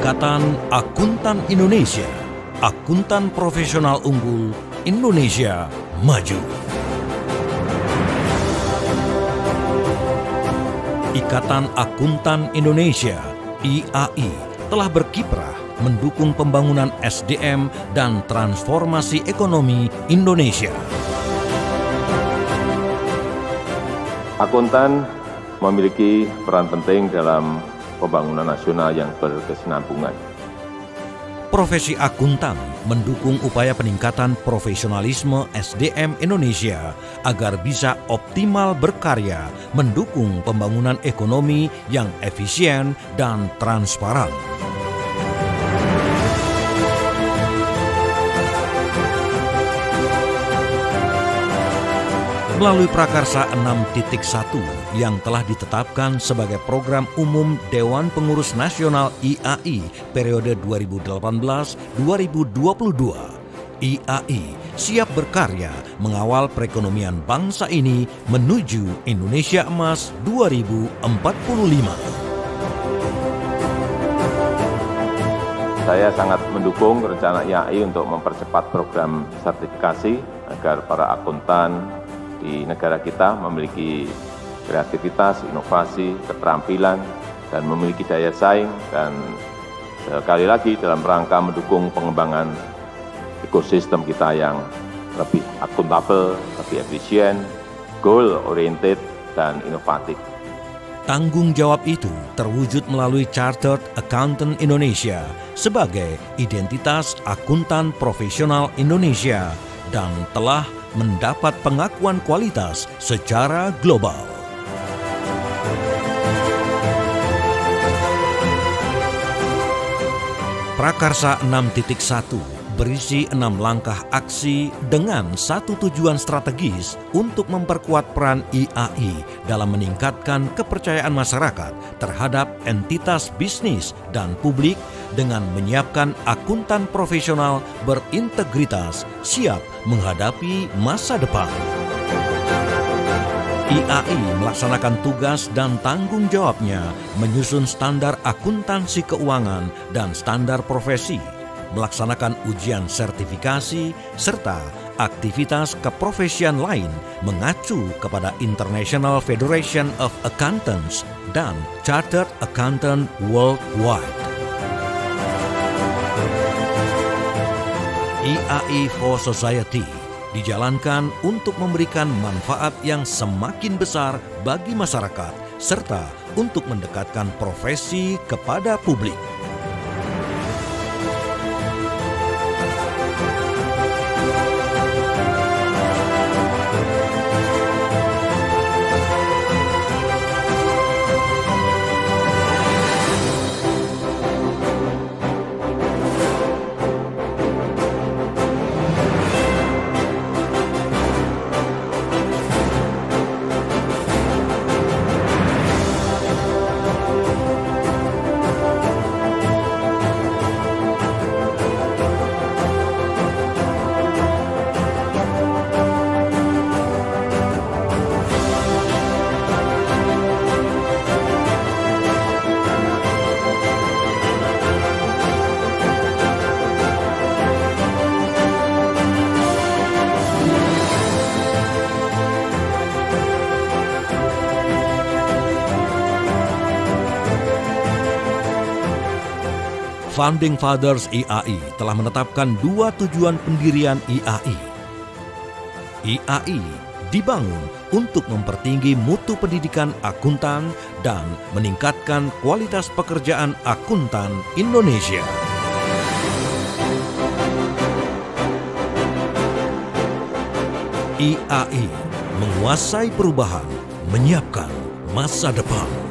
Ikatan Akuntan Indonesia, akuntan profesional unggul Indonesia maju. Ikatan Akuntan Indonesia, IAI, telah berkiprah mendukung pembangunan SDM dan transformasi ekonomi Indonesia. Akuntan memiliki peran penting dalam pembangunan nasional yang berkesinambungan. Profesi akuntan mendukung upaya peningkatan profesionalisme SDM Indonesia agar bisa optimal berkarya mendukung pembangunan ekonomi yang efisien dan transparan. Melalui Prakarsa 6.1 yang telah ditetapkan sebagai program umum Dewan Pengurus Nasional IAI periode 2018-2022, IAI siap berkarya mengawal perekonomian bangsa ini menuju Indonesia Emas 2045. Saya sangat mendukung rencana IAI untuk mempercepat program sertifikasi agar para akuntan di negara kita memiliki kreativitas, inovasi, keterampilan, dan memiliki daya saing, dan sekali lagi dalam rangka mendukung pengembangan ekosistem kita yang lebih akuntabel, lebih efisien, goal-oriented, dan inovatif. Tanggung jawab itu terwujud melalui Chartered Accountant Indonesia sebagai identitas akuntan profesional Indonesia dan telah mendapat pengakuan kualitas secara global. Prakarsa 6.1 berisi 6 langkah aksi dengan satu tujuan strategis untuk memperkuat peran IAI dalam meningkatkan kepercayaan masyarakat terhadap entitas bisnis dan publik dengan menyiapkan akuntan profesional berintegritas siap menghadapi masa depan. IAI melaksanakan tugas dan tanggung jawabnya menyusun standar akuntansi keuangan dan standar profesi, melaksanakan ujian sertifikasi, serta aktivitas keprofesian lain mengacu kepada International Federation of Accountants dan Chartered Accountant Worldwide. IAI for Society dijalankan untuk memberikan manfaat yang semakin besar bagi masyarakat serta untuk mendekatkan profesi kepada publik. Founding Fathers IAI telah menetapkan 2 tujuan pendirian IAI. IAI dibangun untuk mempertinggi mutu pendidikan akuntan dan meningkatkan kualitas pekerjaan akuntan Indonesia. IAI menguasai perubahan, menyiapkan masa depan.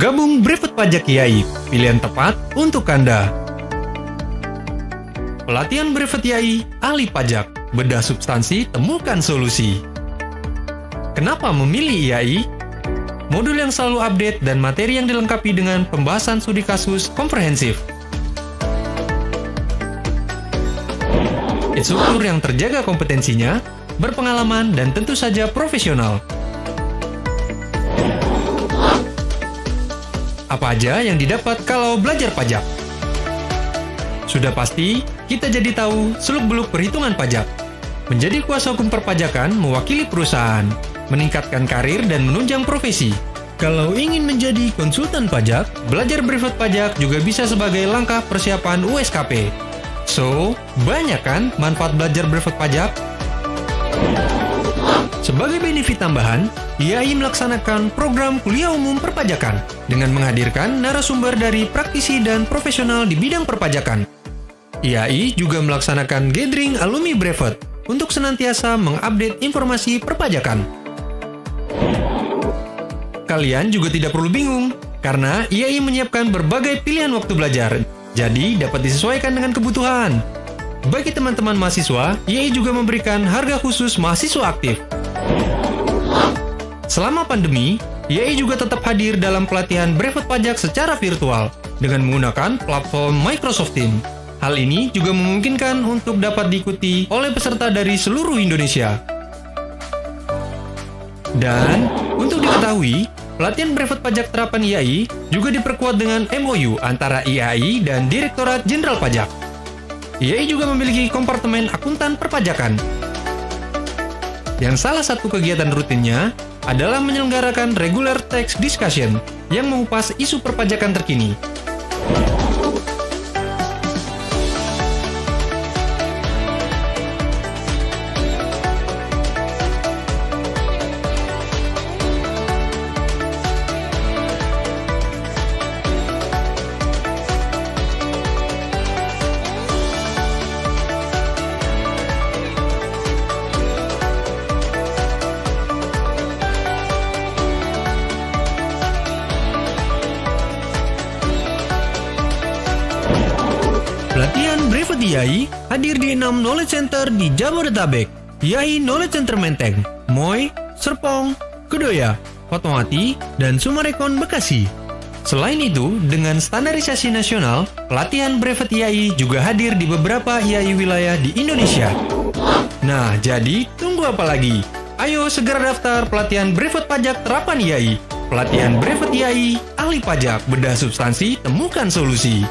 Gabung Brevet Pajak IAI, pilihan tepat untuk Anda. Pelatihan Brevet IAI, ahli pajak, bedah substansi, temukan solusi. Kenapa memilih IAI? Modul yang selalu update dan materi yang dilengkapi dengan pembahasan studi kasus komprehensif. Instruktur yang terjaga kompetensinya, berpengalaman, dan tentu saja profesional. Apa aja yang didapat kalau belajar pajak? Sudah pasti, kita jadi tahu seluk-beluk perhitungan pajak. Menjadi kuasa hukum perpajakan mewakili perusahaan, meningkatkan karir dan menunjang profesi. Kalau ingin menjadi konsultan pajak, belajar brevet pajak juga bisa sebagai langkah persiapan USKP. So, banyak kan manfaat belajar brevet pajak? Sebagai benefit tambahan, IAI melaksanakan program kuliah umum perpajakan dengan menghadirkan narasumber dari praktisi dan profesional di bidang perpajakan. IAI juga melaksanakan gathering alumni brevet untuk senantiasa mengupdate informasi perpajakan. Kalian juga tidak perlu bingung, karena IAI menyiapkan berbagai pilihan waktu belajar, jadi dapat disesuaikan dengan kebutuhan. Bagi teman-teman mahasiswa, IAI juga memberikan harga khusus mahasiswa aktif. Selama pandemi, IAI juga tetap hadir dalam pelatihan brevet pajak secara virtual dengan menggunakan platform Microsoft Teams. Hal ini juga memungkinkan untuk dapat diikuti oleh peserta dari seluruh Indonesia. Dan, untuk diketahui, pelatihan brevet pajak terapan IAI juga diperkuat dengan MOU antara IAI dan Direktorat Jenderal Pajak. IAI juga memiliki kompartemen akuntan perpajakan, yang salah satu kegiatan rutinnya adalah menyelenggarakan regular tax discussion yang mengupas isu perpajakan terkini. Pelatihan brevet IAI hadir di 6 Knowledge Center di Jabodetabek. IAI Knowledge Center Menteng, Moy, Serpong, Kedoya, Fatmawati, dan Sumarekon Bekasi. Selain itu, dengan standarisasi nasional, pelatihan brevet IAI juga hadir di beberapa IAI wilayah di Indonesia. Nah, jadi tunggu apa lagi? Ayo segera daftar pelatihan brevet pajak terapan IAI. Pelatihan brevet IAI, ahli pajak, bedah substansi, temukan solusi.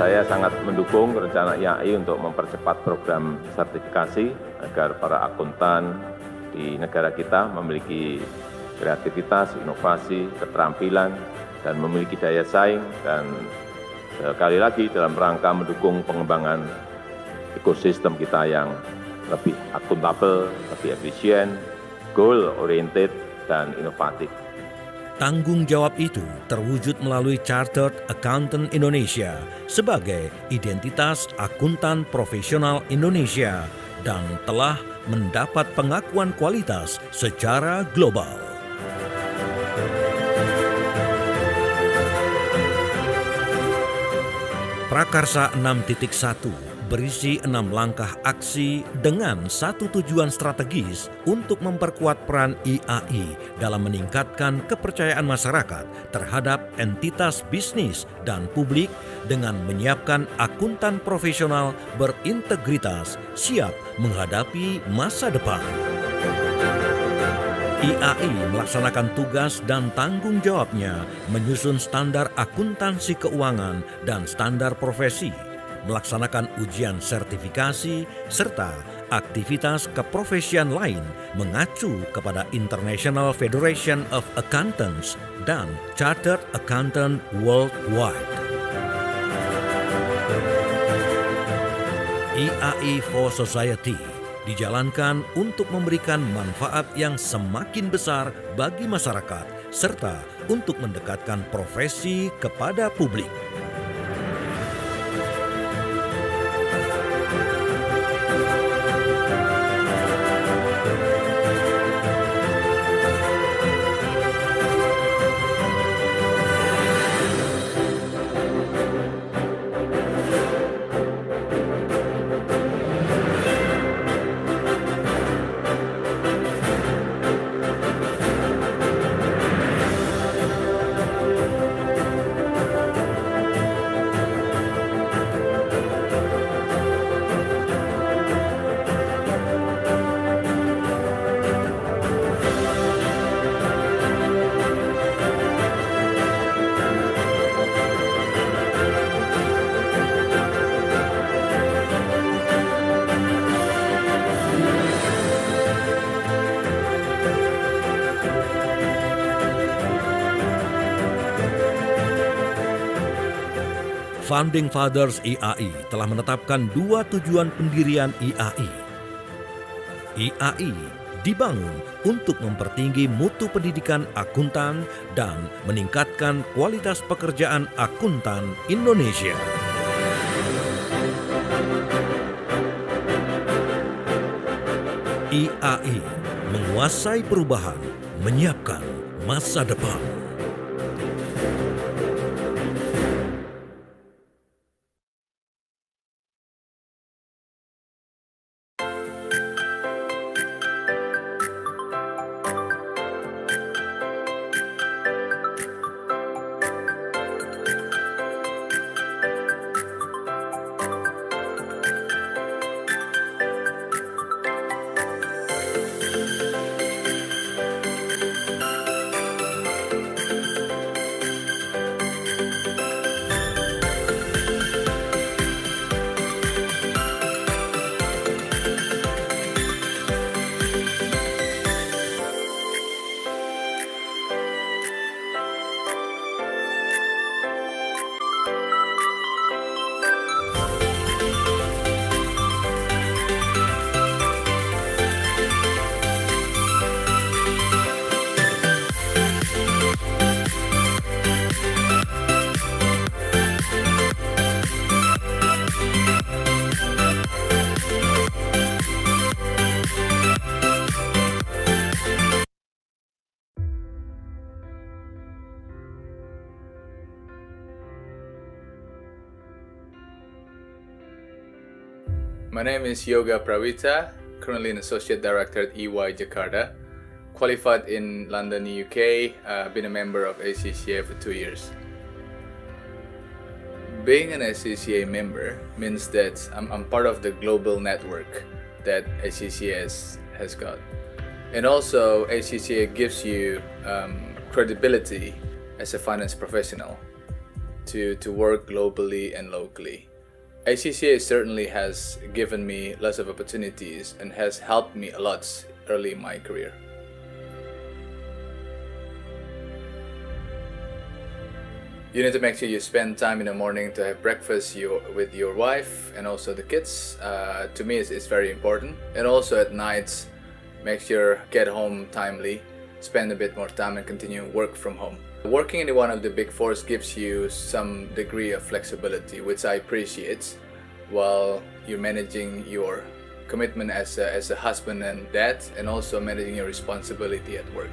Saya sangat mendukung rencana IAI untuk mempercepat program sertifikasi agar para akuntan di negara kita memiliki kreativitas, inovasi, keterampilan, dan memiliki daya saing, dan sekali lagi dalam rangka mendukung pengembangan ekosistem kita yang lebih akuntabel, lebih efisien, goal-oriented, dan inovatif. Tanggung jawab itu terwujud melalui Chartered Accountant Indonesia sebagai identitas akuntan profesional Indonesia dan telah mendapat pengakuan kualitas secara global. Prakarsa 6.1 berisi 6 langkah aksi dengan satu tujuan strategis untuk memperkuat peran IAI dalam meningkatkan kepercayaan masyarakat terhadap entitas bisnis dan publik dengan menyiapkan akuntan profesional berintegritas siap menghadapi masa depan. IAI melaksanakan tugas dan tanggung jawabnya menyusun standar akuntansi keuangan dan standar profesi, melaksanakan ujian sertifikasi, serta aktivitas keprofesian lain mengacu kepada International Federation of Accountants dan Chartered Accountant Worldwide. IAI for Society dijalankan untuk memberikan manfaat yang semakin besar bagi masyarakat, serta untuk mendekatkan profesi kepada publik. Founding Fathers IAI telah menetapkan 2 tujuan pendirian IAI. IAI dibangun untuk mempertinggi mutu pendidikan akuntan dan meningkatkan kualitas pekerjaan akuntan Indonesia. IAI menguasai perubahan, menyiapkan masa depan. My name is Yoga Prawita, currently an Associate Director at EY Jakarta, qualified in London, UK, been a member of ACCA for 2 years. Being an ACCA member means that I'm part of the global network that ACCA has got. And also ACCA gives you credibility as a finance professional. to work globally and locally. ACCA certainly has given me lots of opportunities and has helped me a lot early in my career. You need to make sure you spend time in the morning to have breakfast with your wife and also the kids. To me, it's very important. And also at night, make sure get home timely, spend a bit more time and continue work from home. Working in one of the big fours gives you some degree of flexibility, which I appreciate, while you're managing your commitment as a husband and dad, and also managing your responsibility at work.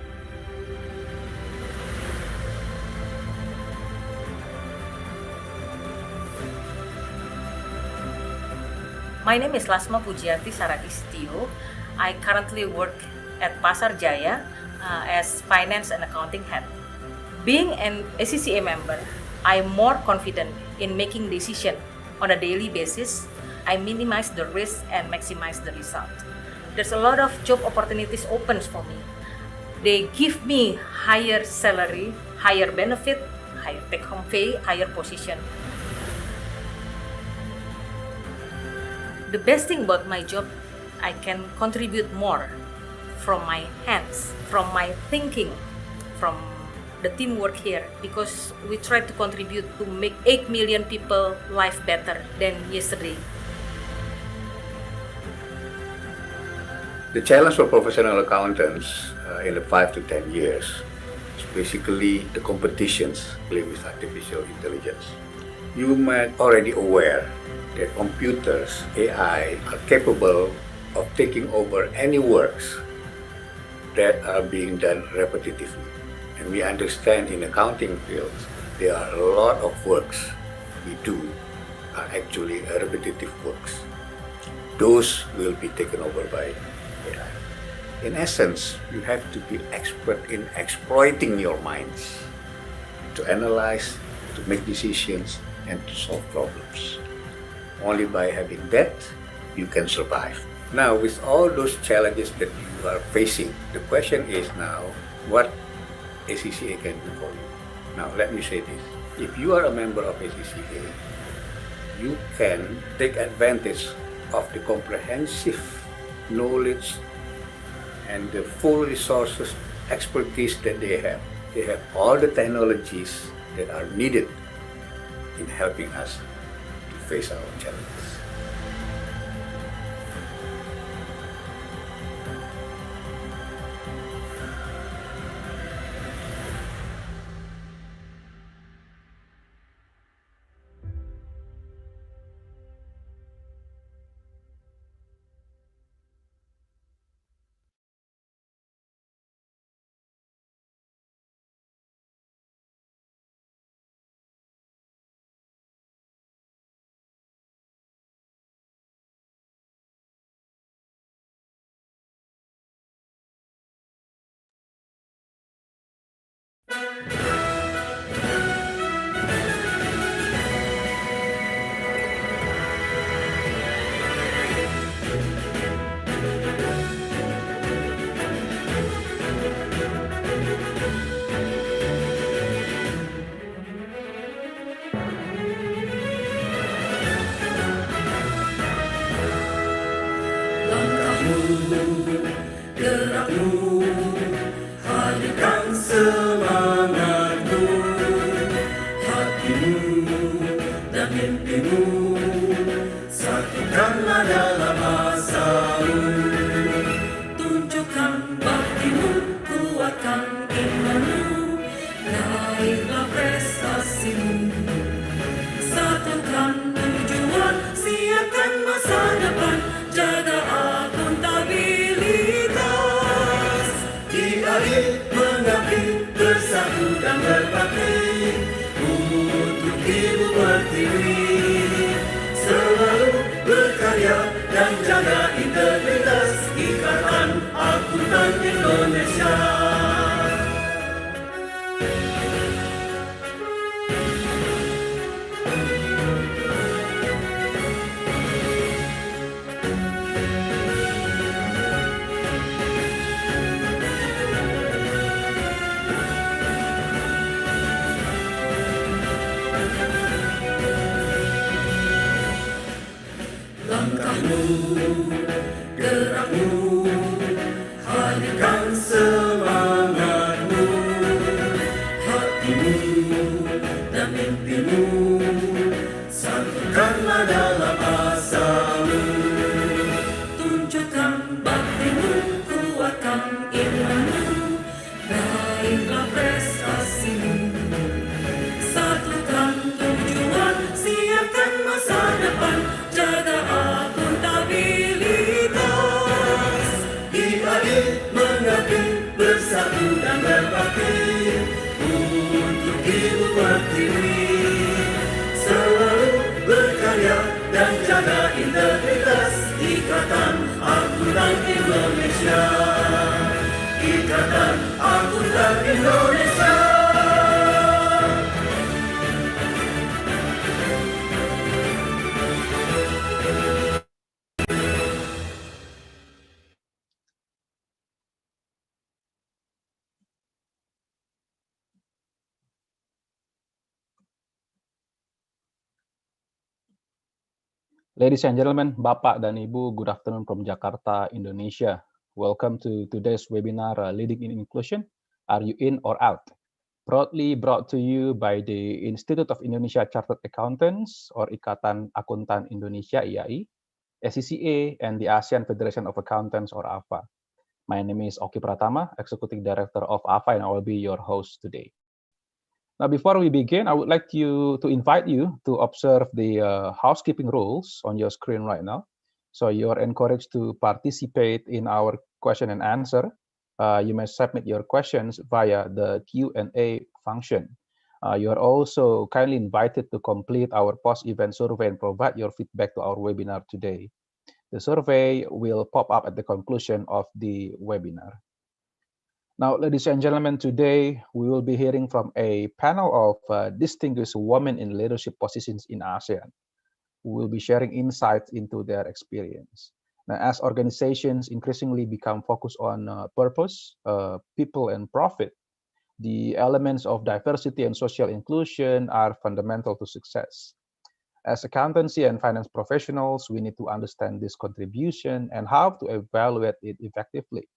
My name is Lasma Pujianti Saradistio. I currently work at Pasar Jaya as finance and accounting head. Being an ACCA member, I am more confident in making decisions on a daily basis. I minimize the risk and maximize the result. There's a lot of job opportunities open for me. They give me higher salary, higher benefit, higher take-home pay, higher position. The best thing about my job, I can contribute more from my hands, from my thinking, from the teamwork here, because we try to contribute to make 8 million people life better than yesterday. The challenge for professional accountants in the 5 to 10 years is basically the competitions with artificial intelligence. You might already aware that computers, AI, are capable of taking over any works that are being done repetitively. And we understand in accounting fields, there are a lot of works we do are actually repetitive works. Those will be taken over by AI. In essence, you have to be expert in exploiting your minds to analyze, to make decisions, and to solve problems. Only by having that, you can survive. Now, with all those challenges that you are facing, the question is now, what ACCA can do for you? Now, let me say this. If you are a member of ACCA, you can take advantage of the comprehensive knowledge and the full resources, expertise that they have. They have all the technologies that are needed in helping us to face our challenges. Gerakmu, hadirkan semangatmu, hatimu dan mimpimu, satukanlah dalam asamu. Tunjukkan baktimu, kuatkan imanmu, raihlah prestasimu. Satukan tujuan, siapkan masa depan, jaga akuntabilitas. IAI mengabdi, bersatu dan berbakti, untuk ibu pertiwi. Selalu berkarya dan jaga integritas, Ikatan Akuntan Indonesia. gerakmu, hadirkan semangatmu, hatimu dan mimpimu, satukanlah dalam asamu. Tunjukkan baktimu, kuatkan imanmu, raihlah prestasimu. Satukan tujuan, siapkan masa depan, jaga akuntabilitas. IAI mengabdi, bersatu dan berbakti untuk ibu pertiwi. Selalu berkarya dan jaga integritas. Ikatan Akuntan Indonesia, Ikatan Akuntan Indonesia. Ladies and gentlemen, Bapak dan Ibu, good afternoon from Jakarta, Indonesia. Welcome to today's webinar, Leading in Inclusion, Are You In or Out? Proudly brought to you by the Institute of Indonesia Chartered Accountants, or Ikatan Akuntan Indonesia, IAI, ACCA, and the ASEAN Federation of Accountants, or AFA. My name is Oki Pratama, Executive Director of AFA, and I will be your host today. Now, before we begin, I would like to invite you to observe the housekeeping rules on your screen right now. So you are encouraged to participate in our question and answer. You may submit your questions via the Q&A function. You are also kindly invited to complete our post-event survey and provide your feedback to our webinar today. The survey will pop up at the conclusion of the webinar. Now, ladies and gentlemen, today we will be hearing from a panel of distinguished women in leadership positions in ASEAN, who will be sharing insights into their experience. Now, as organizations increasingly become focused on purpose, people, and profit, the elements of diversity and social inclusion are fundamental to success. As accountancy and finance professionals, we need to understand this contribution and how to evaluate it effectively.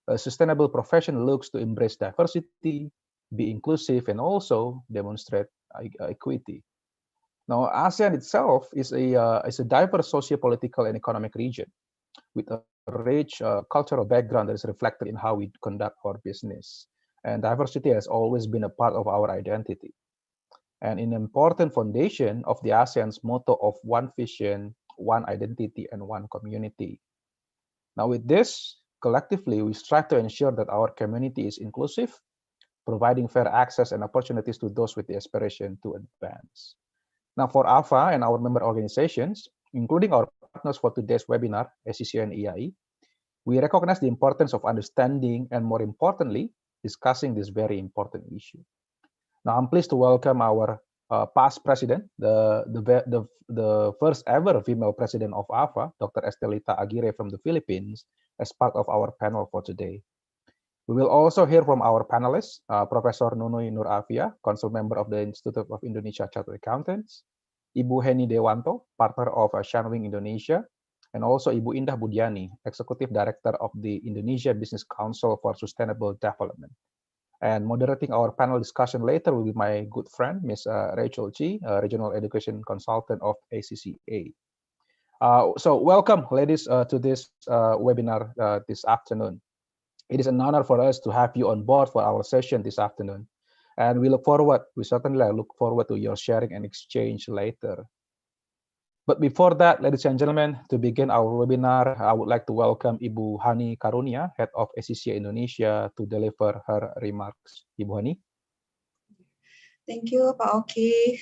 A sustainable profession looks to embrace diversity, be inclusive, and also demonstrate equity. Now, ASEAN itself is a diverse socio-political and economic region with a rich cultural background that is reflected in how we conduct our business. And diversity has always been a part of our identity, and an important foundation of the ASEAN's motto of one vision, one identity, and one community. Now, with this, collectively, we strive to ensure that our community is inclusive, providing fair access and opportunities to those with the aspiration to advance. Now, for AFA and our member organizations, including our partners for today's webinar, ACCA and IAI, we recognize the importance of understanding and, more importantly, discussing this very important issue. Now, I'm pleased to welcome our past president, the first ever female president of AFA, Dr. Estelita Aguirre from the Philippines, as part of our panel for today. We will also hear from our panelists, Professor Nunui Nur Afia, Council Member of the Institute of Indonesia Chartered Accountants, Ibu Heni Dewanto, partner of Shanwing Indonesia, and also Ibu Indah Budiani, Executive Director of the Indonesia Business Council for Sustainable Development. And moderating our panel discussion later will be my good friend, Ms. Rachel Chi, Regional Education Consultant of ACCA. So welcome, ladies, to this webinar this afternoon. It is an honor for us to have you on board for our session this afternoon. And we certainly look forward to your sharing and exchange later. But before that, ladies and gentlemen, to begin our webinar, I would like to welcome Ibu Hani Karunia, Head of ACCA Indonesia, to deliver her remarks. Ibu Hani. Thank you, Pak Oki.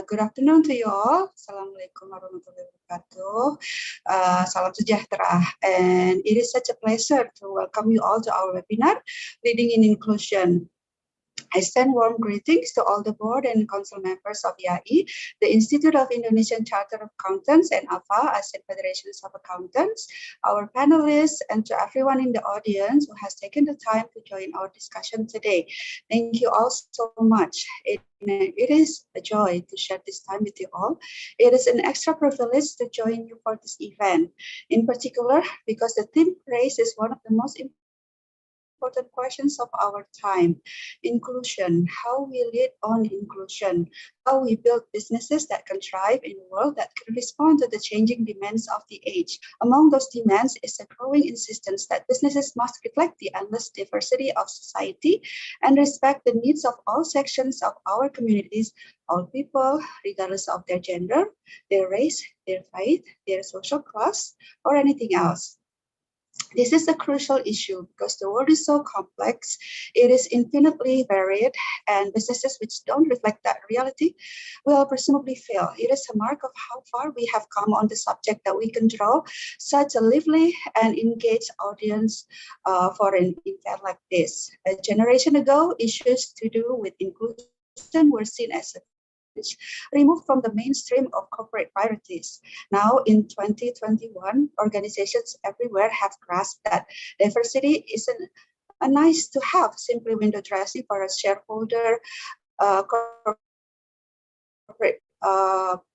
Good afternoon to you all. Assalamualaikum warahmatullahi wabarakatuh. Salam sejahtera. And it is such a pleasure to welcome you all to our webinar, Leading in Inclusion. I send warm greetings to all the board and council members of IAI, the Institute of Indonesian Charter of Accountants and AFA, ASEAN Federations of Accountants, our panelists, and to everyone in the audience who has taken the time to join our discussion today. Thank you all so much. It is a joy to share this time with you all. It is an extra privilege to join you for this event, in particular because the theme raises one of the most important questions of our time: inclusion, how we lead on inclusion, how we build businesses that can thrive in a world that can respond to the changing demands of the age. Among those demands is a growing insistence that businesses must reflect the endless diversity of society and respect the needs of all sections of our communities, all people, regardless of their gender, their race, their faith, their social class, or anything else. This is a crucial issue because the world is so complex, it is infinitely varied, and businesses which don't reflect that reality will presumably fail. It is a mark of how far we have come on the subject that we can draw such a lively and engaged audience for an event like this. A generation ago, issues to do with inclusion were seen as a removed from the mainstream of corporate priorities. Now, in 2021, organizations everywhere have grasped that diversity isn't a nice to have, simply window dressing for a shareholder, corporate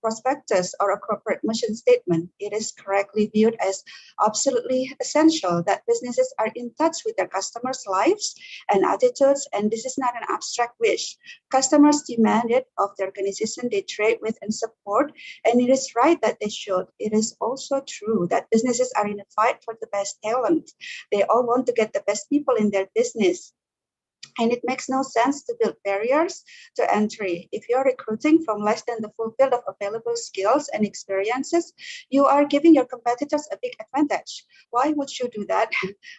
prospectus or a corporate mission statement. It is correctly viewed as absolutely essential that businesses are in touch with their customers' lives and attitudes, and this is not an abstract wish. Customers demand it of the organization they trade with and support, and it is right that they should. It is also true that businesses are in a fight for the best talent. They all want to get the best people in their business. And it makes no sense to build barriers to entry. If you're recruiting from less than the full field of available skills and experiences, you are giving your competitors a big advantage. Why would you do that?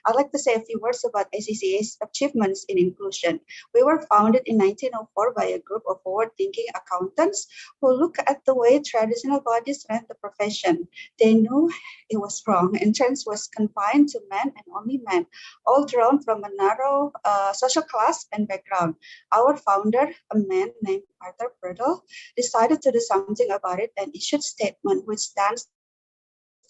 I'd like to say a few words about ACCA's achievements in inclusion. We were founded in 1904 by a group of forward-thinking accountants who look at the way traditional bodies ran the profession. They knew it was wrong. Entrance was confined to men and only men, all drawn from a narrow social class and background. Our founder, a man named Arthur Burdell, decided to do something about it and issued a statement which stands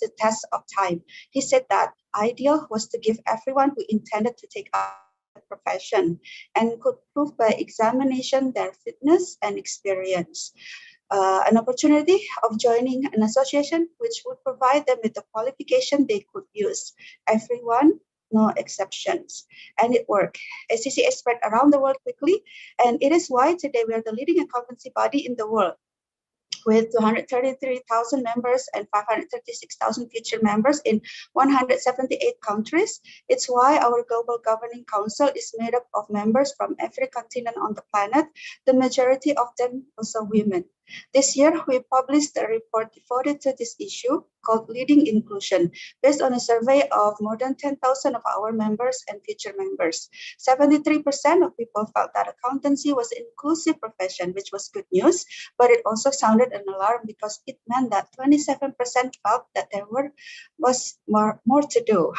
the test of time. He said that ideal was to give everyone who intended to take up the profession and could prove by examination their fitness and experience. An opportunity of joining an association which would provide them with the qualification they could use. Everyone, no exceptions. And it worked. ACCA spread around the world quickly, and it is why today we are the leading accountancy body in the world, with 233,000 members and 536,000 future members in 178 countries. It's why our global governing council is made up of members from every continent on the planet, the majority of them also women. This year, we published a report devoted to this issue called Leading Inclusion, based on a survey of more than 10,000 of our members and future members. 73% of people felt that accountancy was an inclusive profession, which was good news, but it also sounded an alarm because it meant that 27% felt that there was more to do.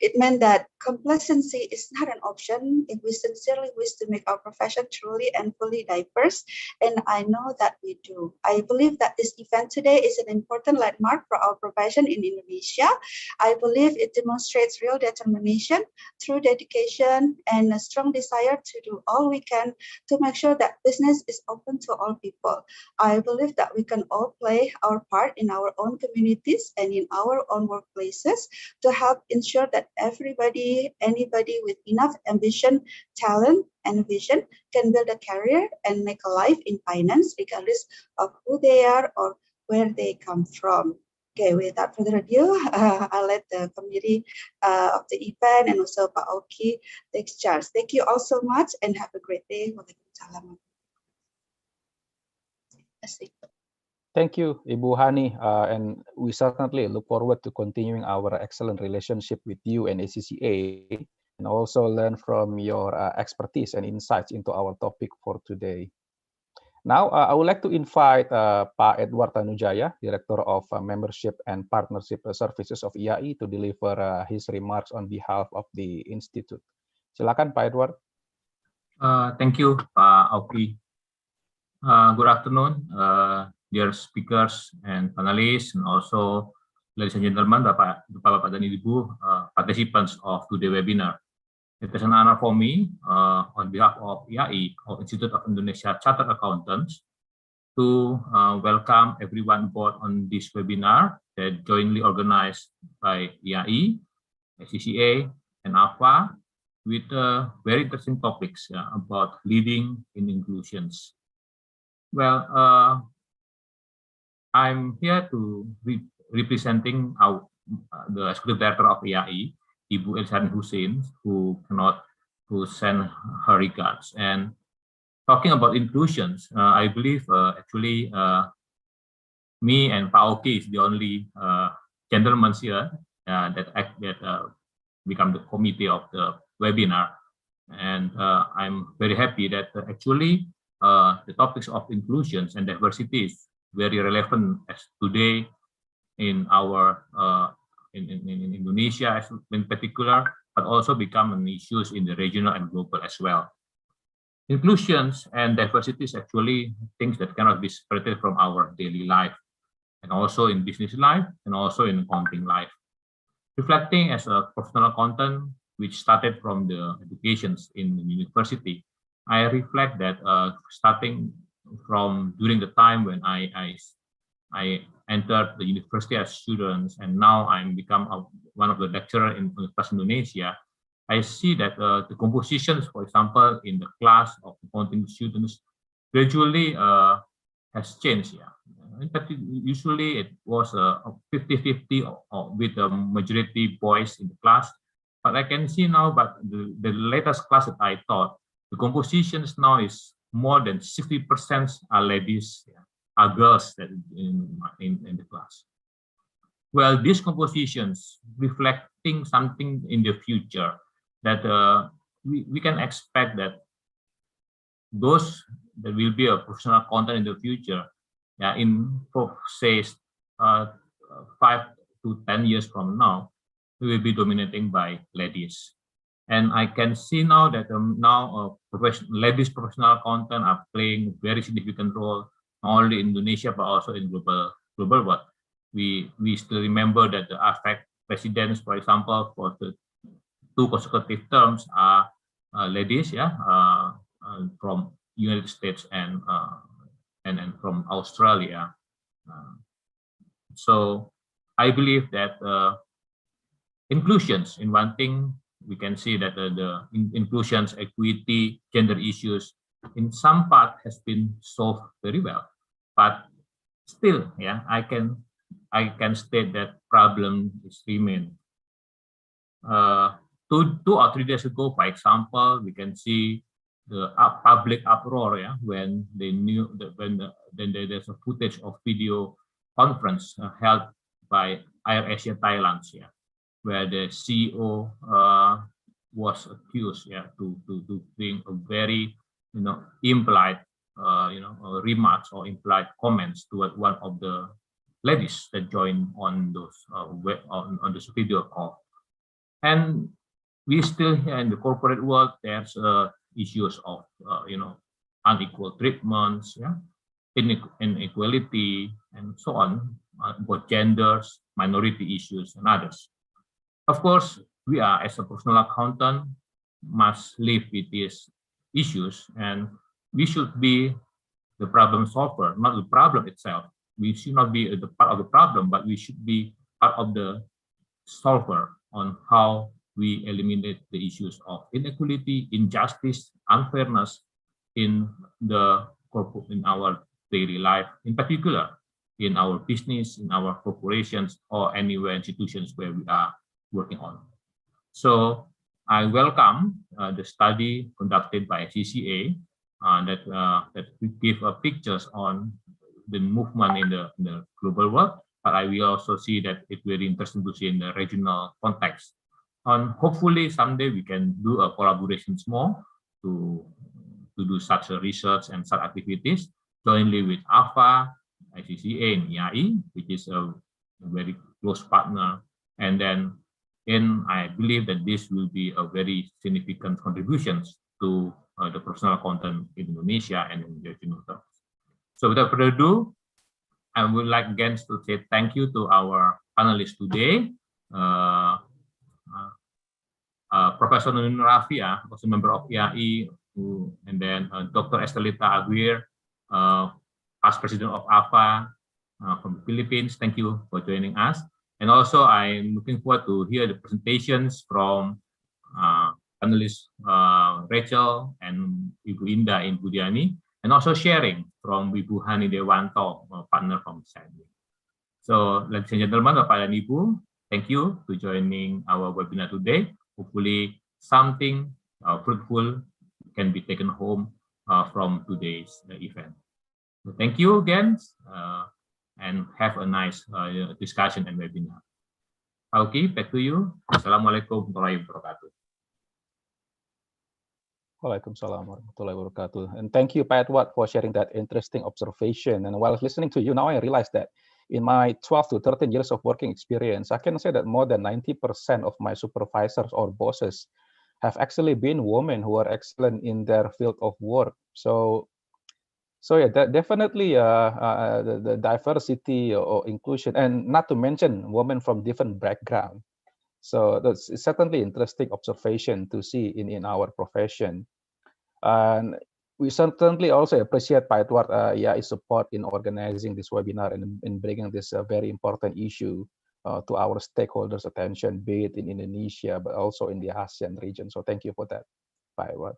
It meant that complacency is not an option if we sincerely wish to make our profession truly and fully diverse, and I know that we do. I believe that this event today is an important landmark for our profession in Indonesia. I believe it demonstrates real determination, true dedication, and a strong desire to do all we can to make sure that business is open to all people. I believe that we can all play our part in our own communities and in our own workplaces to help ensure that anybody with enough ambition, talent, and vision can build a career and make a life in finance, regardless of who they are or where they come from. Okay, without further ado, I'll let the committee of the event and also Pak Oki take charge. Thank you all so much and have a great day. Waalaikumsalam. Thank you, Ibu Hani, and we certainly look forward to continuing our excellent relationship with you and ACCA, and also learn from your expertise and insights into our topic for today. Now, I would like to invite Pak Edward Tanujaya, Director of Membership and Partnership Services of IAI, to deliver his remarks on behalf of the Institute. Silakan, Pak Edward. Thank you, Pak Auki. Good afternoon, dear speakers and panelists, and also, ladies and gentlemen, Bapak dan Ibu, participants of today's webinar. It is an honor for me, on behalf of IAI, or Institute of Indonesia Chartered Accountants, to welcome everyone aboard on this webinar that jointly organized by IAI, ACCA, and AFA, with very interesting topics about leading in inclusions. Well, I'm here to representing the executive director of IAI, Ibu Elsan Hussein, who send her regards. And talking about inclusions, I believe actually me and Pak Oki is the only gentlemen here that become the committee of the webinar. And I'm very happy that actually the topics of inclusions and diversity is very relevant as today in our in Indonesia in particular, but also become an issue in the regional and global as well. Inclusions and diversity is actually things that cannot be separated from our daily life, and also in business life, and also in accounting life. Reflecting as a professional accountant, which started from the educations in the university, I reflect that starting from during the time when I entered the university as students, and now I'm become one of the lecturer in Universitas Indonesia, I see that the compositions, for example, in the class of accounting students gradually has changed. Yeah. In fact, usually it was 50-50 with the majority boys in the class, but I can see now, but the latest class that I taught, the compositions now is more than 60% are ladies, yeah, are girls that in the class. Well, these compositions reflecting something in the future that we can expect that those that will be a professional accountant in the future, yeah, in say 5 to 10 years from now, we will be dominating by ladies. And I can see now that ladies professional accountant are playing a very significant role, not only in Indonesia, but also in global world. We still remember that the AFA presidents, for example, for the 2 consecutive terms are ladies, yeah, from United States and from Australia. So I believe that inclusions, in one thing, we can see that the inclusions, equity, gender issues, in some part has been solved very well, but still, yeah, I can state that problem is remain. 2 or 3 days ago, for example, we can see the public uproar, yeah, when they knew that then there's a footage of video conference held by AirAsia Thailand, yeah, where the CEO was accused, yeah, to bring a very implied remarks or implied comments toward one of the ladies that joined on those on this video call. And we still here in the corporate world, there's issues of unequal treatments, yeah, inequality, and so on, about genders, minority issues, and others. Of course, we are, as a professional accountant, must live with these issues, and we should be the problem solver, not the problem itself. We should not be the part of the problem, but we should be part of the solver on how we eliminate the issues of inequality, injustice, unfairness in our daily life, in particular in our business, in our corporations, or anywhere institutions where we are working on. So I welcome the study conducted by ACCA that give pictures on the movement in the global world, but I will also see that it's very interesting to see in the regional context. And hopefully someday we can do a collaborations more to do such a research and such activities jointly with AFA, ACCA, and IAI, which is a very close partner. And then I believe that this will be a very significant contributions to the professional accountant in Indonesia and in regional terms. So without further ado, I would like again to say thank you to our panelists today. Professor Nunun Rafia, also member of IAI, and then Dr. Estelita Aguirre, past president of AFA from the Philippines. Thank you for joining us. And also, I'm looking forward to hear the presentations from panelists Rachel and Ibu Indah in Budiani, and also sharing from Ibu Hani Dewanto, partner from Sandwich. So, ladies and gentlemen, Bapak dan Ibu, thank you to joining our webinar today. Hopefully, something fruitful can be taken home from today's event. So thank you again, and have a nice discussion and webinar. Okay, back to you. Assalamualaikum warahmatullahi wabarakatuh. Waalaikumsalam warahmatullahi wabarakatuh. And thank you, Pak Edward, for sharing that interesting observation. And while listening to you now, I realized that in my 12 to 13 years of working experience, I can say that more than 90% of my supervisors or bosses have actually been women who are excellent in their field of work. So yeah, definitely the diversity or inclusion, and not to mention women from different backgrounds. So that's certainly interesting observation to see in our profession. And we certainly also appreciate Pak Edward IAI's support in organizing this webinar and in bringing this very important issue to our stakeholders' attention, be it in Indonesia, but also in the ASEAN region. So thank you for that, Pak Edward.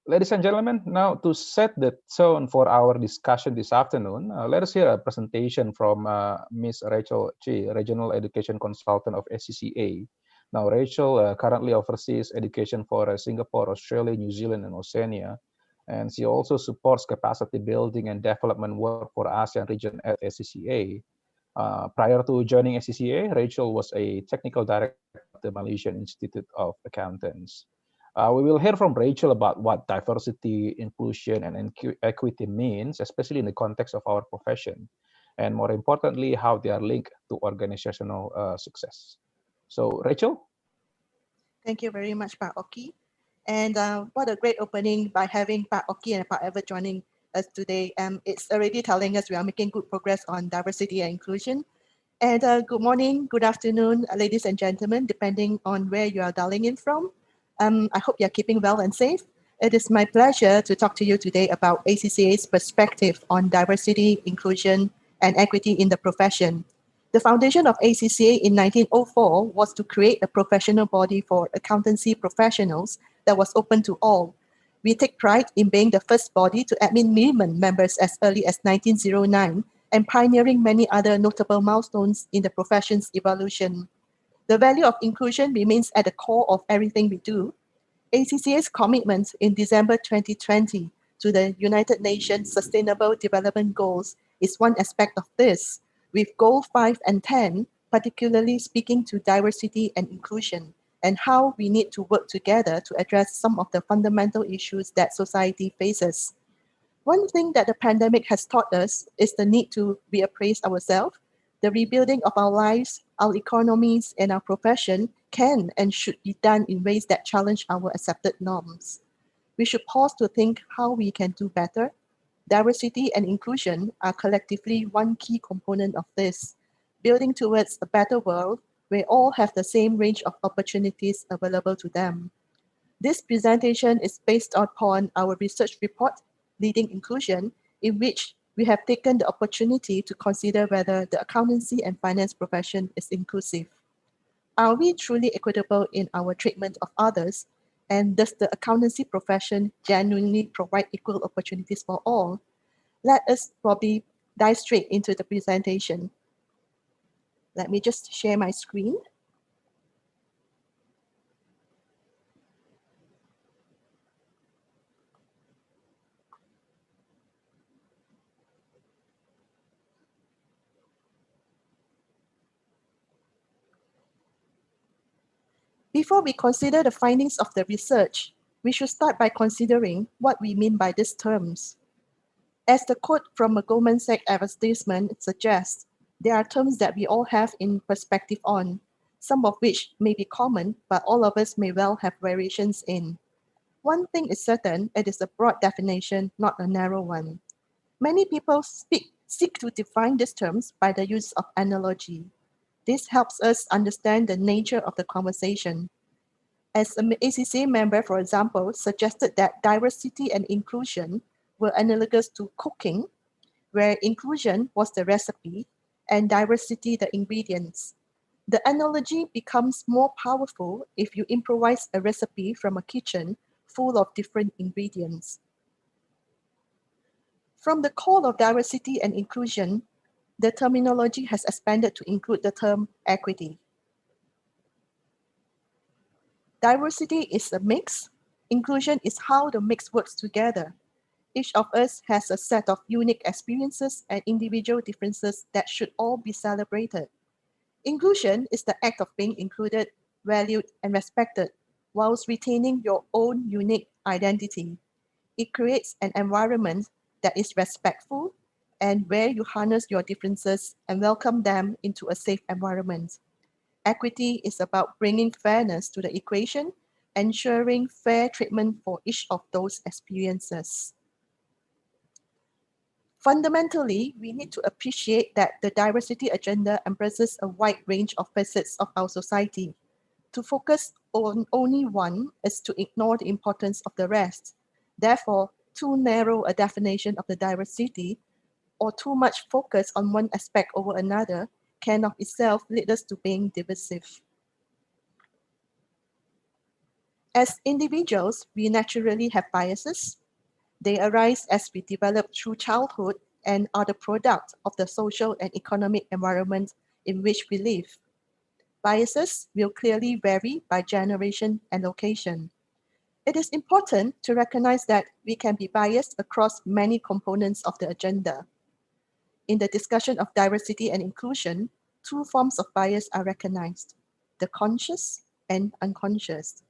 Ladies and gentlemen, now to set the tone for our discussion this afternoon, let us hear a presentation from Ms. Rachel Chi, Regional Education Consultant of ACCA. Now, Rachel currently oversees education for Singapore, Australia, New Zealand, and Oceania, and she also supports capacity building and development work for ASEAN region at ACCA. Prior to joining ACCA, Rachel was a technical director of the Malaysian Institute of Accountants. We will hear from Rachel about what diversity, inclusion, and equity means, especially in the context of our profession, and more importantly, how they are linked to organizational success. So, Rachel? Thank you very much, Pak Oki. And what a great opening by having Pak Oki and Pak Ever joining us today. It's already telling us we are making good progress on diversity and inclusion. And good morning, good afternoon, ladies and gentlemen, depending on where you are dialing in from. I hope you're keeping well and safe. It is my pleasure to talk to you today about ACCA's perspective on diversity, inclusion, and equity in the profession. The foundation of ACCA in 1904 was to create a professional body for accountancy professionals that was open to all. We take pride in being the first body to admit minimum members as early as 1909 and pioneering many other notable milestones in the profession's evolution. The value of inclusion remains at the core of everything we do. ACCA's commitment in December 2020 to the United Nations Sustainable Development Goals is one aspect of this, with Goal 5 and 10 particularly speaking to diversity and inclusion and how we need to work together to address some of the fundamental issues that society faces. One thing that the pandemic has taught us is the need to reappraise ourselves. The rebuilding of our lives, our economies, and our profession can and should be done in ways that challenge our accepted norms. We should pause to think how we can do better. Diversity and inclusion are collectively one key component of this, building towards a better world where all have the same range of opportunities available to them. This presentation is based upon our research report, Leading Inclusion, in which we have taken the opportunity to consider whether the accountancy and finance profession is inclusive. Are we truly equitable in our treatment of others? And does the accountancy profession genuinely provide equal opportunities for all? Let us probably dive straight into the presentation. Let me just share my screen. Before we consider the findings of the research, we should start by considering what we mean by these terms. As the quote from a Goldman Sachs advertisement suggests, there are terms that we all have in perspective on, some of which may be common, but all of us may well have variations in. One thing is certain, it is a broad definition, not a narrow one. Many people seek to define these terms by the use of analogy. This helps us understand the nature of the conversation. As an ACCA member, for example, suggested that diversity and inclusion were analogous to cooking, where inclusion was the recipe and diversity the ingredients. The analogy becomes more powerful if you improvise a recipe from a kitchen full of different ingredients. From the call of diversity and inclusion, the terminology has expanded to include the term equity. Diversity is a mix. Inclusion is how the mix works together. Each of us has a set of unique experiences and individual differences that should all be celebrated. Inclusion is the act of being included, valued, and respected, whilst retaining your own unique identity. It creates an environment that is respectful and where you harness your differences and welcome them into a safe environment. Equity is about bringing fairness to the equation, ensuring fair treatment for each of those experiences. Fundamentally, we need to appreciate that the diversity agenda embraces a wide range of facets of our society. To focus on only one is to ignore the importance of the rest. Therefore, too narrow a definition of the diversity or too much focus on one aspect over another can of itself lead us to being divisive. As individuals, we naturally have biases. They arise as we develop through childhood and are the product of the social and economic environment in which we live. Biases will clearly vary by generation and location. It is important to recognize that we can be biased across many components of the agenda. In the discussion of diversity and inclusion, two forms of bias are recognized, the conscious and unconscious.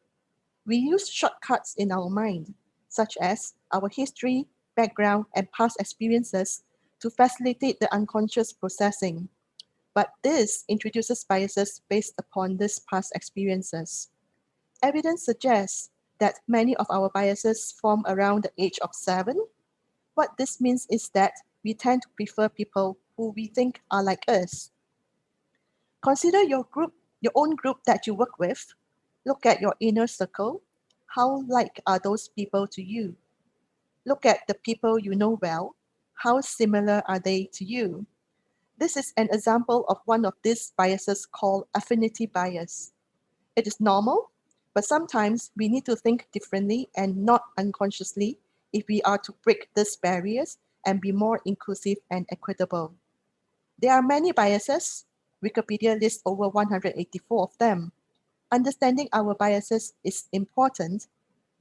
We use shortcuts in our mind, such as our history, background, and past experiences to facilitate the unconscious processing. But this introduces biases based upon these past experiences. Evidence suggests that many of our biases form around the age of 7. What this means is that we tend to prefer people who we think are like us. Consider your own group that you work with. Look at your inner circle. How like are those people to you? Look at the people you know well. How similar are they to you? This is an example of one of these biases called affinity bias. It is normal, but sometimes we need to think differently and not unconsciously if we are to break these barriers and be more inclusive and equitable. There are many biases. Wikipedia lists over 184 of them. Understanding our biases is important.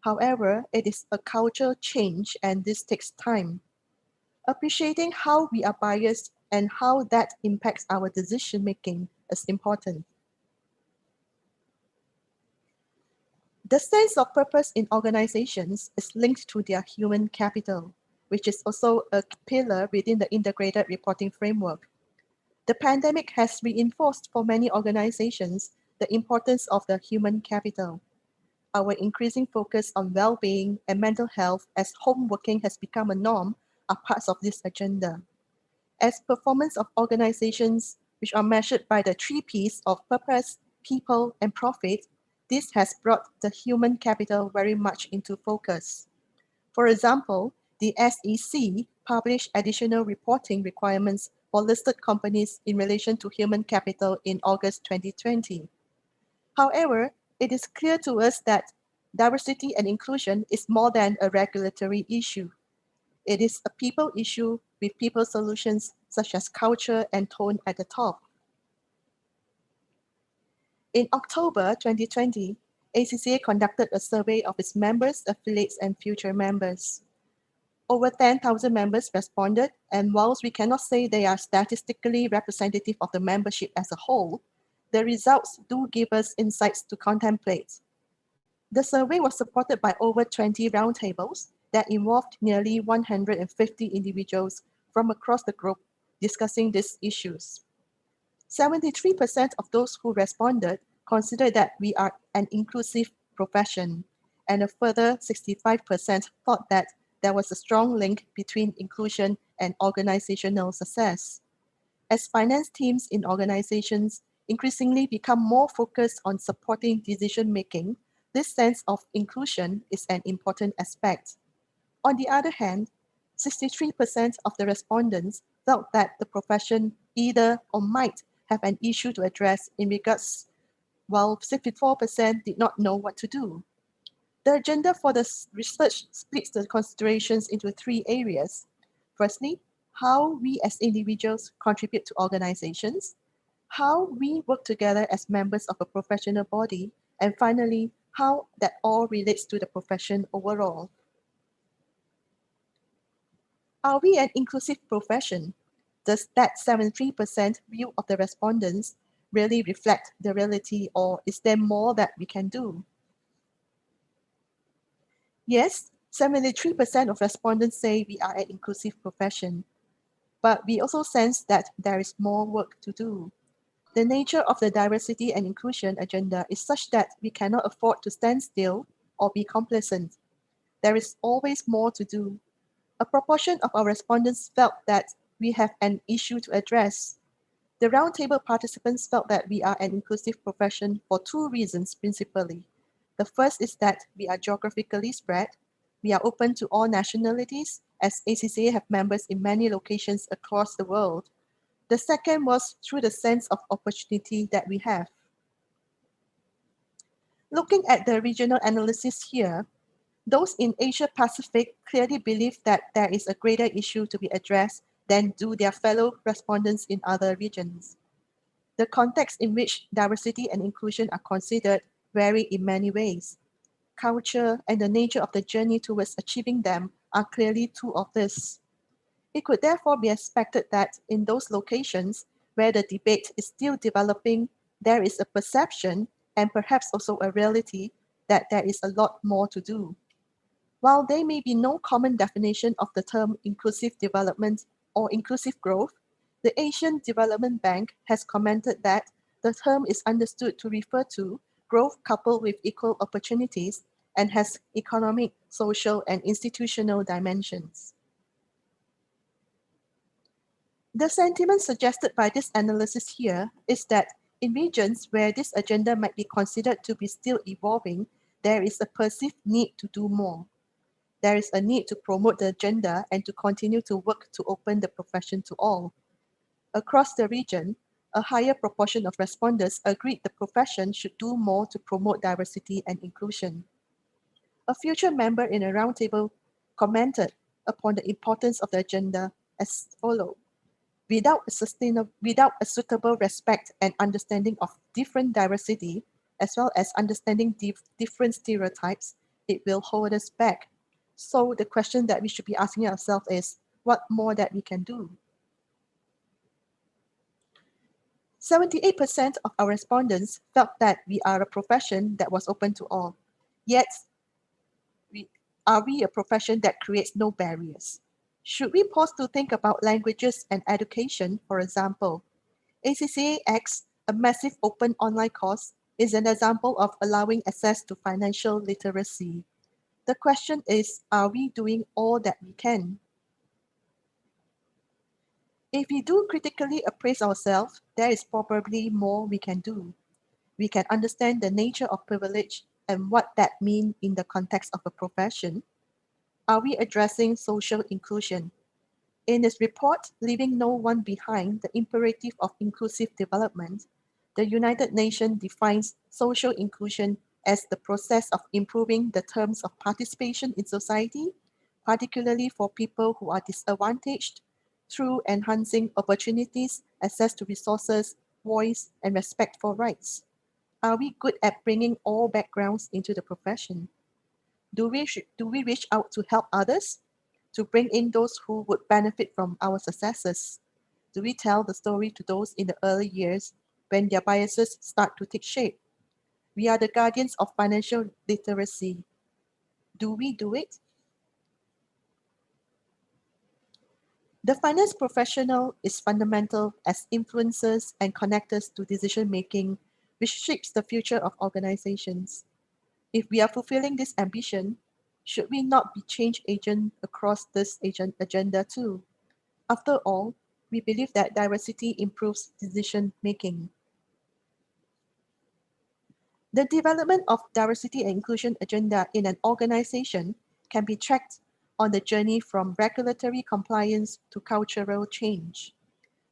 However, it is a cultural change and this takes time. Appreciating how we are biased and how that impacts our decision making is important. The sense of purpose in organizations is linked to their human capital, which is also a pillar within the integrated reporting framework. The pandemic has reinforced for many organizations the importance of the human capital. Our increasing focus on well-being and mental health as home working has become a norm are parts of this agenda. As performance of organizations which are measured by the 3 Ps of purpose, people, and profit, this has brought the human capital very much into focus. For example, the SEC published additional reporting requirements for listed companies in relation to human capital in August 2020. However, it is clear to us that diversity and inclusion is more than a regulatory issue. It is a people issue with people solutions such as culture and tone at the top. In October 2020, ACCA conducted a survey of its members, affiliates, and future members. Over 10,000 members responded, and whilst we cannot say they are statistically representative of the membership as a whole, the results do give us insights to contemplate. The survey was supported by over 20 roundtables that involved nearly 150 individuals from across the globe discussing these issues. 73% of those who responded consider that we are an inclusive profession, and a further 65% thought that there was a strong link between inclusion and organizational success. As finance teams in organizations increasingly become more focused on supporting decision-making, this sense of inclusion is an important aspect. On the other hand, 63% of the respondents felt that the profession either or might have an issue to address in regards, while 64% did not know what to do. The agenda for the research splits the considerations into three areas. Firstly, how we as individuals contribute to organizations, how we work together as members of a professional body, and finally, how that all relates to the profession overall. Are we an inclusive profession? Does that 73% view of the respondents really reflect the reality, or is there more that we can do? Yes, 73% of respondents say we are an inclusive profession, but we also sense that there is more work to do. The nature of the diversity and inclusion agenda is such that we cannot afford to stand still or be complacent. There is always more to do. A proportion of our respondents felt that we have an issue to address. The roundtable participants felt that we are an inclusive profession for two reasons principally. The first is that we are geographically spread. We are open to all nationalities, as ACCA have members in many locations across the world. The second was through the sense of opportunity that we have. Looking at the regional analysis here, those in Asia Pacific clearly believe that there is a greater issue to be addressed than do their fellow respondents in other regions. The context in which diversity and inclusion are considered vary in many ways. Culture and the nature of the journey towards achieving them are clearly two of this. It could therefore be expected that in those locations where the debate is still developing, there is a perception and perhaps also a reality that there is a lot more to do. While there may be no common definition of the term inclusive development or inclusive growth, the Asian Development Bank has commented that the term is understood to refer to growth coupled with equal opportunities and has economic, social, and institutional dimensions. The sentiment suggested by this analysis here is that in regions where this agenda might be considered to be still evolving, there is a perceived need to do more. There is a need to promote the agenda and to continue to work to open the profession to all. Across the region, a higher proportion of respondents agreed the profession should do more to promote diversity and inclusion. A future member in a roundtable commented upon the importance of the agenda as follows. Without a suitable respect and understanding of different diversity, as well as understanding different stereotypes, it will hold us back. So the question that we should be asking ourselves is, what more that we can do? 78% of our respondents felt that we are a profession that was open to all. Yet, are we a profession that creates no barriers? Should we pause to think about languages and education, for example? ACCA X, a massive open online course, is an example of allowing access to financial literacy. The question is, are we doing all that we can? If we do critically appraise ourselves, there is probably more we can do. We can understand the nature of privilege and what that means in the context of a profession. Are we addressing social inclusion? In its report, Leaving No One Behind, the Imperative of Inclusive Development, the United Nations defines social inclusion as the process of improving the terms of participation in society, particularly for people who are disadvantaged, through enhancing opportunities, access to resources, voice, and respect for rights. Are we good at bringing all backgrounds into the profession? Do we reach out to help others? To bring in those who would benefit from our successes? Do we tell the story to those in the early years when their biases start to take shape? We are the guardians of financial literacy. Do we do it? The finance professional is fundamental as influencers and connectors to decision-making, which shapes the future of organizations. If we are fulfilling this ambition, should we not be change agent across this agenda too? After all, we believe that diversity improves decision making. The development of diversity and inclusion agenda in an organization can be tracked on the journey from regulatory compliance to cultural change.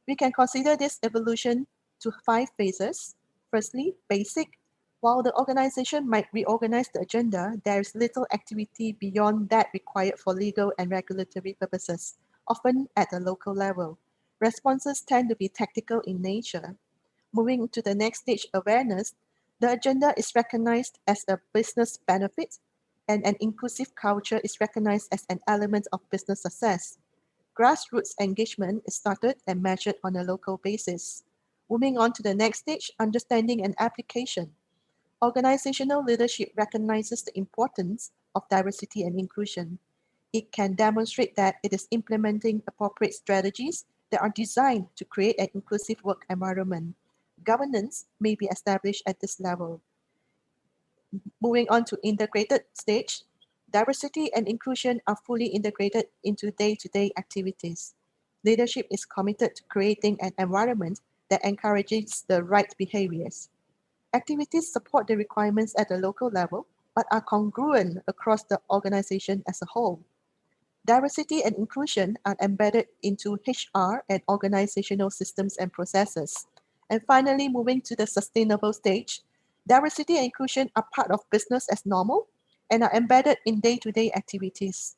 We can consider this evolution to 5 phases. Firstly, basic. While the organization might reorganize the agenda, there is little activity beyond that required for legal and regulatory purposes, often at the local level. Responses tend to be tactical in nature. Moving to the next stage, awareness, the agenda is recognized as a business benefit, and an inclusive culture is recognized as an element of business success. Grassroots engagement is started and measured on a local basis. Moving on to the next stage, understanding and application. Organizational leadership recognizes the importance of diversity and inclusion. It can demonstrate that it is implementing appropriate strategies that are designed to create an inclusive work environment. Governance may be established at this level. Moving on to integrated stage, diversity and inclusion are fully integrated into day-to-day activities. Leadership is committed to creating an environment that encourages the right behaviors. Activities support the requirements at the local level, but are congruent across the organization as a whole. Diversity and inclusion are embedded into HR and organizational systems and processes. And finally, moving to the sustainable stage, diversity and inclusion are part of business as normal and are embedded in day-to-day activities.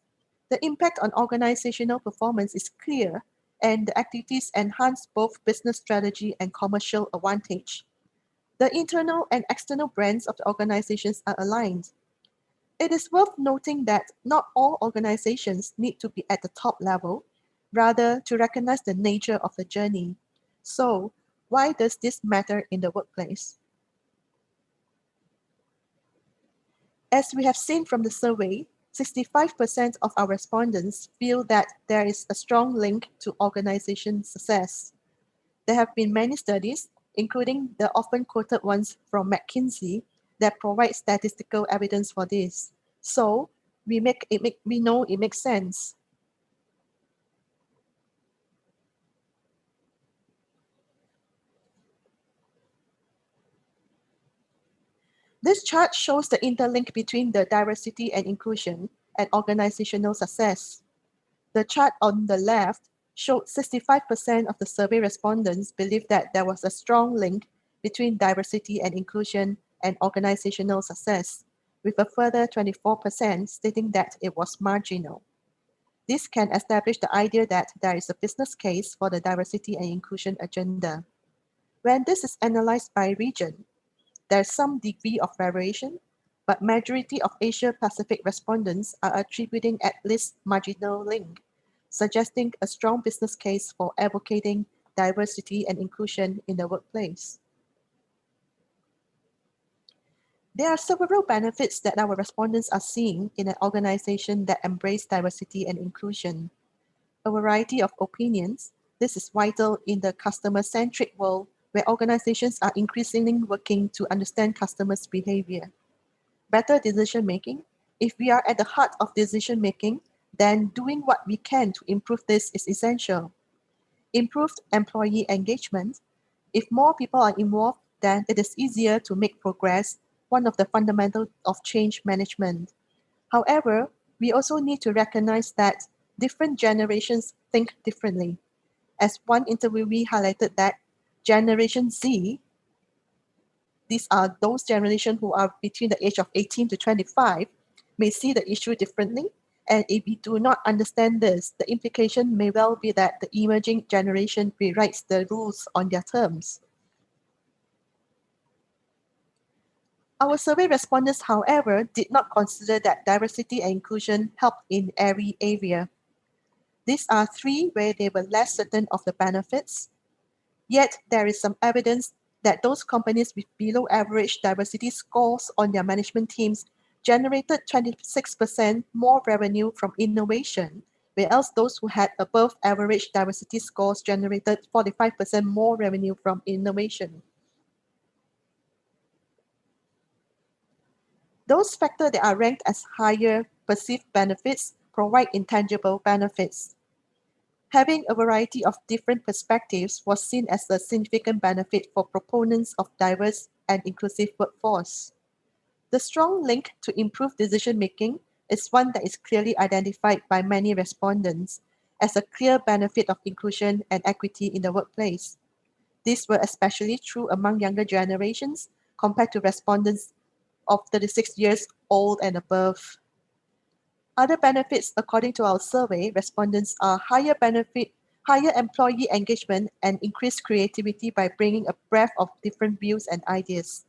The impact on organizational performance is clear, and the activities enhance both business strategy and commercial advantage. The internal and external brands of the organizations are aligned. It is worth noting that not all organizations need to be at the top level, rather to recognize the nature of the journey. So, why does this matter in the workplace? As we have seen from the survey, 65% of our respondents feel that there is a strong link to organization success. There have been many studies, including the often quoted ones from McKinsey, that provide statistical evidence for this. So we know it makes sense. This chart shows the interlink between the diversity and inclusion and organizational success. The chart on the left showed 65% of the survey respondents believed that there was a strong link between diversity and inclusion and organizational success, with a further 24% stating that it was marginal. This can establish the idea that there is a business case for the diversity and inclusion agenda. When this is analyzed by region, there's some degree of variation, but majority of Asia-Pacific respondents are attributing at least marginal link, suggesting a strong business case for advocating diversity and inclusion in the workplace. There are several benefits that our respondents are seeing in an organization that embrace diversity and inclusion. A variety of opinions. This is vital in the customer-centric world where organizations are increasingly working to understand customers' behavior. Better decision-making. If we are at the heart of decision-making, then doing what we can to improve this is essential. Improved employee engagement. If more people are involved, then it is easier to make progress, one of the fundamentals of change management. However, we also need to recognize that different generations think differently. As one interviewee highlighted that Generation Z, these are those generations who are between the age of 18 to 25, may see the issue differently. And if we do not understand this, the implication may well be that the emerging generation rewrites the rules on their terms. Our survey respondents, however, did not consider that diversity and inclusion help in every area. These are 3 where they were less certain of the benefits. Yet there is some evidence that those companies with below average diversity scores on their management teams generated 26% more revenue from innovation, whereas those who had above average diversity scores generated 45% more revenue from innovation. Those factors that are ranked as higher perceived benefits provide intangible benefits. Having a variety of different perspectives was seen as a significant benefit for proponents of diverse and inclusive workforce. The strong link to improved decision-making is one that is clearly identified by many respondents as a clear benefit of inclusion and equity in the workplace. These were especially true among younger generations compared to respondents of 36 years old and above. Other benefits, according to our survey, respondents are higher employee engagement and increased creativity by bringing a breadth of different views and ideas.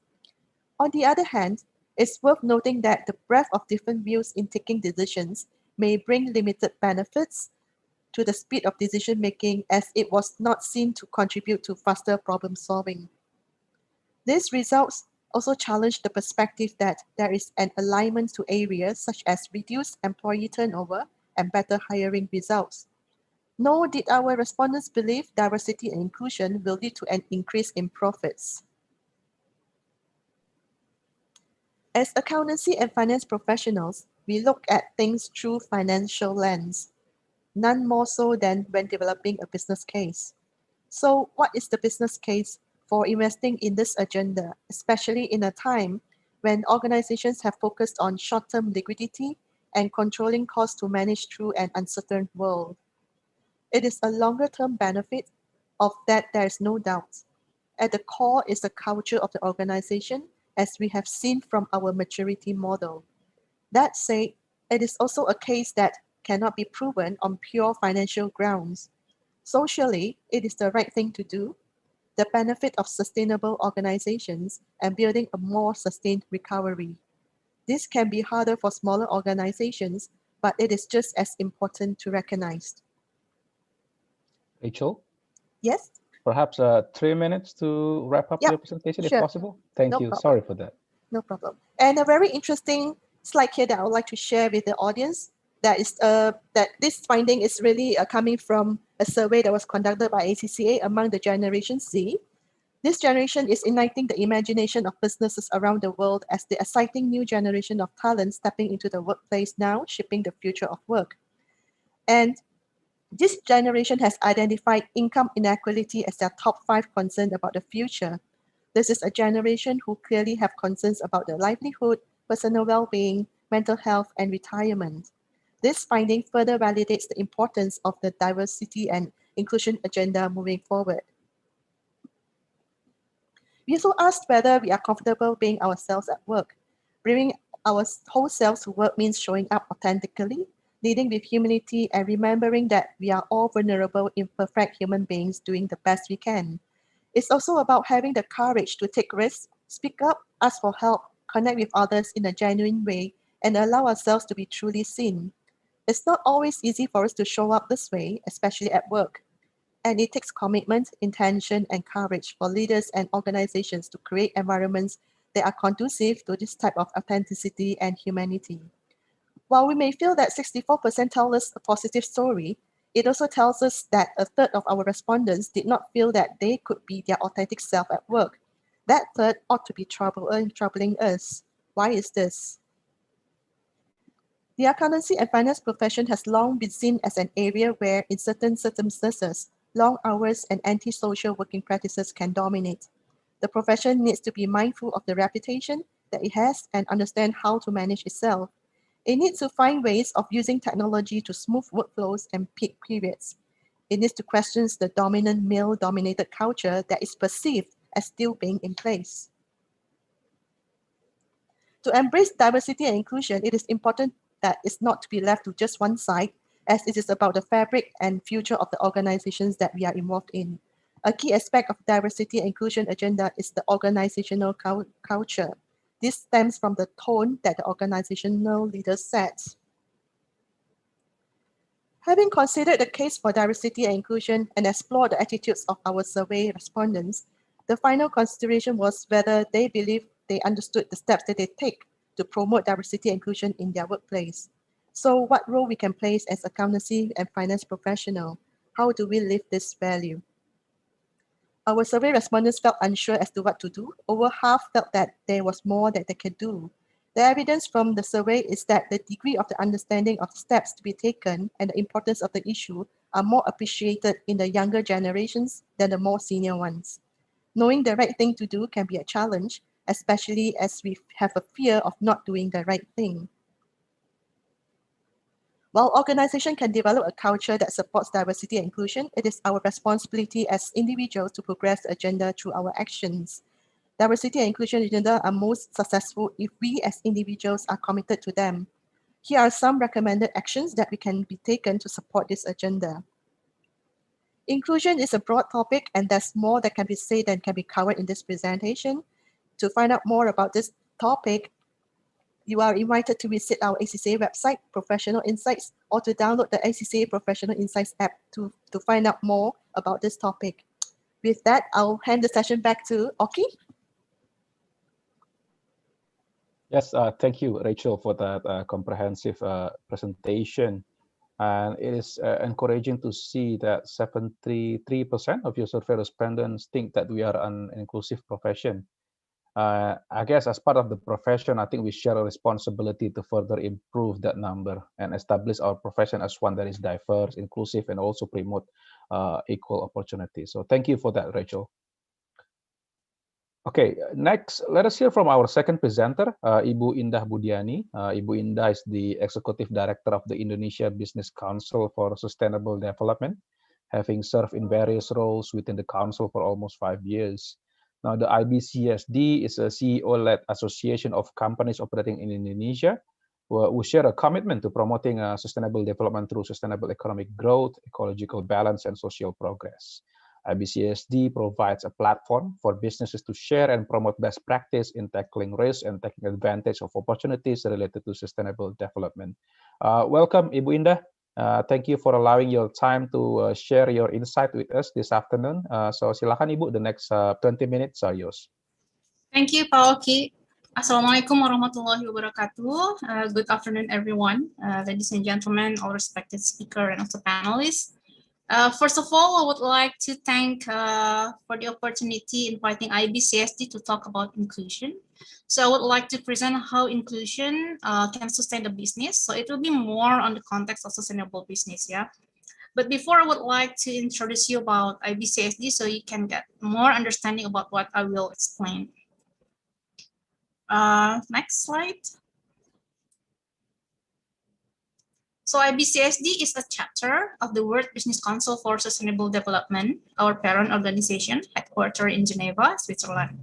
On the other hand, it's worth noting that the breadth of different views in taking decisions may bring limited benefits to the speed of decision making, as it was not seen to contribute to faster problem solving. These results also challenge the perspective that there is an alignment to areas such as reduced employee turnover and better hiring results. Nor did our respondents believe diversity and inclusion will lead to an increase in profits. As accountancy and finance professionals, we look at things through financial lens, none more so than when developing a business case. So what is the business case for investing in this agenda, especially in a time when organizations have focused on short-term liquidity and controlling costs to manage through an uncertain world? It is a longer-term benefit, of that there is no doubt. At the core is the culture of the organization, as we have seen from our maturity model. That said, it is also a case that cannot be proven on pure financial grounds. Socially, it is the right thing to do, the benefit of sustainable organizations and building a more sustained recovery. This can be harder for smaller organizations, but it is just as important to recognize. Rachel, Yes? perhaps 3 minutes to wrap up Yep, your presentation, sure. if possible. Thank No you. problem. Sorry for that. No problem. And a very interesting slide here that I would like to share with the audience, that is that this finding is really coming from a survey that was conducted by ACCA among the Generation Z. This generation is igniting the imagination of businesses around the world as the exciting new generation of talent stepping into the workplace now, shaping the future of work. And this generation has identified income inequality as their top 5 concern about the future. This is a generation who clearly have concerns about their livelihood, personal well-being, mental health, and retirement. This finding further validates the importance of the diversity and inclusion agenda moving forward. We also asked whether we are comfortable being ourselves at work. Bringing our whole selves to work means showing up authentically, leading with humility, and remembering that we are all vulnerable, imperfect human beings doing the best we can. It's also about having the courage to take risks, speak up, ask for help, connect with others in a genuine way, and allow ourselves to be truly seen. It's not always easy for us to show up this way, especially at work. And it takes commitment, intention, and courage for leaders and organizations to create environments that are conducive to this type of authenticity and humanity. While we may feel that 64% tell us a positive story, it also tells us that a third of our respondents did not feel that they could be their authentic self at work. That third ought to be troubling us. Why is this? The accountancy and finance profession has long been seen as an area where, in certain circumstances, long hours and antisocial working practices can dominate. The profession needs to be mindful of the reputation that it has and understand how to manage itself. It needs to find ways of using technology to smooth workflows and peak periods. It needs to question the dominant male-dominated culture that is perceived as still being in place. To embrace diversity and inclusion, it is important that it's not to be left to just one side, as it is about the fabric and future of the organizations that we are involved in. A key aspect of diversity and inclusion agenda is the organizational culture. This stems from the tone that the organizational leaders set. Having considered the case for diversity and inclusion and explored the attitudes of our survey respondents, the final consideration was whether they believe they understood the steps that they take to promote diversity and inclusion in their workplace. So what role we can play as accountancy and finance professional? How do we live this value? Our survey respondents felt unsure as to what to do. Over half felt that there was more that they could do. The evidence from the survey is that the degree of the understanding of the steps to be taken and the importance of the issue are more appreciated in the younger generations than the more senior ones. Knowing the right thing to do can be a challenge, especially as we have a fear of not doing the right thing. While organizations can develop a culture that supports diversity and inclusion, it is our responsibility as individuals to progress the agenda through our actions. Diversity and inclusion agenda are most successful if we as individuals are committed to them. Here are some recommended actions that we can be taken to support this agenda. Inclusion is a broad topic and there's more that can be said and can be covered in this presentation. To find out more about this topic, you are invited to visit our ACCA website, Professional Insights, or to download the ACCA Professional Insights app to find out more about this topic. With that, I'll hand the session back to Oki. Yes, thank you, Rachel, for that comprehensive presentation. And it is encouraging to see that 73% of your survey respondents think that we are an inclusive profession. I guess as part of the profession, I think we share a responsibility to further improve that number and establish our profession as one that is diverse, inclusive, and also promote equal opportunities. So thank you for that, Rachel. Okay, next, let us hear from our second presenter, Ibu Indah Budiani. Ibu Indah is the Executive Director of the Indonesia Business Council for Sustainable Development, having served in various roles within the council for almost 5 years. Now, the IBCSD is a CEO-led association of companies operating in Indonesia who share a commitment to promoting sustainable development through sustainable economic growth, ecological balance, and social progress. IBCSD provides a platform for businesses to share and promote best practice in tackling risk and taking advantage of opportunities related to sustainable development. Welcome, Ibu Indah. Thank you for allowing your time to share your insight with us this afternoon. So silakan Ibu, the next 20 minutes are yours. Thank you, Pak Oki. Assalamualaikum warahmatullahi wabarakatuh. Good afternoon, everyone. Ladies and gentlemen, all respected speaker and also panelists. First of all, I would like to thank for the opportunity inviting IBCSD to talk about inclusion. So I would like to present how inclusion can sustain the business. So it will be more on the context of sustainable business, yeah. But before, I would like to introduce you about IBCSD so you can get more understanding about what I will explain. Next slide. So IBCSD is a chapter of the World Business Council for Sustainable Development, our parent organization, headquartered in Geneva, Switzerland.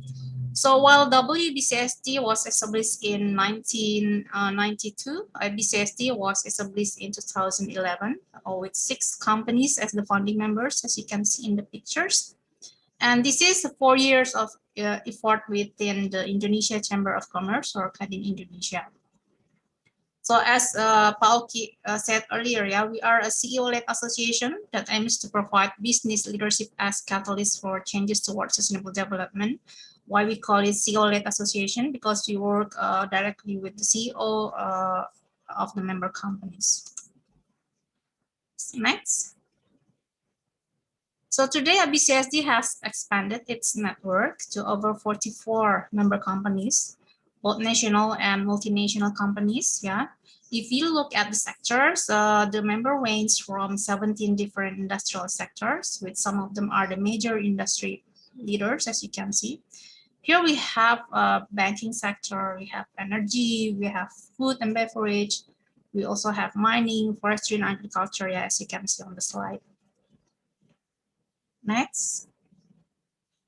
So while WBCSD was established in 1992, IBCSD was established in 2011 with 6 companies as the founding members, as you can see in the pictures. And this is 4 years of effort within the Indonesia Chamber of Commerce, or Kadin Indonesia. So as Pak Oki said earlier, yeah, we are a CEO-led association that aims to provide business leadership as catalyst for changes towards sustainable development. Why we call it CEO-led association? Because we work directly with the CEO of the member companies. Next. So today, IBCSD has expanded its network to over 44 member companies, both national and multinational companies. Yeah, if you look at the sectors, the member range from 17 different industrial sectors, with some of them are the major industry leaders, as you can see. Here we have banking sector, we have energy, we have food and beverage, we also have mining, forestry, and agriculture, yeah, as you can see on the slide. Next.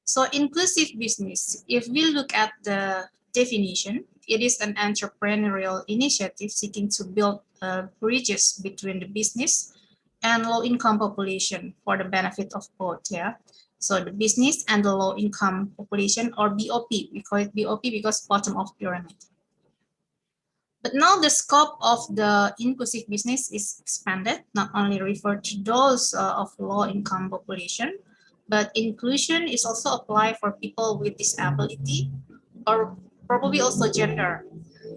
So inclusive business, if we look at the definition, it is an entrepreneurial initiative seeking to build bridges between the business and low-income population for the benefit of both, yeah. So the business and the low-income population, or BOP, we call it BOP because bottom of pyramid. But now the scope of the inclusive business is expanded, not only refer to those of low-income population, but inclusion is also applied for people with disability or probably also gender.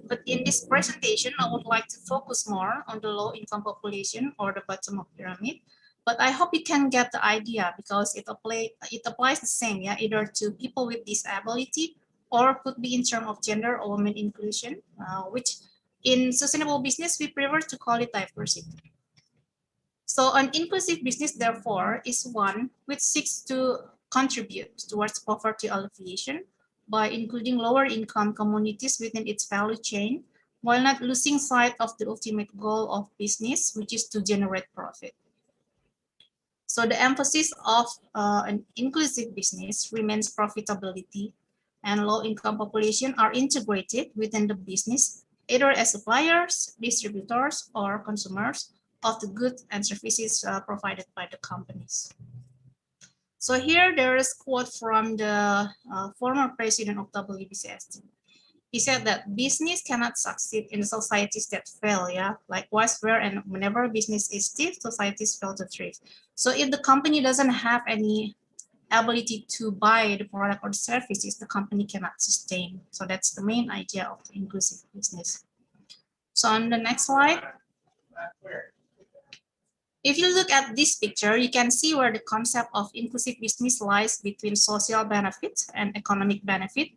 But in this presentation, I would like to focus more on the low-income population or the bottom of pyramid. But I hope you can get the idea because it applies the same, yeah, either to people with disability or could be in terms of gender or women inclusion, which in sustainable business, we prefer to call it diversity. So an inclusive business, therefore, is one which seeks to contribute towards poverty alleviation by including lower income communities within its value chain, while not losing sight of the ultimate goal of business, which is to generate profit. So the emphasis of an inclusive business remains profitability, and low-income population are integrated within the business, either as suppliers, distributors, or consumers of the goods and services provided by the companies. So here there is a quote from the former president of WBCSD. He said that business cannot succeed in societies that fail, likewise where and whenever business is stiff, societies fail to thrive. So if the company doesn't have any ability to buy the product or the services, the company cannot sustain. So that's the main idea of the inclusive business. So on the next slide, if you look at this picture, you can see where the concept of inclusive business lies between social benefit and economic benefit,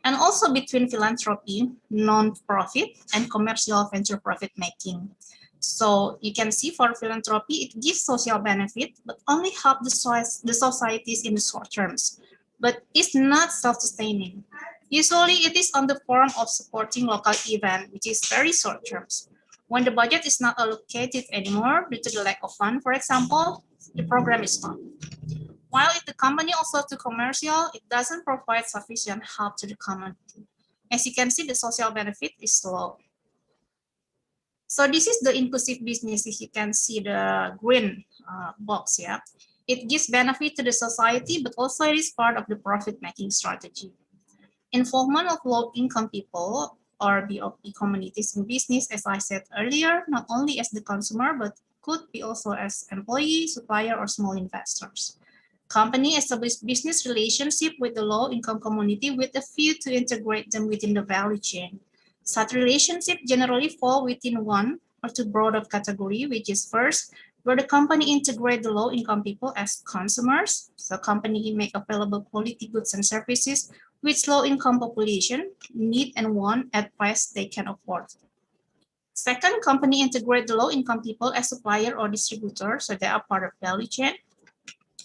and also between philanthropy, non-profit, and commercial venture profit making. So you can see for philanthropy, it gives social benefit, but only help the societies in the short terms, but it's not self-sustaining. Usually it is on the form of supporting local event, which is very short terms. When the budget is not allocated anymore due to the lack of fund, for example, the program is stopped. While if the company also to commercial, it doesn't provide sufficient help to the community. As you can see, the social benefit is low. So this is the inclusive business. If you can see the green box, it gives benefit to the society, but also it is part of the profit-making strategy. Involvement of low-income people or BOP communities in business, as I said earlier, not only as the consumer, but could be also as employee, supplier, or small investors. Company establish business relationship with the low-income community with a view to integrate them within the value chain. Such relationships generally fall within one or two broader category, which is first, where the company integrate the low-income people as consumers. So company make available quality goods and services which low-income population need and want at price they can afford. Second, company integrate the low-income people as supplier or distributor, so they are part of value chain.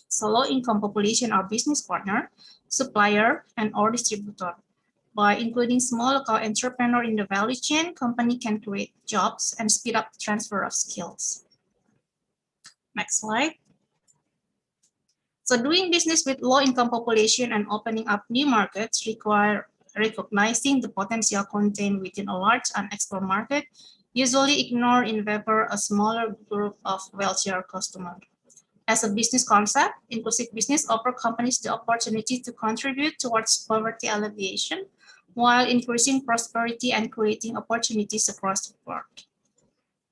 So low-income population are business partner, supplier, and or distributor. By including small local entrepreneur in the value chain, company can create jobs and speed up the transfer of skills. Next slide. So doing business with low-income population and opening up new markets require recognizing the potential contained within a large unexplored market, usually ignore in favor a smaller group of wealthier customers. As a business concept, inclusive business offers companies the opportunity to contribute towards poverty alleviation while increasing prosperity and creating opportunities across the board.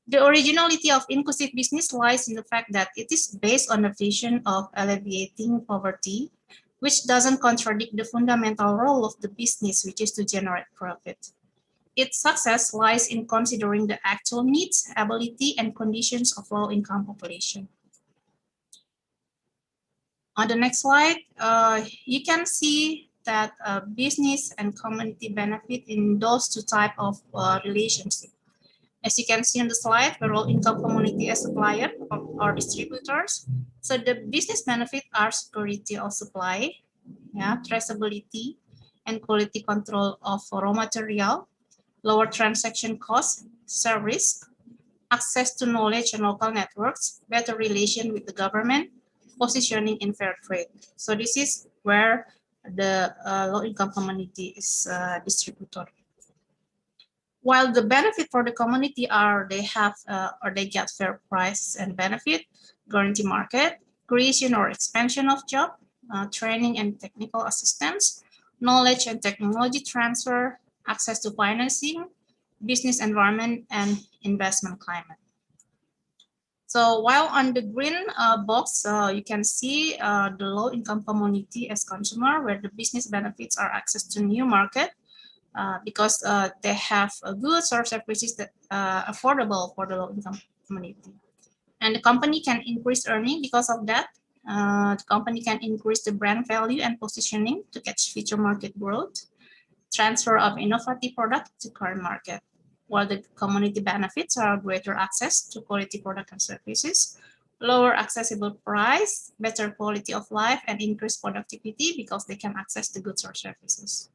The originality of inclusive business lies in the fact that it is based on a vision of alleviating poverty, which doesn't contradict the fundamental role of the business, which is to generate profit. Its success lies in considering the actual needs, ability, and conditions of low-income population. On the next slide, you can see that business and community benefit in those two types of relationships. As you can see on the slide, the low-income community as supplier or distributors. So the business benefit are security of supply, traceability, and quality control of raw material, lower transaction costs, service, access to knowledge and local networks, better relation with the government, positioning in fair trade. So this is where the low-income community is distributor. While the benefit for the community are they have or they get fair price and benefit, guarantee market, creation or expansion of job, training and technical assistance, knowledge and technology transfer, access to financing, business environment, and investment climate. So while on the green box, you can see the low-income community as consumer, where the business benefits are access to new market because they have goods or services that are affordable for the low-income community. And the company can increase earning because of that. The company can increase the brand value and positioning to catch future market growth. transfer of innovative product to current market, while the community benefits are greater access to quality product and services, lower accessible price, better quality of life, and increased productivity because they can access the goods or services.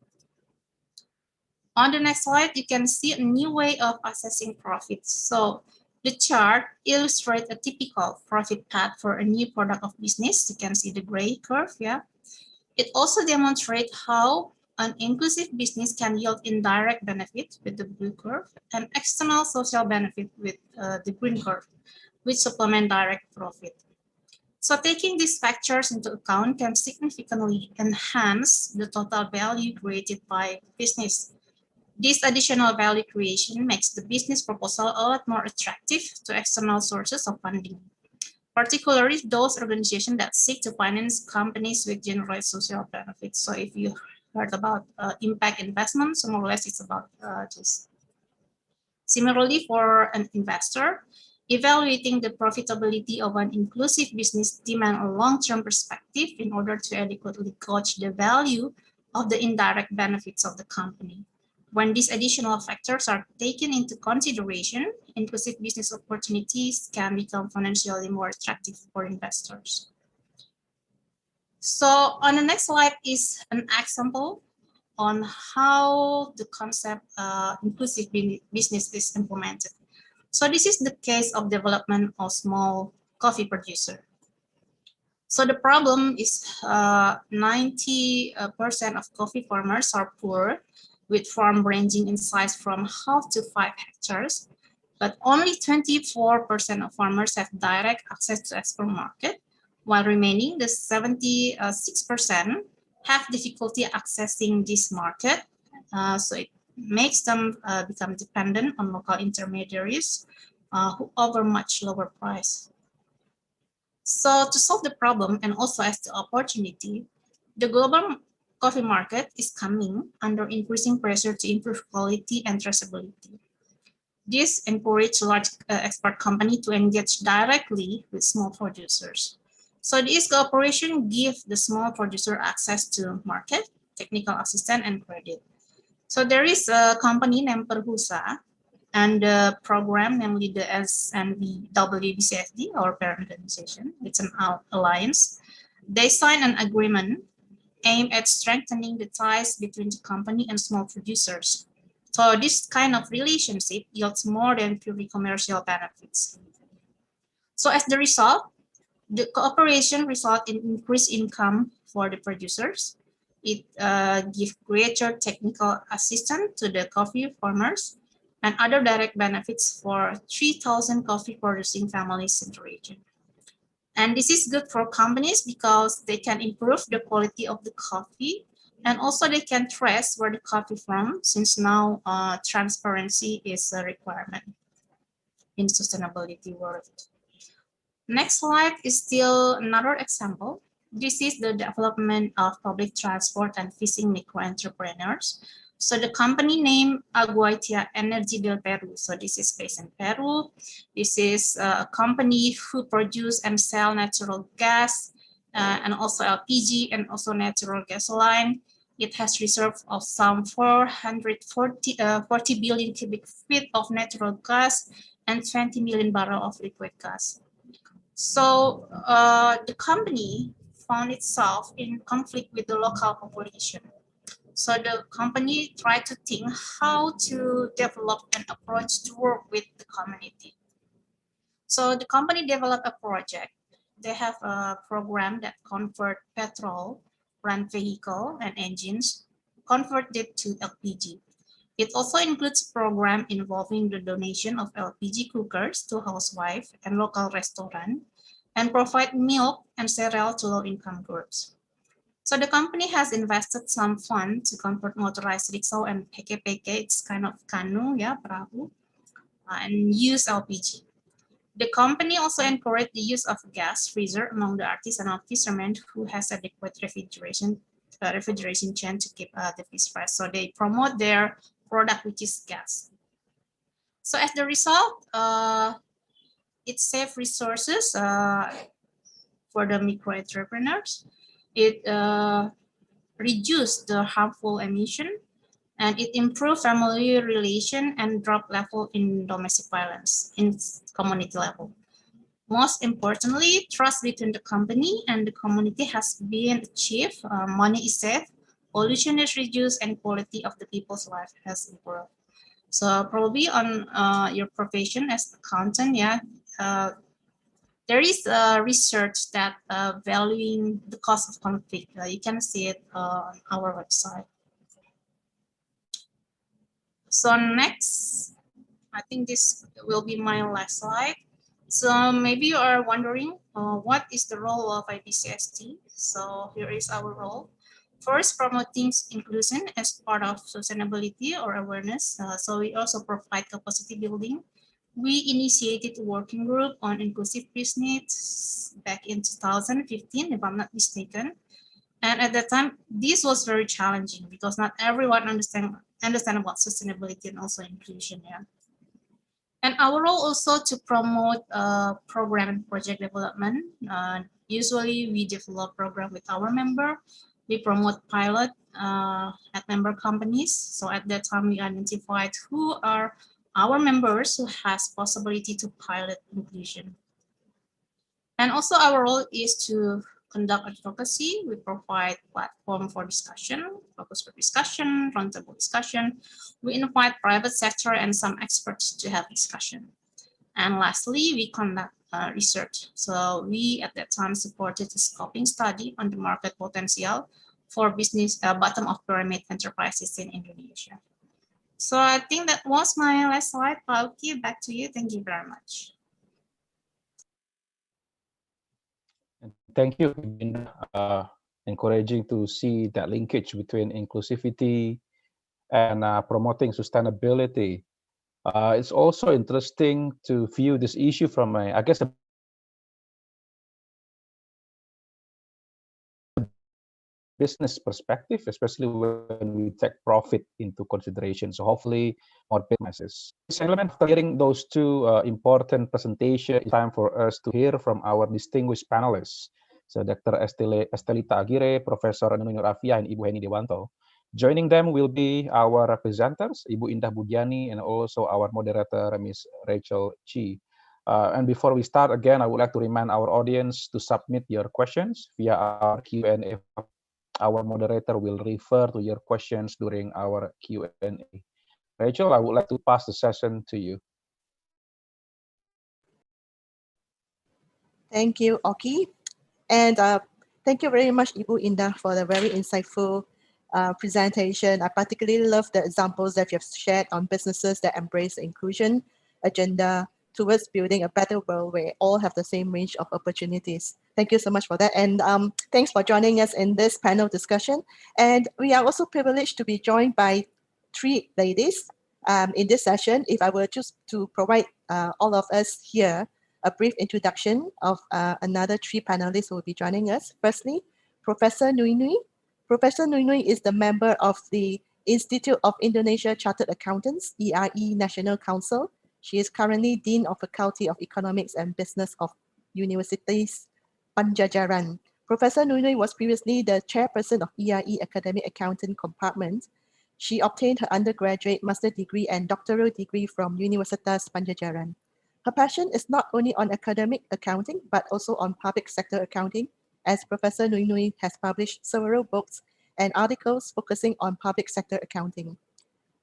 On the next slide, you can see a new way of assessing profits. So the chart illustrates a typical profit path for a new product of business. You can see the gray curve, yeah. It also demonstrates how an inclusive business can yield indirect benefit with the blue curve and external social benefit with the green curve, which supplement direct profit. So taking these factors into account can significantly enhance the total value created by business. This additional value creation makes the business proposal a lot more attractive to external sources of funding, particularly those organizations that seek to finance companies with generate social benefits. So if you heard about impact investments, more or less it's about this. Similarly, for an investor, evaluating the profitability of an inclusive business demands a long-term perspective in order to adequately gauge the value of the indirect benefits of the company. When these additional factors are taken into consideration, inclusive business opportunities can become financially more attractive for investors. So on the next slide is an example on how the concept inclusive business is implemented. So this is the case of development of small coffee producer. So the problem is 90% of coffee farmers are poor, with farm ranging in size from half to 5 hectares, but only 24% of farmers have direct access to export market, while remaining the 76% have difficulty accessing this market. So it makes them become dependent on local intermediaries who offer much lower price. So to solve the problem and also as the opportunity, the global coffee market is coming under increasing pressure to improve quality and traceability. This encourages large export companies to engage directly with small producers. So this cooperation gives the small producer access to market, technical assistance, and credit. So there is a company named Perhusa, and the program, namely the SNBWBCSD, our parent organization, it's an alliance. They signed an agreement aimed at strengthening the ties between the company and small producers. So this kind of relationship yields more than purely commercial benefits. So as the result, the cooperation results in increased income for the producers. It gives greater technical assistance to the coffee farmers and other direct benefits for 3,000 coffee producing families in the region. And this is good for companies because they can improve the quality of the coffee, and also they can trace where the coffee from, since now transparency is a requirement in sustainability world. Next slide is still another example. This is the development of public transport and fishing micro entrepreneurs. So the company name Aguaitia Energy del Peru. So this is based in Peru. This is a company who produce and sell natural gas and also LPG and also natural gasoline. It has reserve of some 40 billion cubic feet of natural gas and 20 million barrel of liquid gas. So the company found itself in conflict with the local population. So the company tried to think how to develop an approach to work with the community. So the company developed a project. They have a program that convert petrol, run vehicle and engines, convert it to LPG. It also includes a program involving the donation of LPG cookers to housewives and local restaurants, and provide milk and cereal to low-income groups. So the company has invested some funds to convert motorized rickshaw and peke-peke, it's kind of canoe, yeah, perahu, and use LPG. The company also encouraged the use of gas freezer among the artisanal fishermen who has adequate refrigeration chain to keep the fish fresh. So they promote their product, which is gas. So as the result, it saves resources for the micro entrepreneurs. It reduced the harmful emission, and it improved family relation and drop level in domestic violence in community level. Most importantly, trust between the company and the community has been achieved. Money is saved, pollution is reduced, and quality of the people's life has improved. So probably on your profession as accountant, there is research that valuing the cost of conflict. You can see it on our website. So next, I think this will be my last slide. So maybe you are wondering what is the role of IBCST? So here is our role. First, promoting inclusion as part of sustainability or awareness. So we also provide capacity building. We initiated a working group on inclusive business back in 2015, if I'm not mistaken. And at that time, this was very challenging because not everyone understand about sustainability and also inclusion. And our role also to promote program and project development. Usually we develop program with our member. We promote pilot at member companies. So at that time we identified who are our members who has possibility to pilot inclusion. And also our role is to conduct advocacy. We provide platform for discussion, focus group discussion, roundtable discussion. We invite private sector and some experts to have discussion. And lastly, we conduct research. So we at that time supported a scoping study on the market potential for business bottom of pyramid enterprises in Indonesia. So I think that was my last slide. Pauki, back to you. Thank you very much. Thank you. Encouraging to see that linkage between inclusivity and promoting sustainability. It's also interesting to view this issue from a, I guess, a business perspective, especially when we take profit into consideration. So hopefully more businesses. Gentlemen, after hearing those two important presentations, it's time for us to hear from our distinguished panelists. So Dr. Estelita Aguirre, Professor Nunung Nur Afia, and Ibu Heni Dewanto. Joining them will be our presenters, Ibu Indah Budiani, and also our moderator, Ms. Rachel Chi. And before we start, again, I would like to remind our audience to submit your questions via our Q&A. Our moderator will refer to your questions during our Q&A. Rachel, I would like to pass the session to you. Thank you, Oki. And thank you very much, Ibu Indah, for the very insightful presentation. I particularly love the examples that you have shared on businesses that embrace the inclusion agenda towards building a better world where all have the same range of opportunities. Thank you so much for that. And thanks for joining us in this panel discussion. And we are also privileged to be joined by three ladies in this session. If I were just to provide all of us here a brief introduction of another three panelists who will be joining us. Firstly, Professor Nui Nui. Professor Nui Nui is the member of the Institute of Indonesia Chartered Accountants, IAI National Council. She is currently Dean of Faculty of Economics and Business of Universities Panjajaran. Professor Nui Nui was previously the chairperson of IAI Academic Accountant Compartment. She obtained her undergraduate, master's degree, and doctoral degree from Universitas Panjajaran. Her passion is not only on academic accounting, but also on public sector accounting, as Professor Nui Nui has published several books and articles focusing on public sector accounting.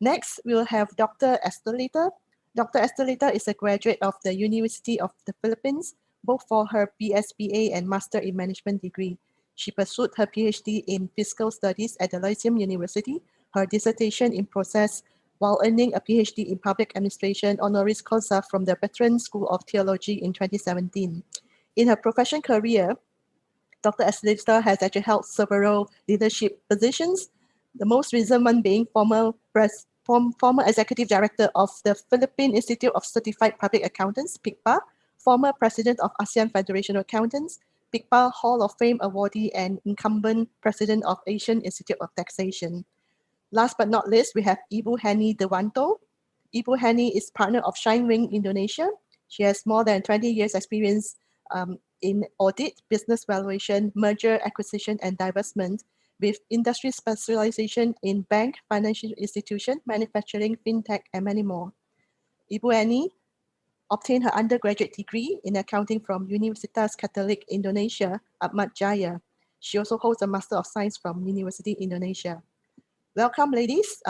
Next, we'll have Dr. Estelita. Dr. Estelita is a graduate of the University of the Philippines, both for her BSBA and Master in Management degree. She pursued her PhD in Fiscal Studies at the Lyceum University, her dissertation in process, while earning a PhD in Public Administration honoris causa from the Veteran School of Theology in 2017. In her professional career, Dr. Estelita has actually held several leadership positions, the most recent one being former Executive Director of the Philippine Institute of Certified Public Accountants, PICPA, former President of ASEAN Federation of Accountants, PICPA Hall of Fame awardee, and incumbent President of Asian Institute of Taxation. Last but not least, we have Ibu Heni Dewanto. Ibu Heni is partner of Shinewing Indonesia. She has more than 20 years experience in audit, business valuation, merger, acquisition, and divestment. with industry specialization in bank, financial institution, manufacturing, fintech, and many more. Ibu Annie obtained her undergraduate degree in accounting from Universitas Katolik Indonesia, Ahmad Jaya. She also holds a Master of Science from University Indonesia. Welcome, ladies.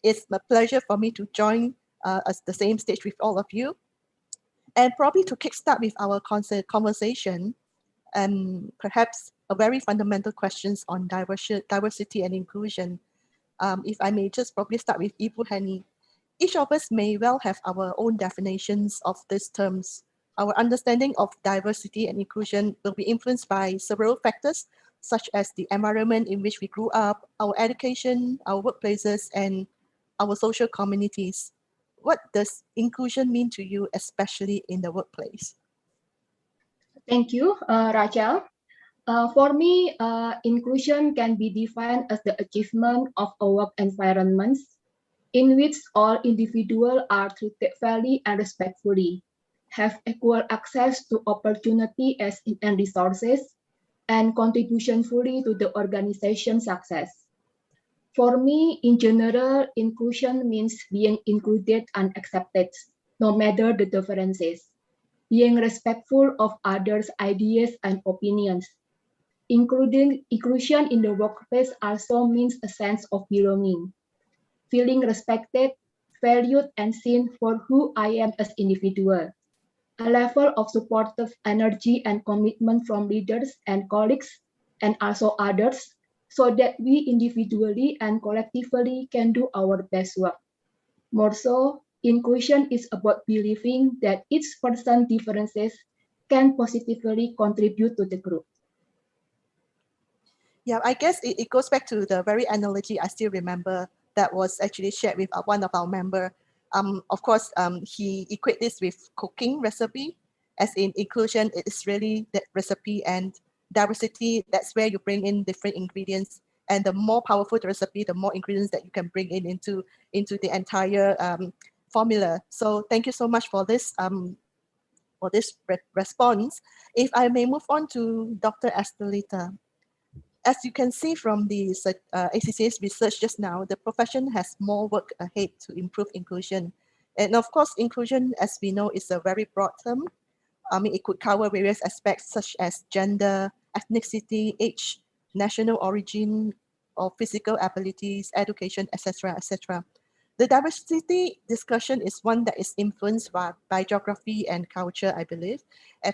It's a pleasure for me to join the same stage with all of you. And probably to kickstart with our conversation, perhaps a very fundamental questions on diversity and inclusion. If I may just probably start with Ibu Hani. Each of us may well have our own definitions of these terms. Our understanding of diversity and inclusion will be influenced by several factors, such as the environment in which we grew up, our education, our workplaces, and our social communities. What does inclusion mean to you, especially in the workplace? Thank you, Rachel. For me, inclusion can be defined as the achievement of a work environment in which all individuals are treated fairly and respectfully, have equal access to opportunity and resources, and contribution fully to the organization's success. For me, in general, inclusion means being included and accepted, no matter the differences, being respectful of others' ideas and opinions. Inclusion in the workplace also means a sense of belonging, feeling respected, valued, and seen for who I am as an individual. A level of supportive energy and commitment from leaders and colleagues, and also others, so that we individually and collectively can do our best work. More so, inclusion is about believing that each person's differences can positively contribute to the group. Yeah, I guess it goes back to the very analogy I still remember that was actually shared with one of our members. Of course, he equates this with cooking recipe, as in inclusion, it is really that recipe, and diversity, that's where you bring in different ingredients. And the more powerful the recipe, the more ingredients that you can bring in into the entire formula. So thank you so much for this response. If I may move on to Dr. Estelita. As you can see from the ACCA's research just now, the profession has more work ahead to improve inclusion. And of course, inclusion, as we know, is a very broad term. I mean, it could cover various aspects such as gender, ethnicity, age, national origin, or physical abilities, education, etc., etc. The diversity discussion is one that is influenced by geography and culture, I believe.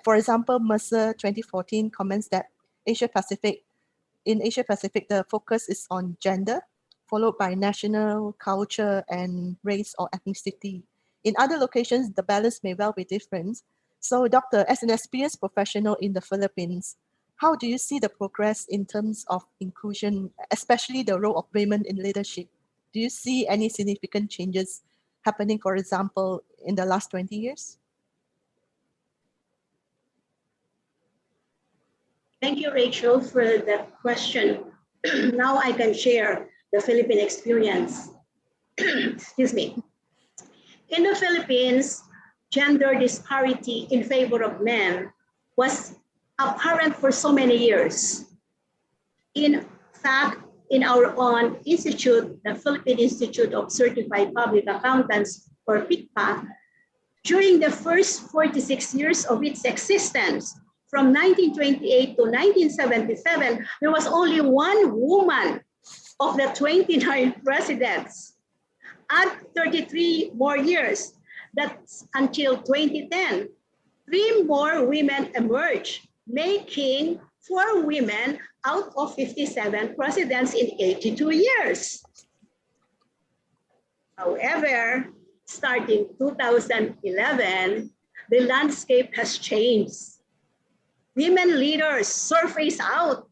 For example, Mercer 2014 comments that in Asia Pacific, the focus is on gender, followed by national, culture, and race or ethnicity. In other locations, the balance may well be different. So, Doctor, as an experienced professional in the Philippines, how do you see the progress in terms of inclusion, especially the role of women in leadership? Do you see any significant changes happening, for example, in the last 20 years? Thank you, Rachel, for that question. Now I can share the Philippine experience. Excuse me. In the Philippines, gender disparity in favor of men was apparent for so many years. In fact, in our own institute, the Philippine Institute of Certified Public Accountants, or PICPA, during the first 46 years of its existence, from 1928 to 1977, there was only one woman of the 29 presidents. Add 33 more years, that's until 2010, 3 more women emerged, making 4 women out of 57 presidents in 82 years. However, starting 2011, the landscape has changed. Women leaders surface out.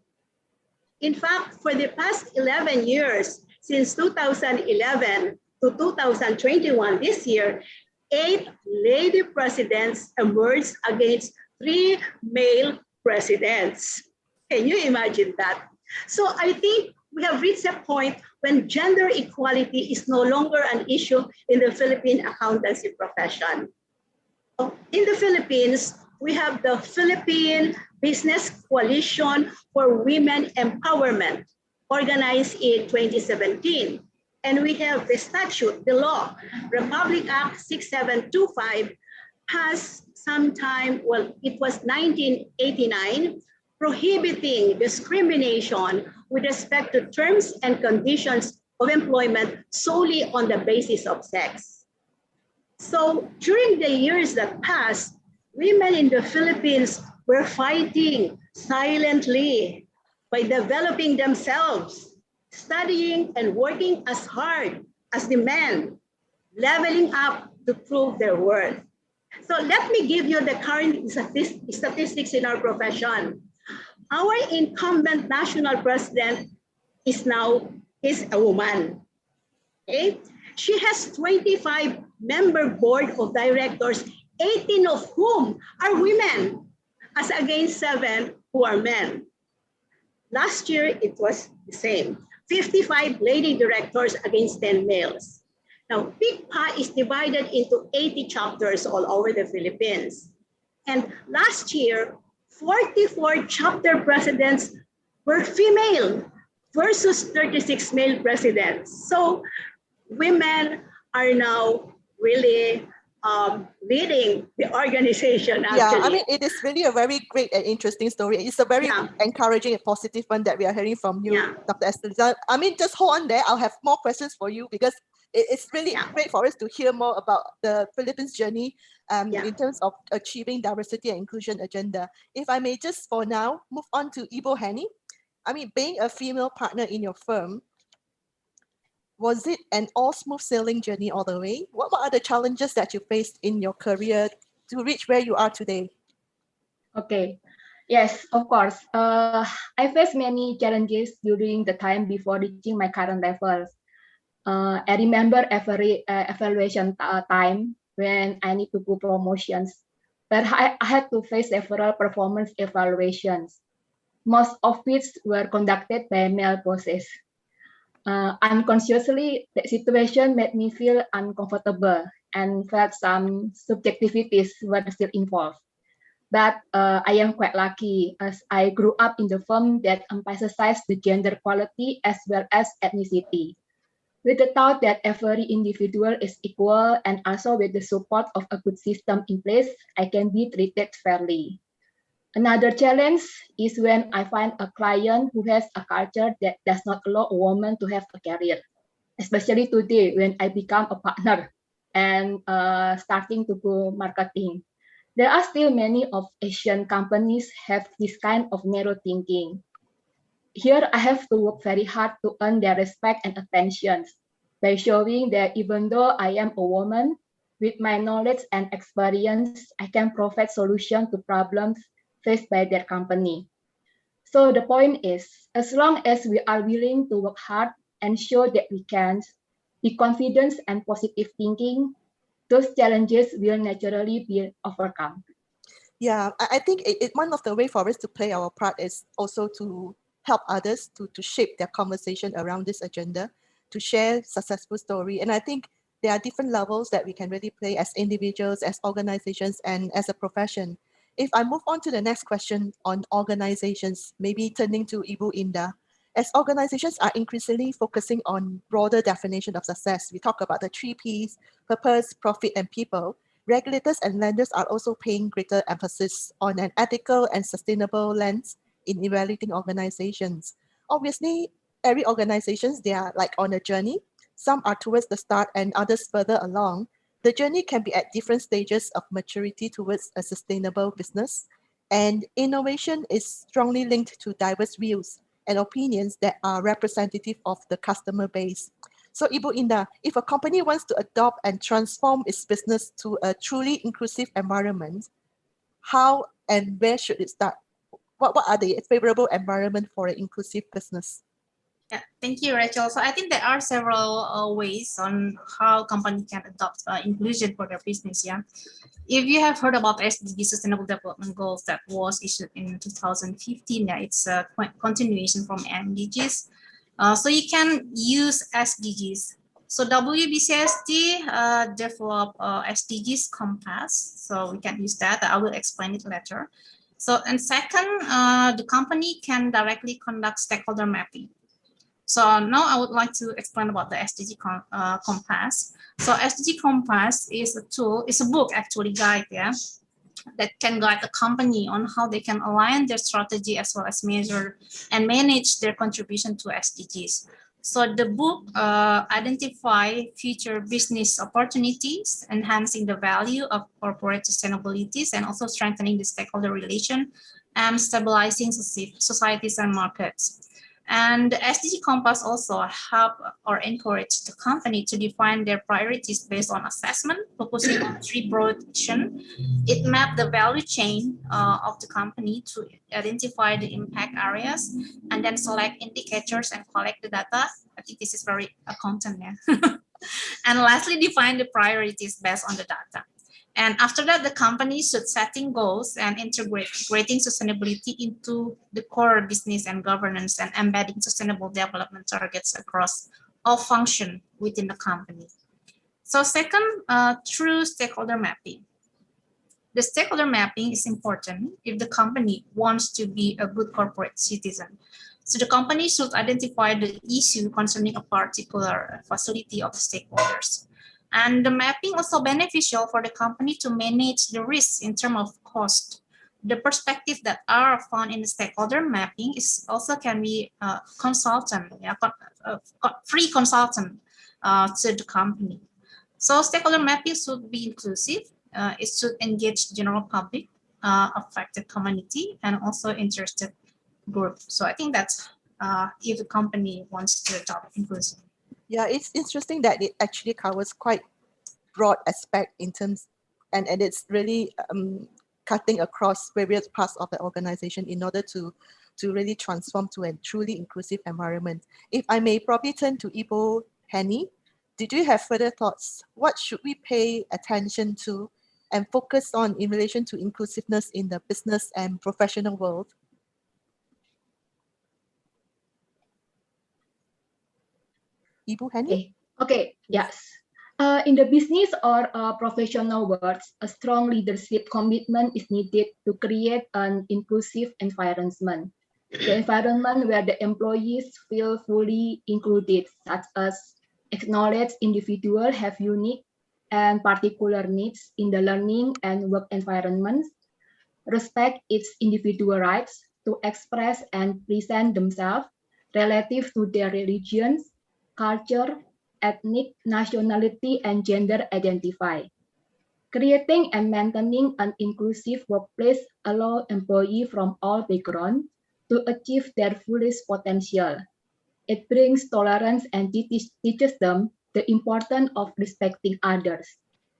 In fact, for the past 11 years, since 2011 to 2021, this year, 8 lady presidents emerged against 3 male presidents. Can you imagine that? So I think we have reached a point when gender equality is no longer an issue in the Philippine accountancy profession. In the Philippines, we have the Philippine Business Coalition for Women Empowerment, organized in 2017. And we have the statute, the law, Republic Act 6725 has sometime, well, it was 1989, prohibiting discrimination with respect to terms and conditions of employment solely on the basis of sex. So during the years that passed, women in the Philippines were fighting silently by developing themselves, studying and working as hard as the men, leveling up to prove their worth. So let me give you the current statistics in our profession. Our incumbent national president is a woman. Okay? She has 25-member board of directors, 18 of whom are women, as against 7 who are men. Last year, it was the same. 55 lady directors against 10 males. Now, PICPA is divided into 80 chapters all over the Philippines. And last year, 44 chapter presidents were female versus 36 male presidents. So women are now really leading the organization. Actually. Yeah, I mean, it is really a very great and interesting story. It's a very encouraging and positive one that we are hearing from you, Dr. Esther. I mean, just hold on there. I'll have more questions for you because it's really great for us to hear more about the Philippines journey in terms of achieving diversity and inclusion agenda. If I may just for now move on to Ibu Hani. I mean, being a female partner in your firm, was it an all smooth sailing journey all the way? What are the challenges that you faced in your career to reach where you are today? Okay. Yes, of course. I faced many challenges during the time before reaching my current levels. I remember every evaluation time when I need to do promotions, but I had to face several performance evaluations, most of which were conducted by male bosses. Unconsciously, the situation made me feel uncomfortable and felt some subjectivities were still involved. But I am quite lucky as I grew up in the firm that emphasized the gender equality as well as ethnicity. With the thought that every individual is equal and also with the support of a good system in place, I can be treated fairly. Another challenge is when I find a client who has a culture that does not allow a woman to have a career, especially today when I become a partner and starting to do marketing. There are still many of Asian companies have this kind of narrow thinking. Here, I have to work very hard to earn their respect and attention by showing that even though I am a woman, with my knowledge and experience, I can provide solutions to problems faced by their company. So the point is, as long as we are willing to work hard and show that we can, be confident and positive thinking, those challenges will naturally be overcome. Yeah, I think one of the way for us to play our part is also to help others to shape their conversation around this agenda, to share successful story. And I think there are different levels that we can really play as individuals, as organizations, and as a profession. If I move on to the next question on organizations, maybe turning to Ibu Indah, as organizations are increasingly focusing on broader definition of success, we talk about the 3 Ps, purpose, profit, and people. Regulators and lenders are also paying greater emphasis on an ethical and sustainable lens in evaluating organizations. Obviously, every organizations, they are like on a journey. Some are towards the start and others further along. The journey can be at different stages of maturity towards a sustainable business. And innovation is strongly linked to diverse views and opinions that are representative of the customer base. So Ibu Indah, if a company wants to adopt and transform its business to a truly inclusive environment, how and where should it start? What are the favorable environment for an inclusive business? Yeah, thank you, Rachel. So I think there are several ways on how company can adopt inclusion for their business. Yeah, if you have heard about SDG Sustainable Development Goals that was issued in 2015, yeah, it's a continuation from MDGs. So you can use SDGs. So WBCSD developed SDGs Compass. So we can use that. I will explain it later. So, and second, the company can directly conduct stakeholder mapping. So now I would like to explain about the SDG Compass. So SDG Compass is a tool, it's a book actually guide, yeah, that can guide the company on how they can align their strategy as well as measure and manage their contribution to SDGs. So the book identify future business opportunities, enhancing the value of corporate sustainabilities, and also strengthening the stakeholder relation and stabilizing societies and markets. And the SDG Compass also help or encourage the company to define their priorities based on assessment, focusing on 3 broad actions. It mapped the value chain of the company to identify the impact areas and then select indicators and collect the data. I think this is very accountant, yeah. And lastly, define the priorities based on the data. And after that, the company should setting goals and integrating sustainability into the core business and governance and embedding sustainable development targets across all functions within the company. So second, through stakeholder mapping. The stakeholder mapping is important if the company wants to be a good corporate citizen. So the company should identify the issue concerning a particular facility of the stakeholders. And the mapping also beneficial for the company to manage the risks in terms of cost. The perspective that are found in the stakeholder mapping is also can be consultant, free consultant to the company. So stakeholder mapping should be inclusive. It should engage general public, affected community, and also interested group. So I think that's if the company wants to adopt inclusive. Yeah, it's interesting that it actually covers quite broad aspect in terms, and it's really cutting across various parts of the organization in order to really transform to a truly inclusive environment. If I may probably turn to Ibu Henny, did you have further thoughts? What should we pay attention to and focus on in relation to inclusiveness in the business and professional world? Ibu Henny? Okay, yes. In the business or professional world, a strong leadership commitment is needed to create an inclusive environment. The environment where the employees feel fully included, such as acknowledge individuals have unique and particular needs in the learning and work environments, respect its individual rights to express and present themselves relative to their religions, culture, ethnic, nationality, and gender identify. Creating and maintaining an inclusive workplace allows employees from all backgrounds to achieve their fullest potential. It brings tolerance and teaches them the importance of respecting others.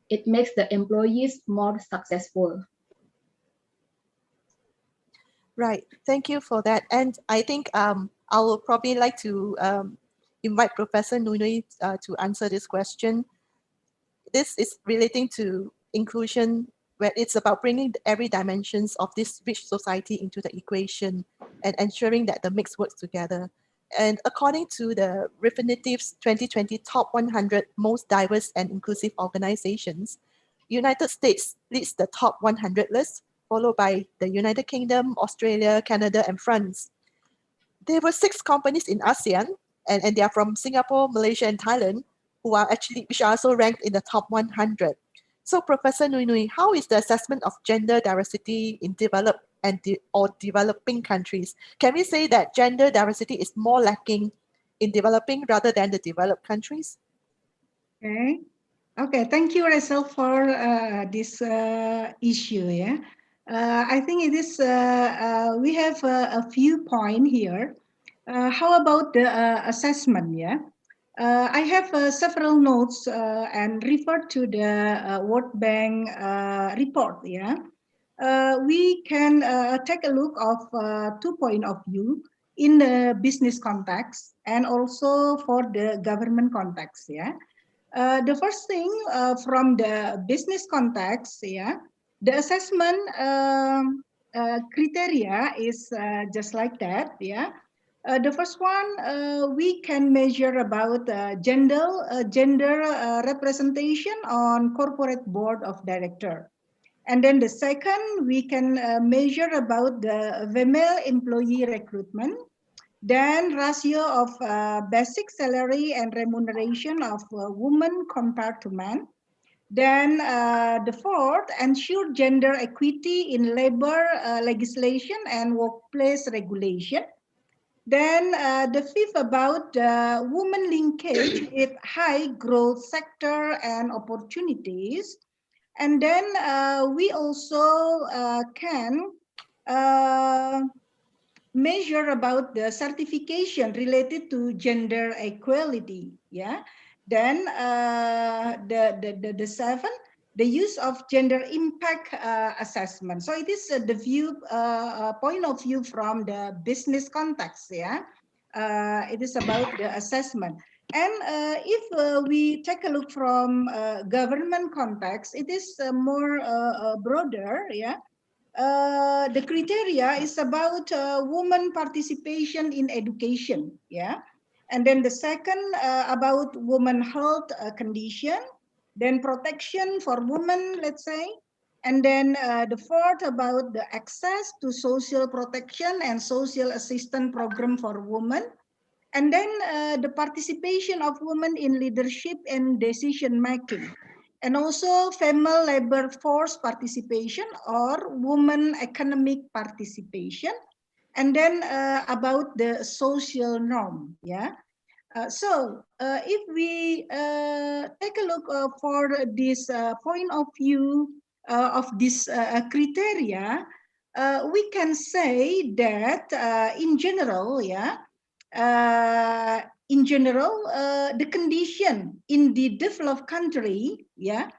It makes the employees more successful. Right, thank you for that. And I think I will probably like to invite Professor Nunui to answer this question. This is relating to inclusion, where it's about bringing every dimensions of this rich society into the equation and ensuring that the mix works together. And according to the Refinitive's 2020 Top 100 Most Diverse and Inclusive Organizations, United States leads the top 100 list, followed by the United Kingdom, Australia, Canada, and France. There were 6 companies in ASEAN, and they are from Singapore, Malaysia, and Thailand, which are also ranked in the top 100. So Professor Nunui, how is the assessment of gender diversity in developed or developing countries? Can we say that gender diversity is more lacking in developing rather than the developed countries? Okay, thank you, Rachel, for this issue. Yeah, I think it is. We have a few points here. How about the assessment? Yeah, I have several notes and refer to the World Bank report. Yeah, we can take a look of 2 points of view in the business context and also for the government context. Yeah. The first thing from the business context, yeah, the assessment criteria is just like that, yeah. The first one, we can measure about gender representation on corporate board of director. And then the second, we can measure about the female employee recruitment. Then ratio of basic salary and remuneration of women compared to men. Then the fourth, ensure gender equity in labor legislation and workplace regulation. Then the fifth about women linkage with high growth sector and opportunities. And then we also can measure about the certification related to gender equality. Yeah. Then the seven, the use of gender impact assessment. So it is the view point of view from the business context. Yeah. It is about the assessment. And if we take a look from government context, it is more broader. Yeah. The criteria is about women participation in education, yeah. And then the second about women health condition, then protection for women, let's say. And then the fourth about the access to social protection and social assistance program for women. And then the participation of women in leadership and decision making. And also female labor force participation or women economic participation. And then about the social norm, yeah. So if we take a look for this point of view of this criteria, we can say that in general, yeah, the condition in the developed country, yeah,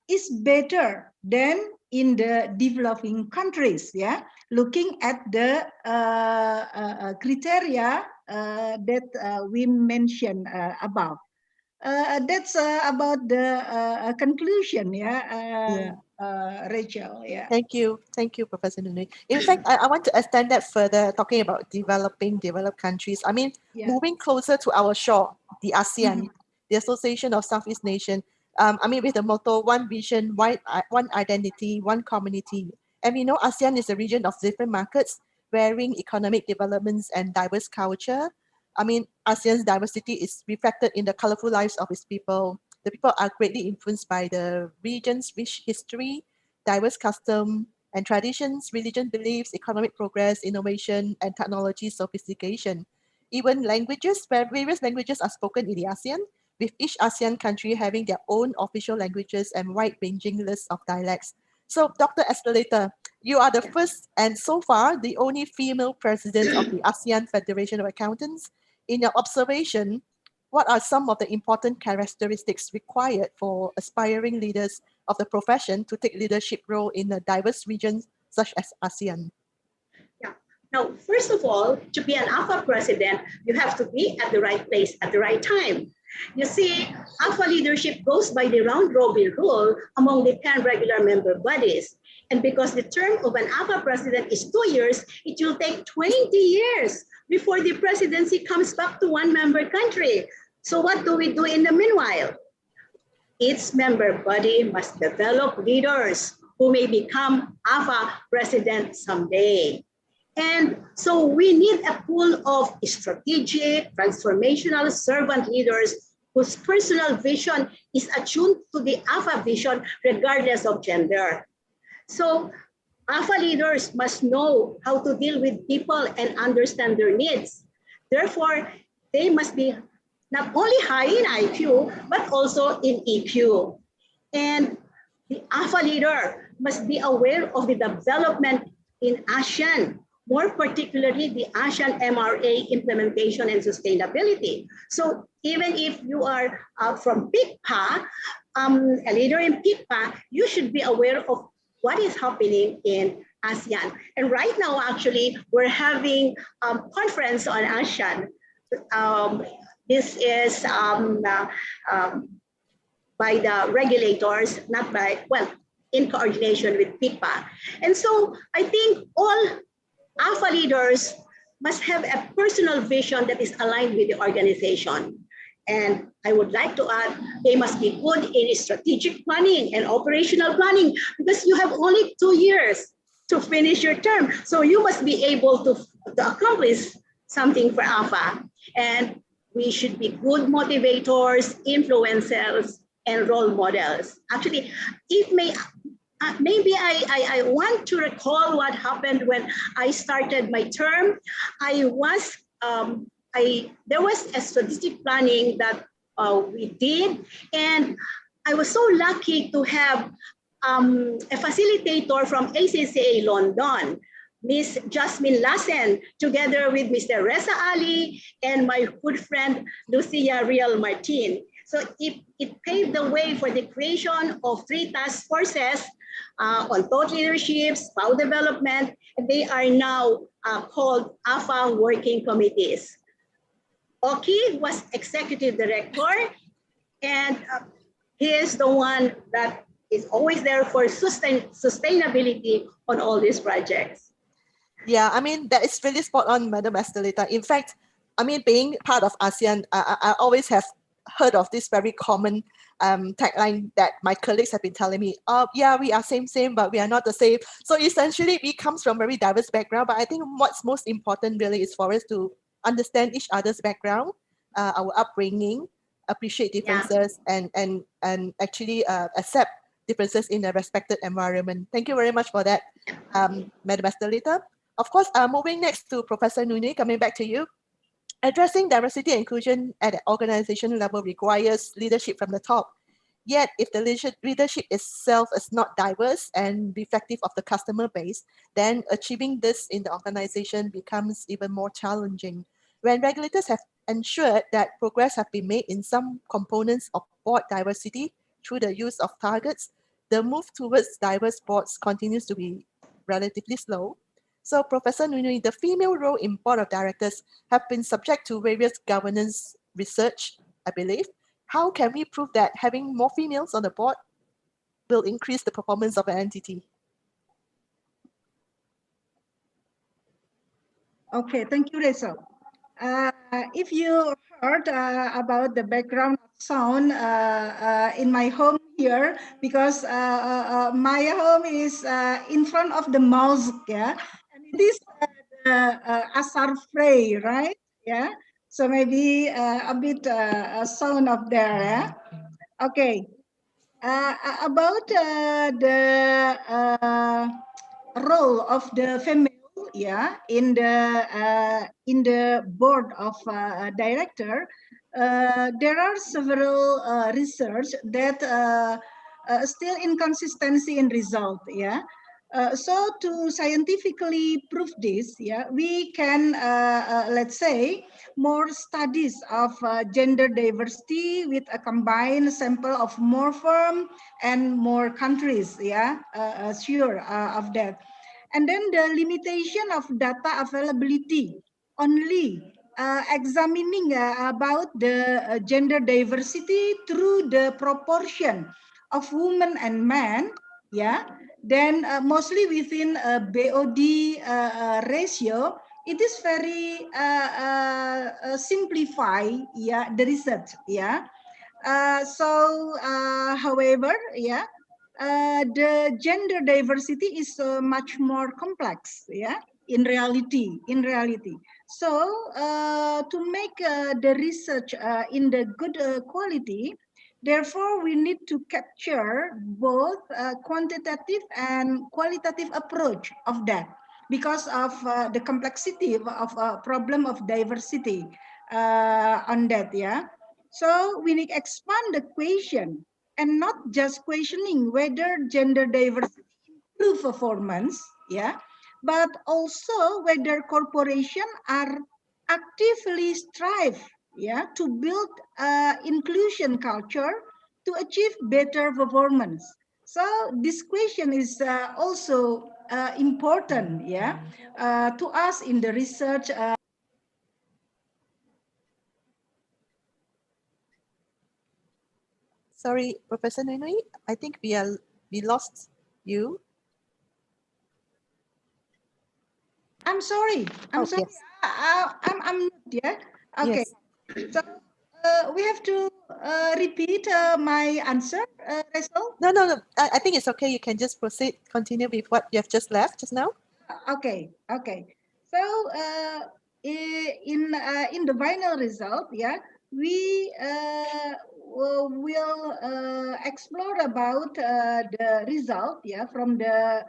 is better than in the developing countries. Yeah, looking at the criteria that we mentioned above. That's about the conclusion. Yeah, Rachel. Yeah. Thank you, Professor Nunui. In fact, I want to extend that further, talking about developed countries. I mean, moving closer to our shore, the ASEAN, the Association of Southeast Nations. I mean, with the motto, one vision, one identity, one community. And we know ASEAN is a region of different markets, varying economic developments and diverse culture. I mean, ASEAN's diversity is reflected in the colorful lives of its people. The people are greatly influenced by the region's rich history, diverse custom and traditions, religion beliefs, economic progress, innovation, and technology sophistication. Even languages, where various languages are spoken in the ASEAN, with each ASEAN country having their own official languages and wide-ranging lists of dialects. So, Dr. Escalator, you are the first and so far the only female president of the ASEAN Federation of Accountants. In your observation, what are some of the important characteristics required for aspiring leaders of the profession to take leadership role in a diverse region such as ASEAN? Yeah. Now, first of all, to be an AFA president, you have to be at the right place at the right time. You see, AFA leadership goes by the round-robin rule among the 10 regular member bodies. And because the term of an AFA president is 2 years, it will take 20 years before the presidency comes back to one member country. So what do we do in the meanwhile? Each member body must develop leaders who may become AFA president someday. And so we need a pool of strategic, transformational servant leaders whose personal vision is attuned to the AFA vision regardless of gender. So AFA leaders must know how to deal with people and understand their needs. Therefore, they must be not only high in IQ, but also in EQ. And the AFA leader must be aware of the development in ASEAN, more particularly the ASEAN MRA implementation and sustainability. So even if you are from PICPA, a leader in PICPA, you should be aware of what is happening in ASEAN. And right now, actually, we're having a conference on ASEAN. This is by the regulators, not by, well, in coordination with PICPA. And so I think all AFA leaders must have a personal vision that is aligned with the organization. And I would like to add, they must be good in strategic planning and operational planning, because you have only 2 years to finish your term. So you must be able to accomplish something for AFA. And we should be good motivators, influencers, and role models. Actually, if maybe I want to recall what happened when I started my term. There was a strategic planning that we did, and I was so lucky to have a facilitator from ACCA London, Miss Jasmine Lassen, together with Mr. Reza Ali and my good friend Lucia Real Martin. So it paved the way for the creation of 3 task forces on thought leadership, spouse development, and they are now called AFA working committees. Oki was executive director, and he is the one that is always there for sustainability on all these projects. Yeah, I mean, that is really spot on, Madam Estelita. In fact, I mean, being part of ASEAN, I always have heard of this very common tagline that my colleagues have been telling me, yeah, we are same, but we are not the same. So essentially, we comes from very diverse background, but I think what's most important really is for us to understand each other's background, our upbringing, appreciate differences, and actually accept differences in a respected environment. Thank you very much for that, Madam Estelita. Of course, moving next to Professor Nuni, coming back to you. Addressing diversity and inclusion at an organization level requires leadership from the top. Yet, if the leadership itself is not diverse and reflective of the customer base, then achieving this in the organization becomes even more challenging. When regulators have ensured that progress has been made in some components of board diversity through the use of targets, the move towards diverse boards continues to be relatively slow. So, Professor Nunui, the female role in board of directors have been subject to various governance research, I believe. How can we prove that having more females on the board will increase the performance of an entity? Okay, thank you, Rachel. If you heard about the background sound in my home here, because my home is in front of the mosque, yeah, and it is Asar Frey, right? Yeah, so maybe a bit sound up there, yeah. Okay, about the role of the female, yeah, in the board of director, there are several research that still inconsistency in result, yeah. So to scientifically prove this, yeah, we can let's say more studies of gender diversity with a combined sample of more firm and more countries, yeah, sure of that. And then the limitation of data availability, only examining about the gender diversity through the proportion of women and men, yeah, then mostly within a BOD ratio, it is very simplify, yeah, the research, yeah. However, yeah, the gender diversity is much more complex, yeah, in reality. So to make the research in the good quality, therefore we need to capture both quantitative and qualitative approach of that, because of the complexity of problem of diversity on that, yeah. So we need expand the question and not just questioning whether gender diversity improve performance, yeah, but also whether corporations are actively strive, yeah, to build inclusion culture to achieve better performance. So this question is also important, yeah, to us in the research. Sorry, Professor Nunui, I think we lost you. I'm sorry. I'm sorry. Yes. I'm not, yeah. Okay. Yes. So we have to repeat my answer, Rachel? No. I think it's okay. You can just proceed, continue with what you have just left just now. Okay. So in the final result, yeah, we will explore about the result, yeah, from the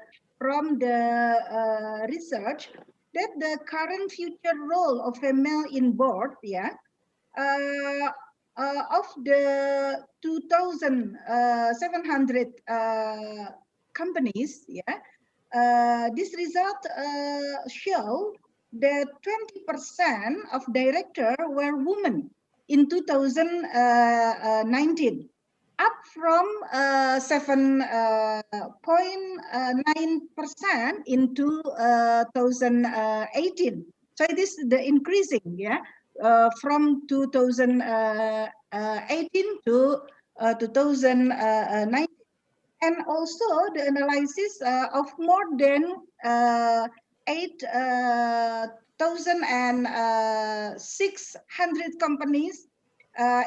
research, that the current future role of female in board, yeah, of the 2,700 companies, yeah, this result show that 20% of director were women in 2019, up from 7.9% in 2018. So it is the increasing, yeah, from 2018 to 2019. And also the analysis of more than 8,600 companies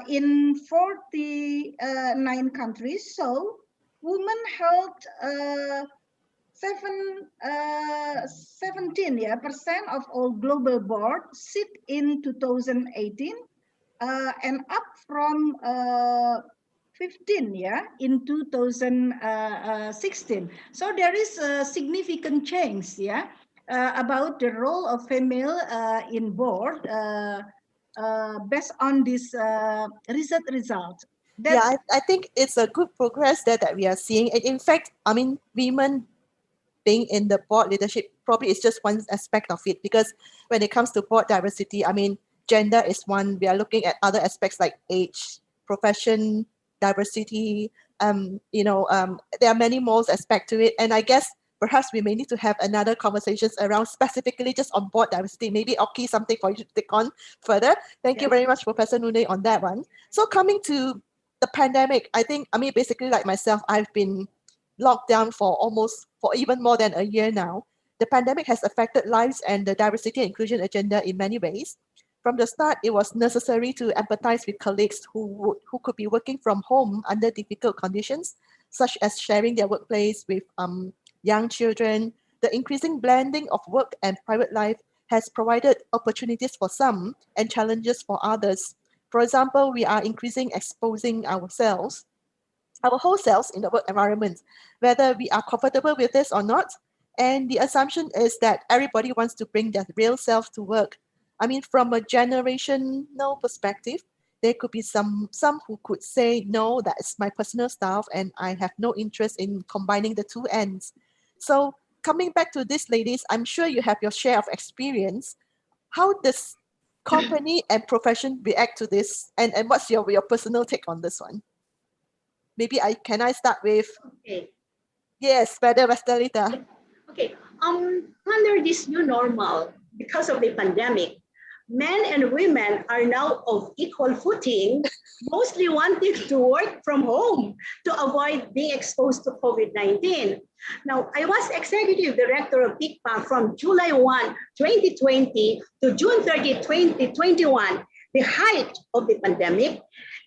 in 49 countries. So women held 17% of all global board sit in 2018, and up from 15, yeah, in 2016. So there is a significant change, yeah, about the role of female in board based on this research result. Yeah, I think it's a good progress that we are seeing. And in fact, I mean, women being in the board leadership probably is just one aspect of it, because when it comes to board diversity, I mean, gender is one. We are looking at other aspects like age, profession, diversity. There are many more aspects to it, and I guess perhaps we may need to have another conversations around specifically just on board diversity. Maybe Oki, something for you to take on further. Thank you very much, Professor Nune, on that one. So coming to the pandemic, I mean, basically like myself, I've been locked down for even more than a year now. The pandemic has affected lives and the diversity and inclusion agenda in many ways. From the start, it was necessary to empathize with colleagues who could be working from home under difficult conditions, such as sharing their workplace with young children. The increasing blending of work and private life has provided opportunities for some and challenges for others. For example, we are increasing exposing ourselves, our whole selves in the work environment, whether we are comfortable with this or not. And the assumption is that everybody wants to bring their real self to work. I mean, from a generational perspective, there could be some who could say, no, that is my personal stuff and I have no interest in combining the two ends. So coming back to this, ladies, I'm sure you have your share of experience. How does company and profession react to this? And what's your personal take on this one? Maybe can I start with? Okay. Yes, Madam Estelita. Okay. Under this new normal, because of the pandemic, men and women are now of equal footing, mostly wanting to work from home to avoid being exposed to COVID-19. Now, I was executive director of ICPA from July 1, 2020 to June 30, 2021, the height of the pandemic,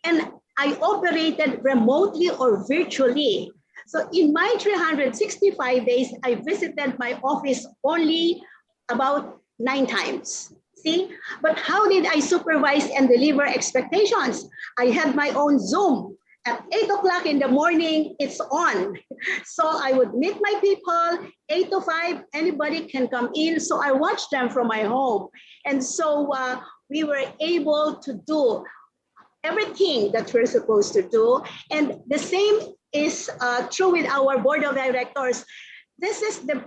and I operated remotely or virtually. So in my 365 days, I visited my office only about 9 times. See, but how did I supervise and deliver expectations? I had my own Zoom. At 8 o'clock in the morning, it's on. So I would meet my people, 8 to 5, anybody can come in. So I watched them from my home. And so we were able to do everything that we're supposed to do. And the same is true with our board of directors. This is the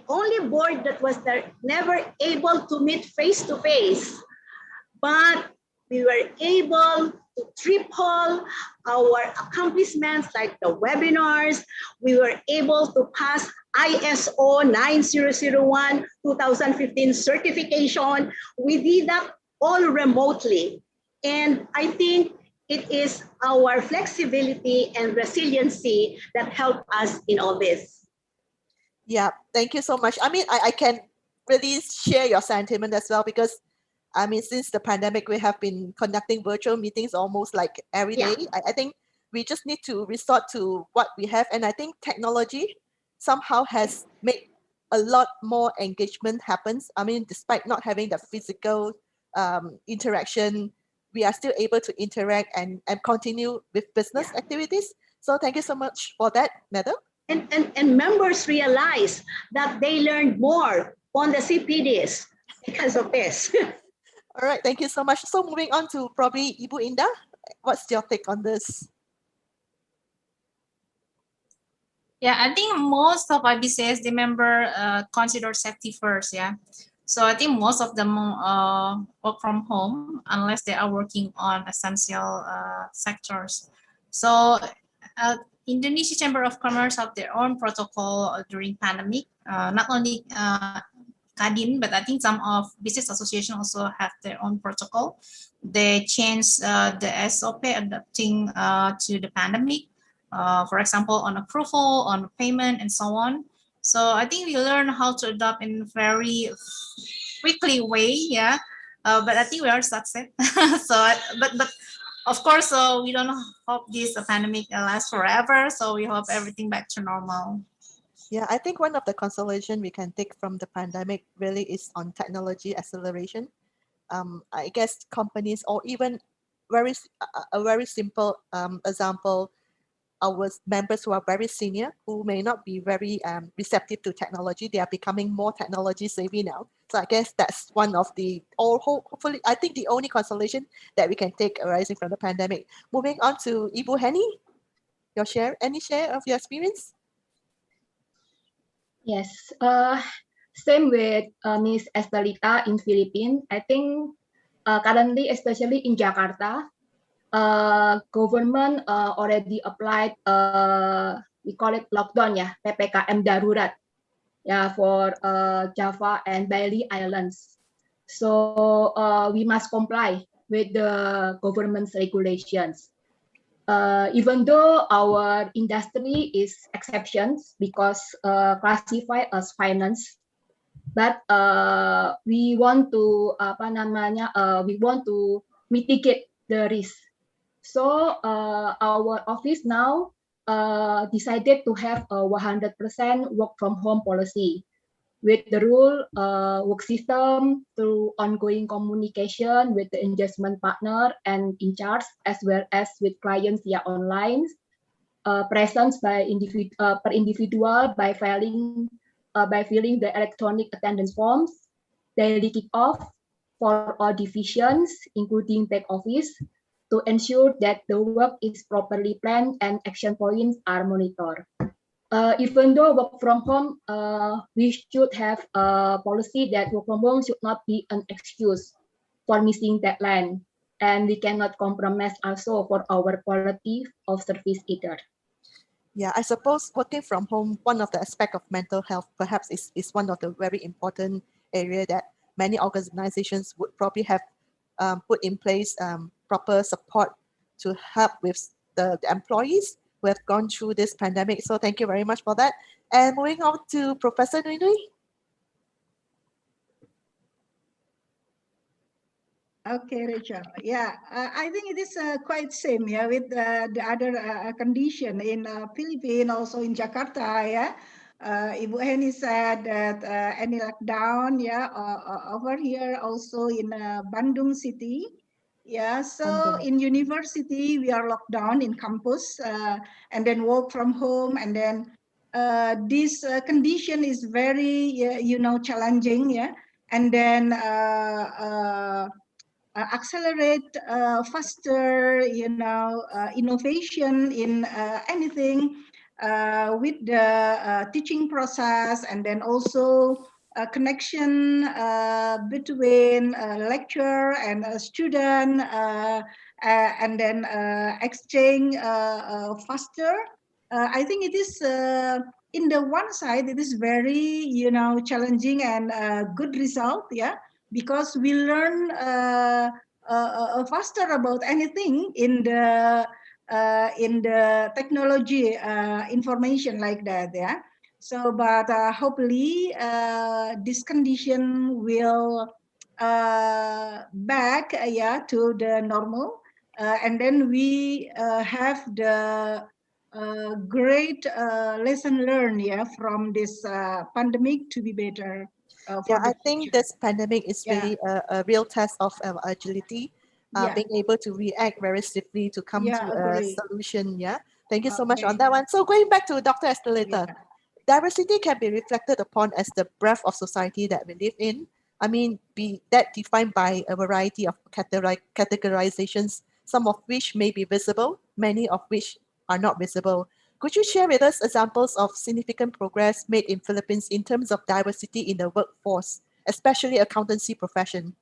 only board that was never able to meet face-to-face, but we were able to triple our accomplishments like the webinars. We were able to pass ISO 9001 2015 certification. We did that all remotely. And I think it is our flexibility and resiliency that help us in all this. Yeah, thank you so much. I mean, I can really share your sentiment as well, because I mean, since the pandemic, we have been conducting virtual meetings almost like every day. I think we just need to resort to what we have. And I think technology somehow has made a lot more engagement happens. I mean, despite not having the physical interaction, we are still able to interact and continue with business activities. So thank you so much for that, Madam. And members realize that they learned more on the CPDs because of this. All right, thank you so much. So moving on to probably Ibu Indah, what's your take on this? Yeah, I think most of IBCSD member consider safety first. Yeah, so I think most of them work from home unless they are working on essential sectors. So Indonesia Chamber of Commerce have their own protocol during pandemic. Not only Kadin, but I think some of business association also have their own protocol. They change the SOP adapting to the pandemic. For example, on approval, on payment, and so on. So I think we learn how to adopt in very quickly way, yeah. But I think we are success. So, but of course, we don't hope this pandemic lasts forever. So we hope everything back to normal. Yeah, I think one of the consolation we can take from the pandemic really is on technology acceleration. I guess companies, or even a very simple example, our members who are very senior, who may not be very receptive to technology, they are becoming more technology savvy now. So I guess that's one of the, or hopefully, I think the only consolation that we can take arising from the pandemic. Moving on to Ibu Henny, any share of your experience? Yes, same with Miss Estelita in Philippines. I think currently, especially in Jakarta, government already applied, we call it lockdown, ya, PPKM darurat, yeah, for Java and Bali Islands. So we must comply with the government's regulations. Even though our industry is exceptions because classified as finance, but we want to we want to mitigate the risk. So our office now decided to have a 100% work from home policy with the rule work system through ongoing communication with the engagement partner and in charge, as well as with clients via online, presence by per individual by filling the electronic attendance forms, daily kick-off for all divisions, including back office, to ensure that the work is properly planned and action points are monitored. Even though work from home, we should have a policy that work from home should not be an excuse for missing deadline, and we cannot compromise also for our quality of service either. Yeah, I suppose working from home, one of the aspects of mental health perhaps is one of the very important area that many organizations would probably have put in place proper support to help with the employees who have gone through this pandemic. So thank you very much for that. And moving on to Professor Nui Nui. Okay, Rachel. Yeah, I think it is quite same, yeah, with the other condition in Philippines, also in Jakarta, yeah. Ibu Henny said that any lockdown, yeah, over here also in Bandung city, yeah. So in university we are locked down in campus, and then work from home, and then this condition is very, challenging, yeah, and then accelerate faster, innovation in anything with the teaching process, and then also a connection between lecturer and a student, and then exchange faster. I think it is in the one side, it is very, challenging and good result, yeah, because we learn faster about anything in the technology information like that, yeah. So, but hopefully this condition will back, yeah, to the normal, and then we have the great lesson learned, yeah, from this pandemic to be better. Yeah, I think this pandemic is really a real test of agility, being able to react very swiftly to come to a agree. solution. Yeah, thank you so much on that one. So going back to Dr. Estelita, diversity can be reflected upon as the breadth of society that we live in. I mean, be that defined by a variety of categorizations, some of which may be visible, many of which are not visible. Could you share with us examples of significant progress made in Philippines in terms of diversity in the workforce, especially accountancy profession?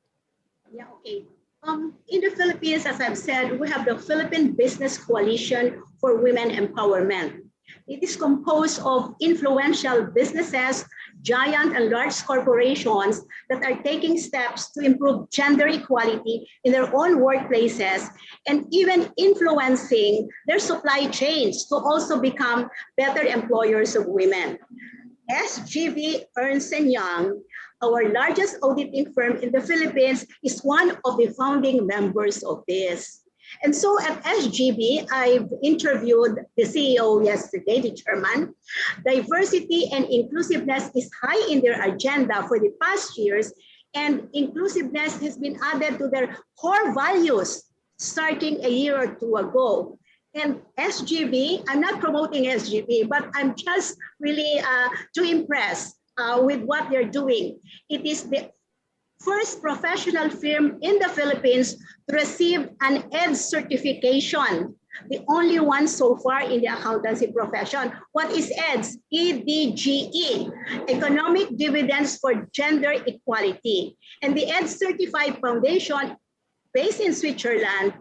Yeah, okay. In the Philippines, as I've said, we have the Philippine Business Coalition for Women Empowerment. It is composed of influential businesses, giant and large corporations that are taking steps to improve gender equality in their own workplaces and even influencing their supply chains to also become better employers of women. SGB Ernst & Young, our largest auditing firm in the Philippines, is one of the founding members of this. And so at SGB, I've interviewed the CEO yesterday, the chairman. Diversity and inclusiveness is high in their agenda for the past years, and inclusiveness has been added to their core values starting a year or two ago. And SGB, I'm not promoting SGB, but I'm just really too impressed with what they're doing. It is the first professional firm in the Philippines to receive an EDS certification, the only one so far in the accountancy profession. What is EDS? EDGE, Economic Dividends for Gender Equality. And the EDS Certified Foundation, based in Switzerland,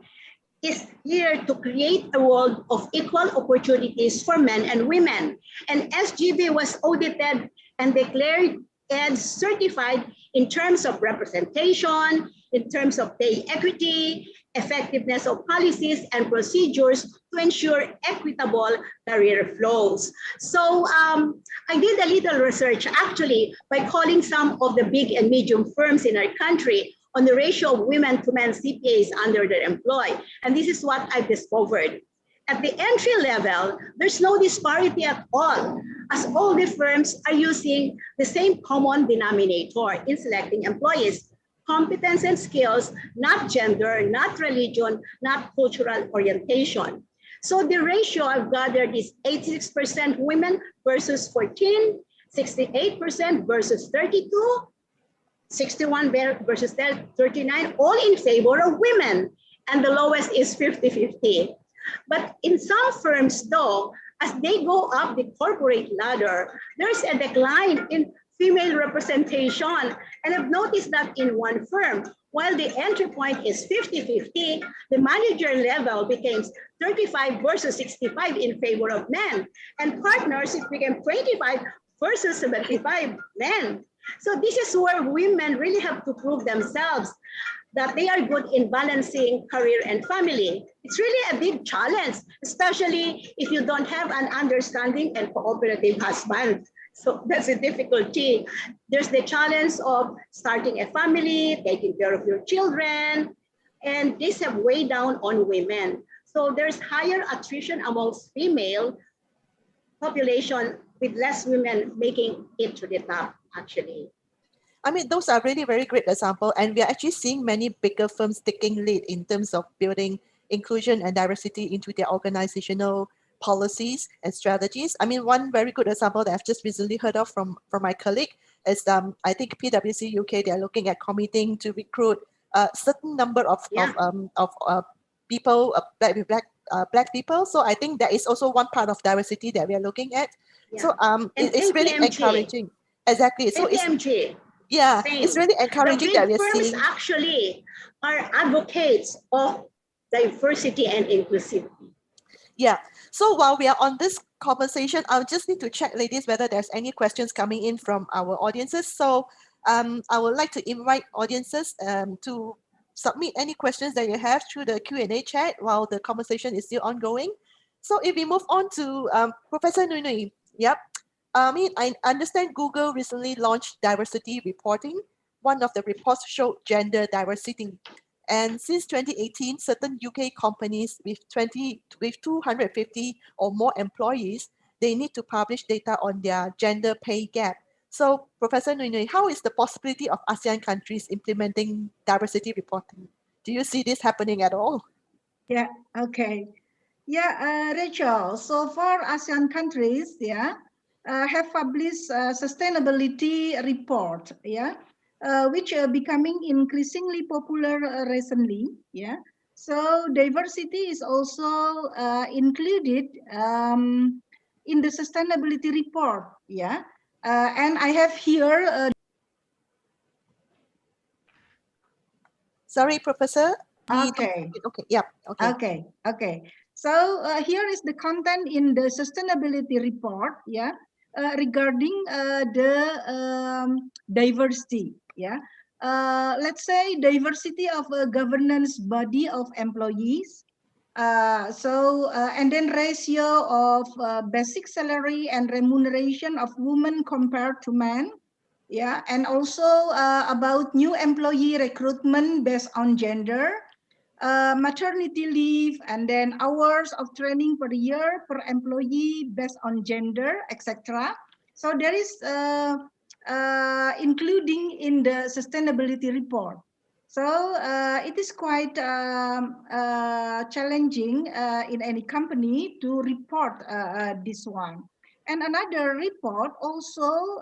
is here to create a world of equal opportunities for men and women. And SGB was audited and declared EDS certified in terms of representation, in terms of pay equity, effectiveness of policies and procedures to ensure equitable career flows. So I did a little research actually by calling some of the big and medium firms in our country on the ratio of women to men CPAs under their employ. And this is what I've discovered. At the entry level, there's no disparity at all, as all the firms are using the same common denominator in selecting employees: competence and skills, not gender, not religion, not cultural orientation. So the ratio I've gathered is 86% women versus 14, 68% versus 32, 61 versus 39, all in favor of women. And the lowest is 50-50. But in some firms, though, as they go up the corporate ladder, there's a decline in female representation. And I've noticed that in one firm, while the entry point is 50-50, the manager level becomes 35 versus 65 in favor of men. And partners, it became 25 versus 75 men. So this is where women really have to prove themselves that they are good in balancing career and family. It's really a big challenge, especially if you don't have an understanding and cooperative husband. So that's a difficulty. There's the challenge of starting a family, taking care of your children, and this have weighed down on women. So there's higher attrition amongst female population with less women making it to the top, actually. I mean, those are really very great examples, and we are actually seeing many bigger firms taking lead in terms of building inclusion and diversity into their organizational policies and strategies. I mean, one very good example that I've just recently heard of from my colleague is I think PwC UK, they are looking at committing to recruit a certain number of people, black people. So I think that is also one part of diversity that we are looking at. Yeah. So it's really encouraging. Exactly. So KPMG. Yeah, Same. It's really encouraging that we're seeing. The big firms actually are advocates of diversity and inclusivity. Yeah. So while we are on this conversation, I'll just need to check, ladies, whether there's any questions coming in from our audiences. So I would like to invite audiences to submit any questions that you have through the Q&A chat while the conversation is still ongoing. So if we move on to Professor Nui, yep. I mean, I understand Google recently launched diversity reporting. One of the reports showed gender diversity. And since 2018, certain UK companies with 250 or more employees, they need to publish data on their gender pay gap. So, Professor Nui, how is the possibility of ASEAN countries implementing diversity reporting? Do you see this happening at all? Yeah, okay. Yeah, Rachel, so for ASEAN countries, have published a sustainability report, which are becoming increasingly popular recently, So diversity is also included in the sustainability report, and I have here. Sorry, Professor. Okay. Okay. Yeah. Okay. Okay. So here is the content in the sustainability report, regarding the diversity, let's say diversity of a governance body of employees. And then ratio of basic salary and remuneration of women compared to men, and also about new employee recruitment based on gender, maternity leave, and then hours of training per year per employee based on gender, etc. So there is including in the sustainability report. So it is quite challenging in any company to report this one. And another report also,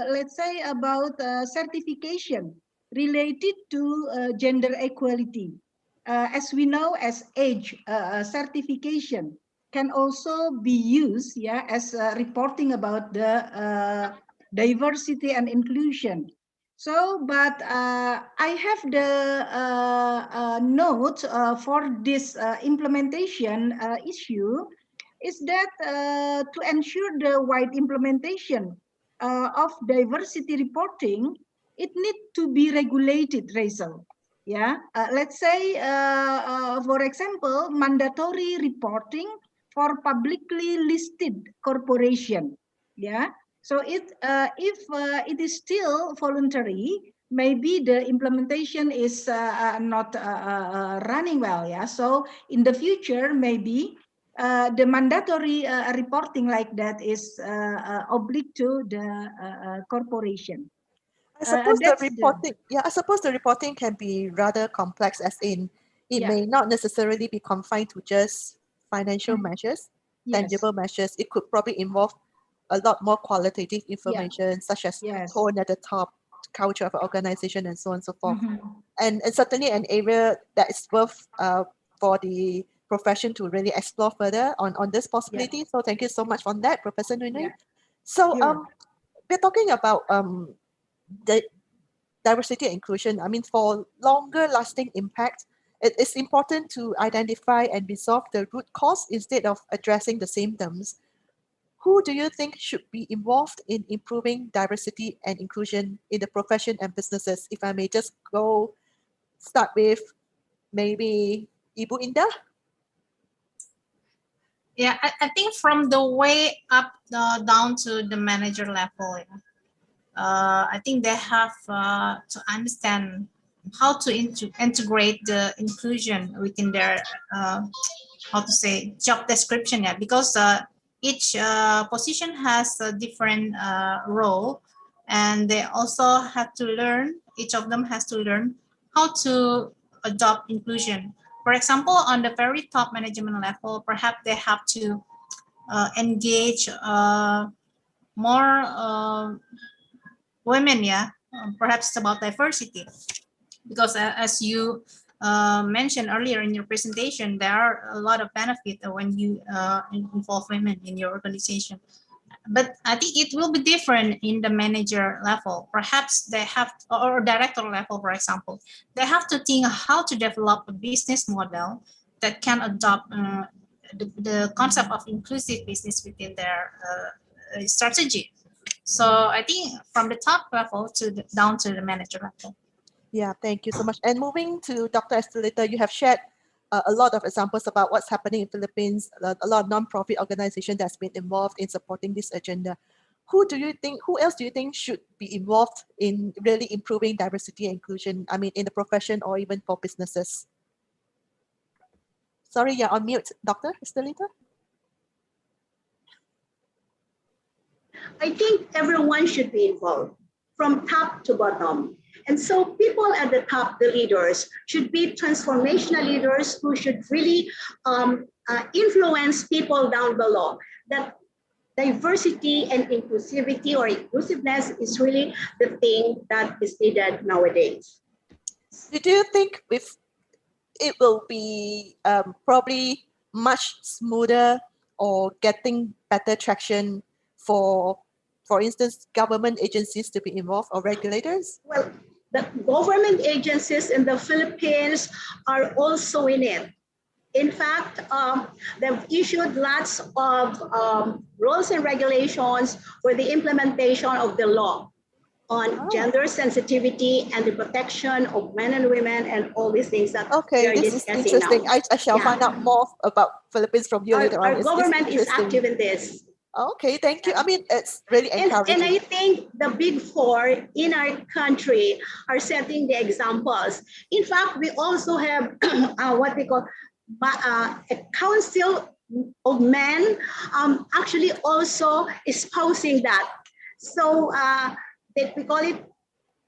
let's say about certification related to gender equality. As we know, as age certification can also be used, as reporting about the diversity and inclusion. So, but I have the note for this implementation issue is that to ensure the wide implementation of diversity reporting, it needs to be regulated, Rachel. Let's say, for example, mandatory reporting for publicly listed corporation. So if it is still voluntary, maybe the implementation is not running well. So in the future, maybe the mandatory reporting like that is oblique to the corporation. I suppose I suppose the reporting can be rather complex, as in it may not necessarily be confined to just financial measures, tangible measures. It could probably involve a lot more qualitative information, such as tone at the top, culture of an organization, and so on and so forth. And certainly an area that is worth for the profession to really explore further on this possibility. So thank you so much for that, Professor Nui. So we're talking about the diversity and inclusion. I mean, for longer lasting impact, it is important to identify and resolve the root cause instead of addressing the symptoms. Who do you think should be involved in improving diversity and inclusion in the profession and businesses? If I may just start with maybe Ibu Indah. Yeah, I think from the way up down to the manager level, I think they have to understand how to integrate the inclusion within their job description. Because each position has a different role, and they also have to learn. Each of them has to learn how to adopt inclusion. For example, on the very top management level, perhaps they have to engage more women, perhaps it's about diversity, because as you mentioned earlier in your presentation, there are a lot of benefits when you involve women in your organization. But I think it will be different in the manager level. Perhaps they have, or director level, for example, they have to think how to develop a business model that can adopt the concept of inclusive business within their strategy. So I think from the top level down to the manager level. Yeah, thank you so much. And moving to Dr. Estelita, you have shared a lot of examples about what's happening in Philippines, a lot of non-profit organizations that's been involved in supporting this agenda. who else do you think should be involved in really improving diversity and inclusion? I mean, in the profession or even for businesses? Sorry, you're on mute, Dr. Estelita. I think everyone should be involved from top to bottom. And so people at the top, the leaders, should be transformational leaders who should really influence people down below. That diversity and inclusivity or inclusiveness is really the thing that is needed nowadays. Do you think if it will be probably much smoother or getting better traction for instance, government agencies to be involved or regulators? Well, the government agencies in the Philippines are also in it. In fact, they've issued lots of rules and regulations for the implementation of the law on gender sensitivity and the protection of men and women and all these things that we are this is discussing interesting. now. I shall find out more about Philippines from you later on. Our government is active in this. Okay, thank you. I mean, it's really encouraging. And I think the big four in our country are setting the examples. In fact, we also have what we call a council of men actually also espousing that. So we call it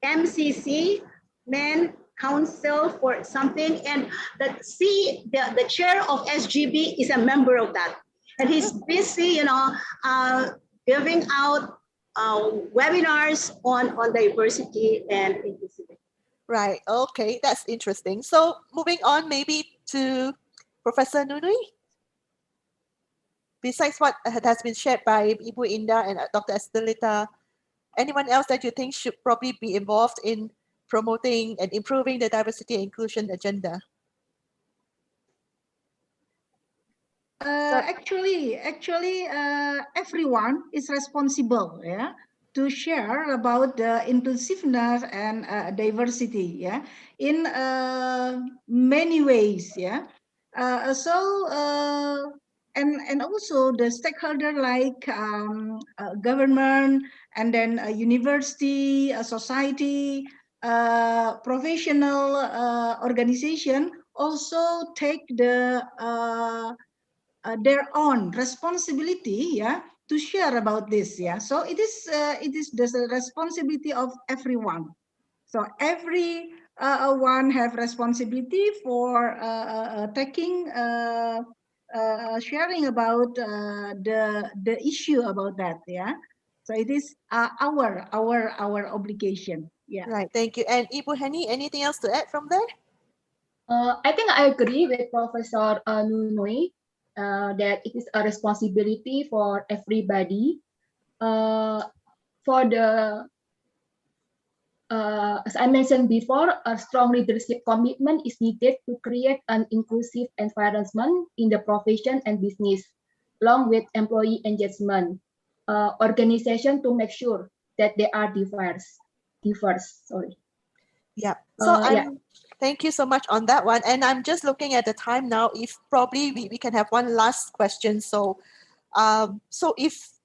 MCC, Men Council for something, and the chair of SGB is a member of that. And he's busy, giving out webinars on diversity and inclusivity. Right. Okay, that's interesting. So moving on, maybe to Professor Nunui. Besides what has been shared by Ibu Indah and Dr. Estelita, anyone else that you think should probably be involved in promoting and improving the diversity and inclusion agenda? Actually, everyone is responsible, to share about the inclusiveness and diversity, in many ways, and also the stakeholder like government, and then a university, a society, professional organization also take their own responsibility, to share about this, So it is the responsibility of everyone. So every one have responsibility for taking sharing about the issue about that, So it is our obligation. Right. Thank you. And Ibu Hani, anything else to add from there? I think I agree with Professor Nunui that it is a responsibility for everybody. As I mentioned before, a strong leadership commitment is needed to create an inclusive environment in the profession and business, along with employee engagement, organization to make sure that they are diverse. Sorry. Yeah. So thank you so much on that one. And I'm just looking at the time now. If probably we can have one last question. So, if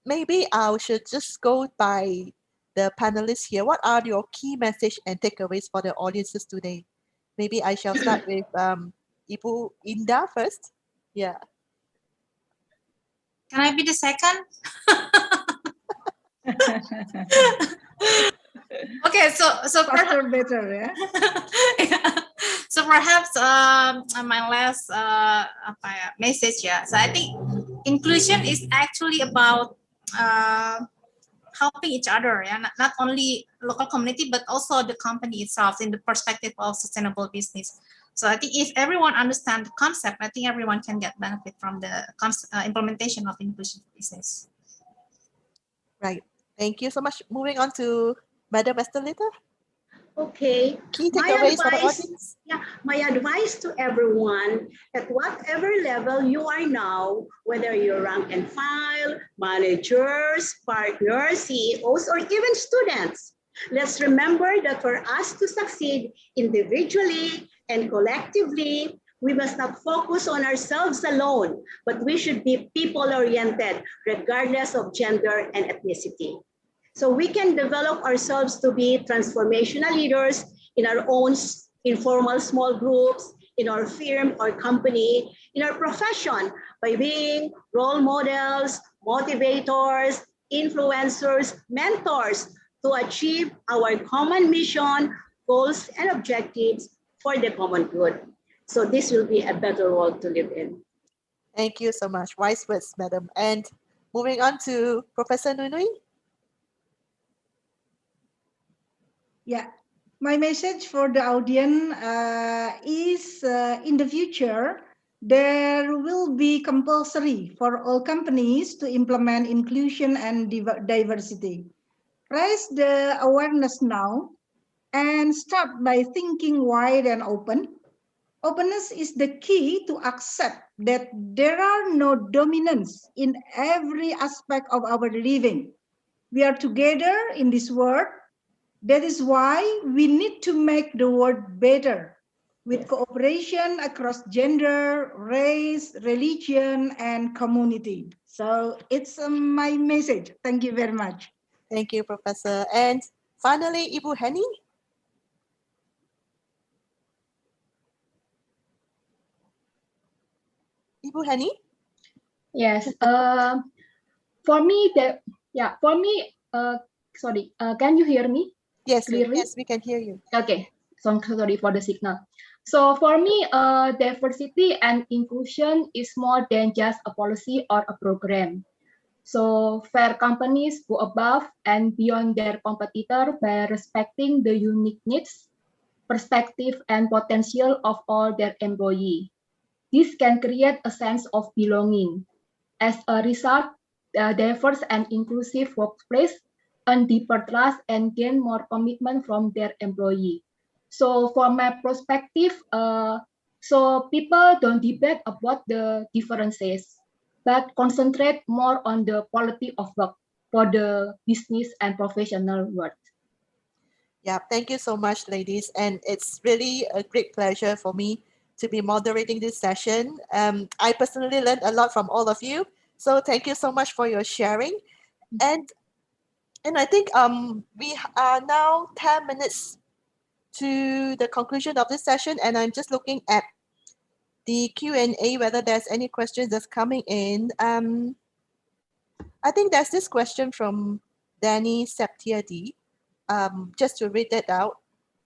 maybe I should just go by the panelists here. What are your key message and takeaways for the audiences today? Maybe I shall start with Ibu Indah first. Yeah. Can I be the second? Okay, so faster better, yeah. So perhaps my last message, So I think inclusion is actually about helping each other, not only local community but also the company itself in the perspective of sustainable business. So I think if everyone understands the concept, I think everyone can get benefit from the implementation of inclusive business. Right. Thank you so much. Moving on to Madam Estelita. Okay. Key takeaways for the audience? My advice to everyone, at whatever level you are now, whether you're rank and file, managers, partners, CEOs, or even students, let's remember that for us to succeed individually and collectively, We must not focus on ourselves alone, but we should be people-oriented, regardless of gender and ethnicity. So we can develop ourselves to be transformational leaders in our own informal small groups, in our firm or company, in our profession, by being role models, motivators, influencers, mentors to achieve our common mission, goals, and objectives for the common good. So this will be a better world to live in. Thank you so much. Wise words, madam. And moving on to Professor Nunui. Yeah, my message for the audience is in the future, there will be compulsory for all companies to implement inclusion and diversity. Raise the awareness now and start by thinking wide and open. Openness is the key to accept that there are no dominance in every aspect of our living. We are together in this world. That is why we need to make the world better with cooperation across gender, race, religion, and community. So it's my message. Thank you very much. Thank you, Professor. And finally, Ibu Henny. Ibu Henny? Yes. For me, sorry. Can you hear me? Yes, clearly? yes, we can hear you. Okay. So sorry for the signal. So for me, diversity and inclusion is more than just a policy or a program. So fair companies go above and beyond their competitor by respecting the unique needs, perspective, and potential of all their employees. This can create a sense of belonging. As a result, a diverse and inclusive workplace earn deeper trust and gain more commitment from their employee. So from my perspective, so people don't debate about the differences, but concentrate more on the quality of work for the business and professional world. Yeah, thank you so much, ladies. And it's really a great pleasure for me to be moderating this session. I personally learned a lot from all of you. So thank you so much for your sharing. And I think we are now 10 minutes to the conclusion of this session, and I'm just looking at the Q&A, whether there's any questions that's coming in. I think there's this question from Danny Septiadi. Just to read that out.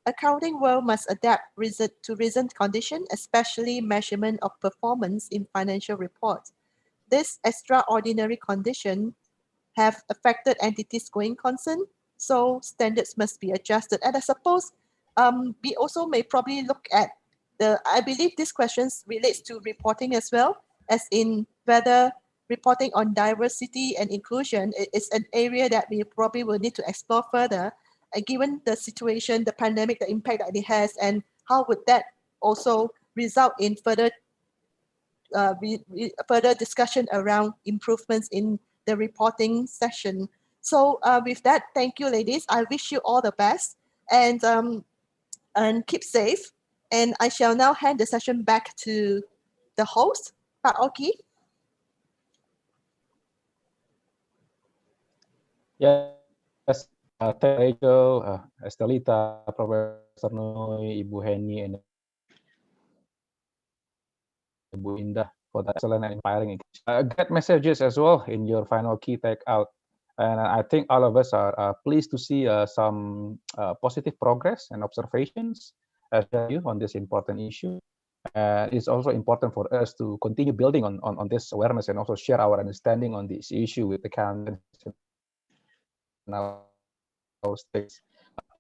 Accounting world must adapt to recent condition, especially measurement of performance in financial reports. This extraordinary condition have affected entities going concern, so standards must be adjusted. And I suppose we also may probably look at I believe this question relates to reporting as well, as in whether reporting on diversity and inclusion is an area that we probably will need to explore further, given the situation, the pandemic, the impact that it has, and how would that also result in further further discussion around improvements in the reporting session. So with that, thank you, ladies. I wish you all the best and keep safe. And I shall now hand the session back to the host, Pak Oki. Yes, thank Rachel, Estelita, Professor Noi, Ibu Henny, and Ibu Indah for that excellent and inspiring great messages as well in your final key takeout. And I think all of us are pleased to see some positive progress and observations as you on this important issue. It's also important for us to continue building on this awareness and also share our understanding on this issue with the accountants in our states.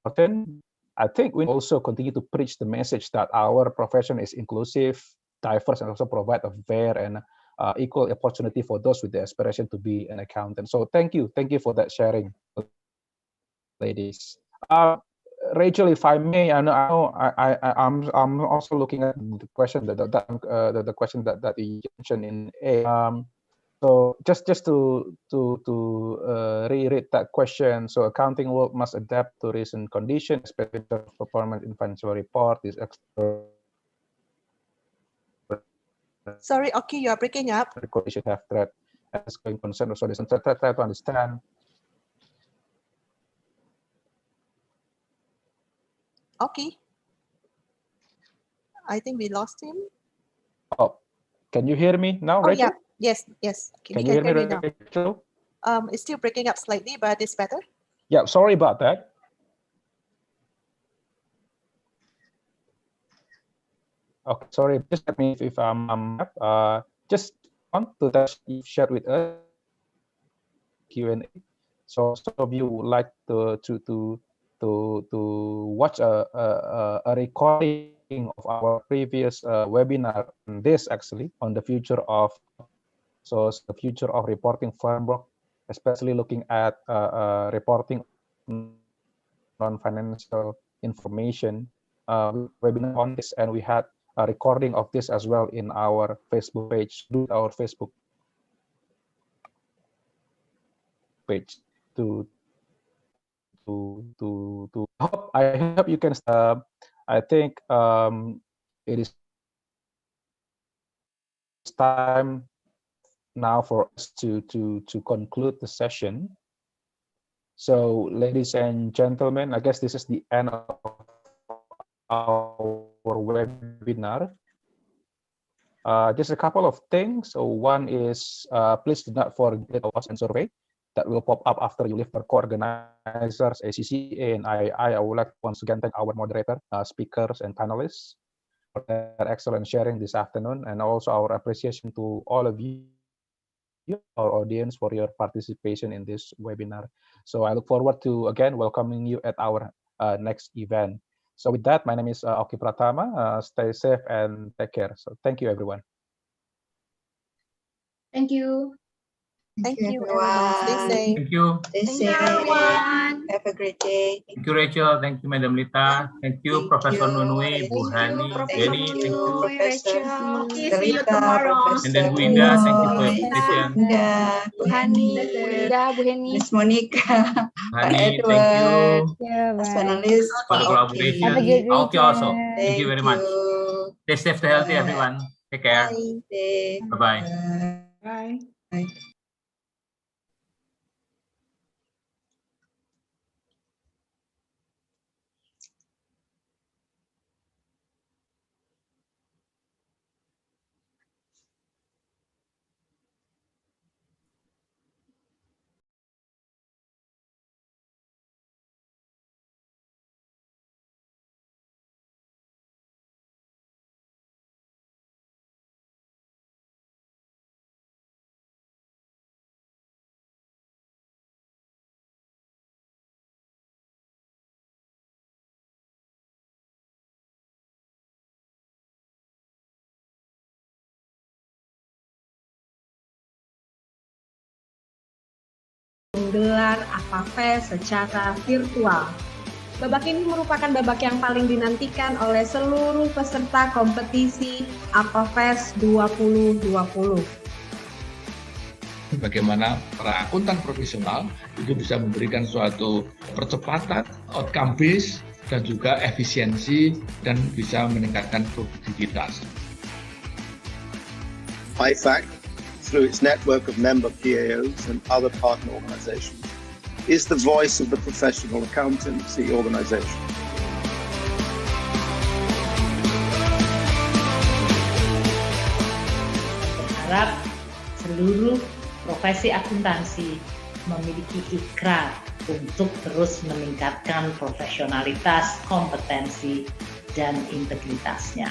I think we also continue to preach the message that our profession is inclusive, diverse, and also provide a fair and equal opportunity for those with the aspiration to be an accountant. So thank you for that sharing, ladies. Rachel, if I may, I'm also looking at the question the question that you mentioned in A. So just to reiterate that question, so accounting world must adapt to recent conditions, especially performance in financial report is Sorry, Oki, you are breaking up. You should have threat as going concern, so this try to understand. Oki, I think we lost him. Oh, can you hear me now, Oh, Rachel? yeah. Yes. Okay, Can we you can hear me, now. Rachel? It's still breaking up slightly, but it's better. Yeah, sorry about that. Okay, sorry. Just let me if I'm just want to share with us Q&A. So some of you would like to watch a recording of our previous webinar on this, actually, on the future of the future of reporting framework, especially looking at reporting non-financial information webinar on this, and we had a recording of this as well in our Facebook page, our Facebook page I hope you can I think it is time now for us to conclude the session. So ladies and gentlemen, I guess this is the end of our webinar. Just a couple of things. So one is please do not forget our survey that will pop up after you leave our co-organizers, ACCA and IAI. I would like to once again thank our moderator, speakers, and panelists for their excellent sharing this afternoon, and also our appreciation to all of you, our audience, for your participation in this webinar. So I look forward to, again, welcoming you at our next event. So with that, my name is Oki Pratama. Stay safe and take care. So thank you, everyone. Thank you. Thank you, everyone. Stay safe. Thank you. Stay Thank you, safe. everyone. Have a great day. Thank you, Rachel. Thank you, Madam Lita. Thank you, Professor Nunui, Bu Hani, Jenny. Thank you. Professor Okay, see you Delita, tomorrow. Professor And then Bu Indah, thank you for your Moy, presentation. Bu Hani, Bu Indah, Bu Heni. Miss Monica, Pak Hani, thank you Edward, Yeah, as bye. panelists, for Pak the Oki. collaboration. Have a good Oki also. weekend. Thank you very much. Stay safe, stay healthy, everyone. Take care. Bye. Bye-bye. Bye. Bye. menggelar AFA secara virtual. Babak ini merupakan babak yang paling dinantikan oleh seluruh peserta kompetisi AFA 2020. Bagaimana para akuntan profesional itu bisa memberikan suatu percepatan, outcome base, dan juga efisiensi, dan bisa meningkatkan produktivitas. IFAC, through its network of member PAOs and other partner organizations, is the voice of the professional accountancy organization. Berharap seluruh profesi akuntansi memiliki ikrar untuk terus meningkatkan profesionalitas, kompetensi, dan integritasnya.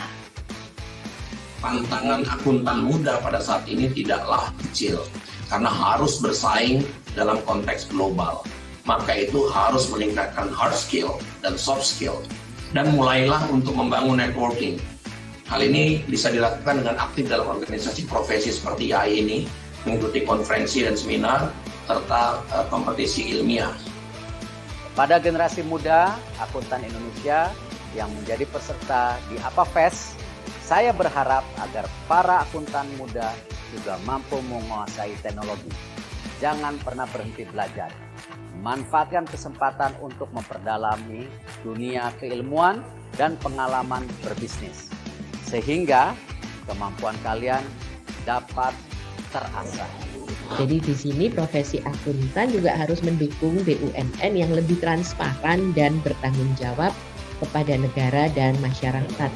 Tantangan akuntan muda pada saat ini tidaklah kecil, karena harus bersaing dalam konteks global. Maka itu harus meningkatkan hard skill dan soft skill, dan mulailah untuk membangun networking. Hal ini bisa dilakukan dengan aktif dalam organisasi profesi seperti IAI ini, mengikuti konferensi dan seminar, serta kompetisi ilmiah. Pada generasi muda akuntan Indonesia yang menjadi peserta di AFA Fest, saya berharap agar para akuntan muda juga mampu menguasai teknologi. Jangan pernah berhenti belajar. Manfaatkan kesempatan untuk memperdalami dunia keilmuan dan pengalaman berbisnis. Sehingga kemampuan kalian dapat terasah. Jadi di sini profesi akuntan juga harus mendukung BUMN yang lebih transparan dan bertanggung jawab kepada negara dan masyarakat.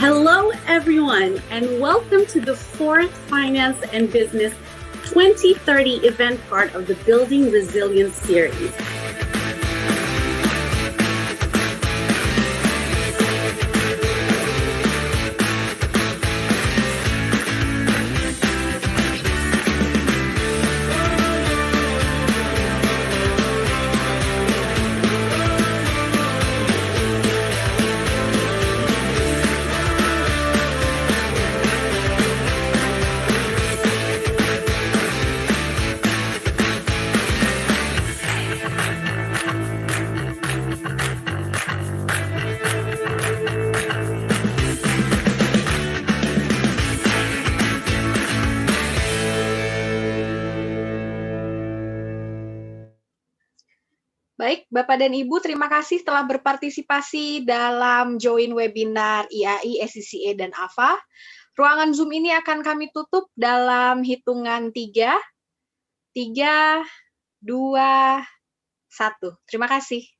Hello, everyone, and welcome to the fourth Finance and Business 2030 event part of the Building Resilience series. Baik, Bapak dan Ibu, terima kasih telah berpartisipasi dalam join webinar IAI, ACCA, dan AFA. Ruangan Zoom ini akan kami tutup dalam hitungan 3, 2, 1. Terima kasih.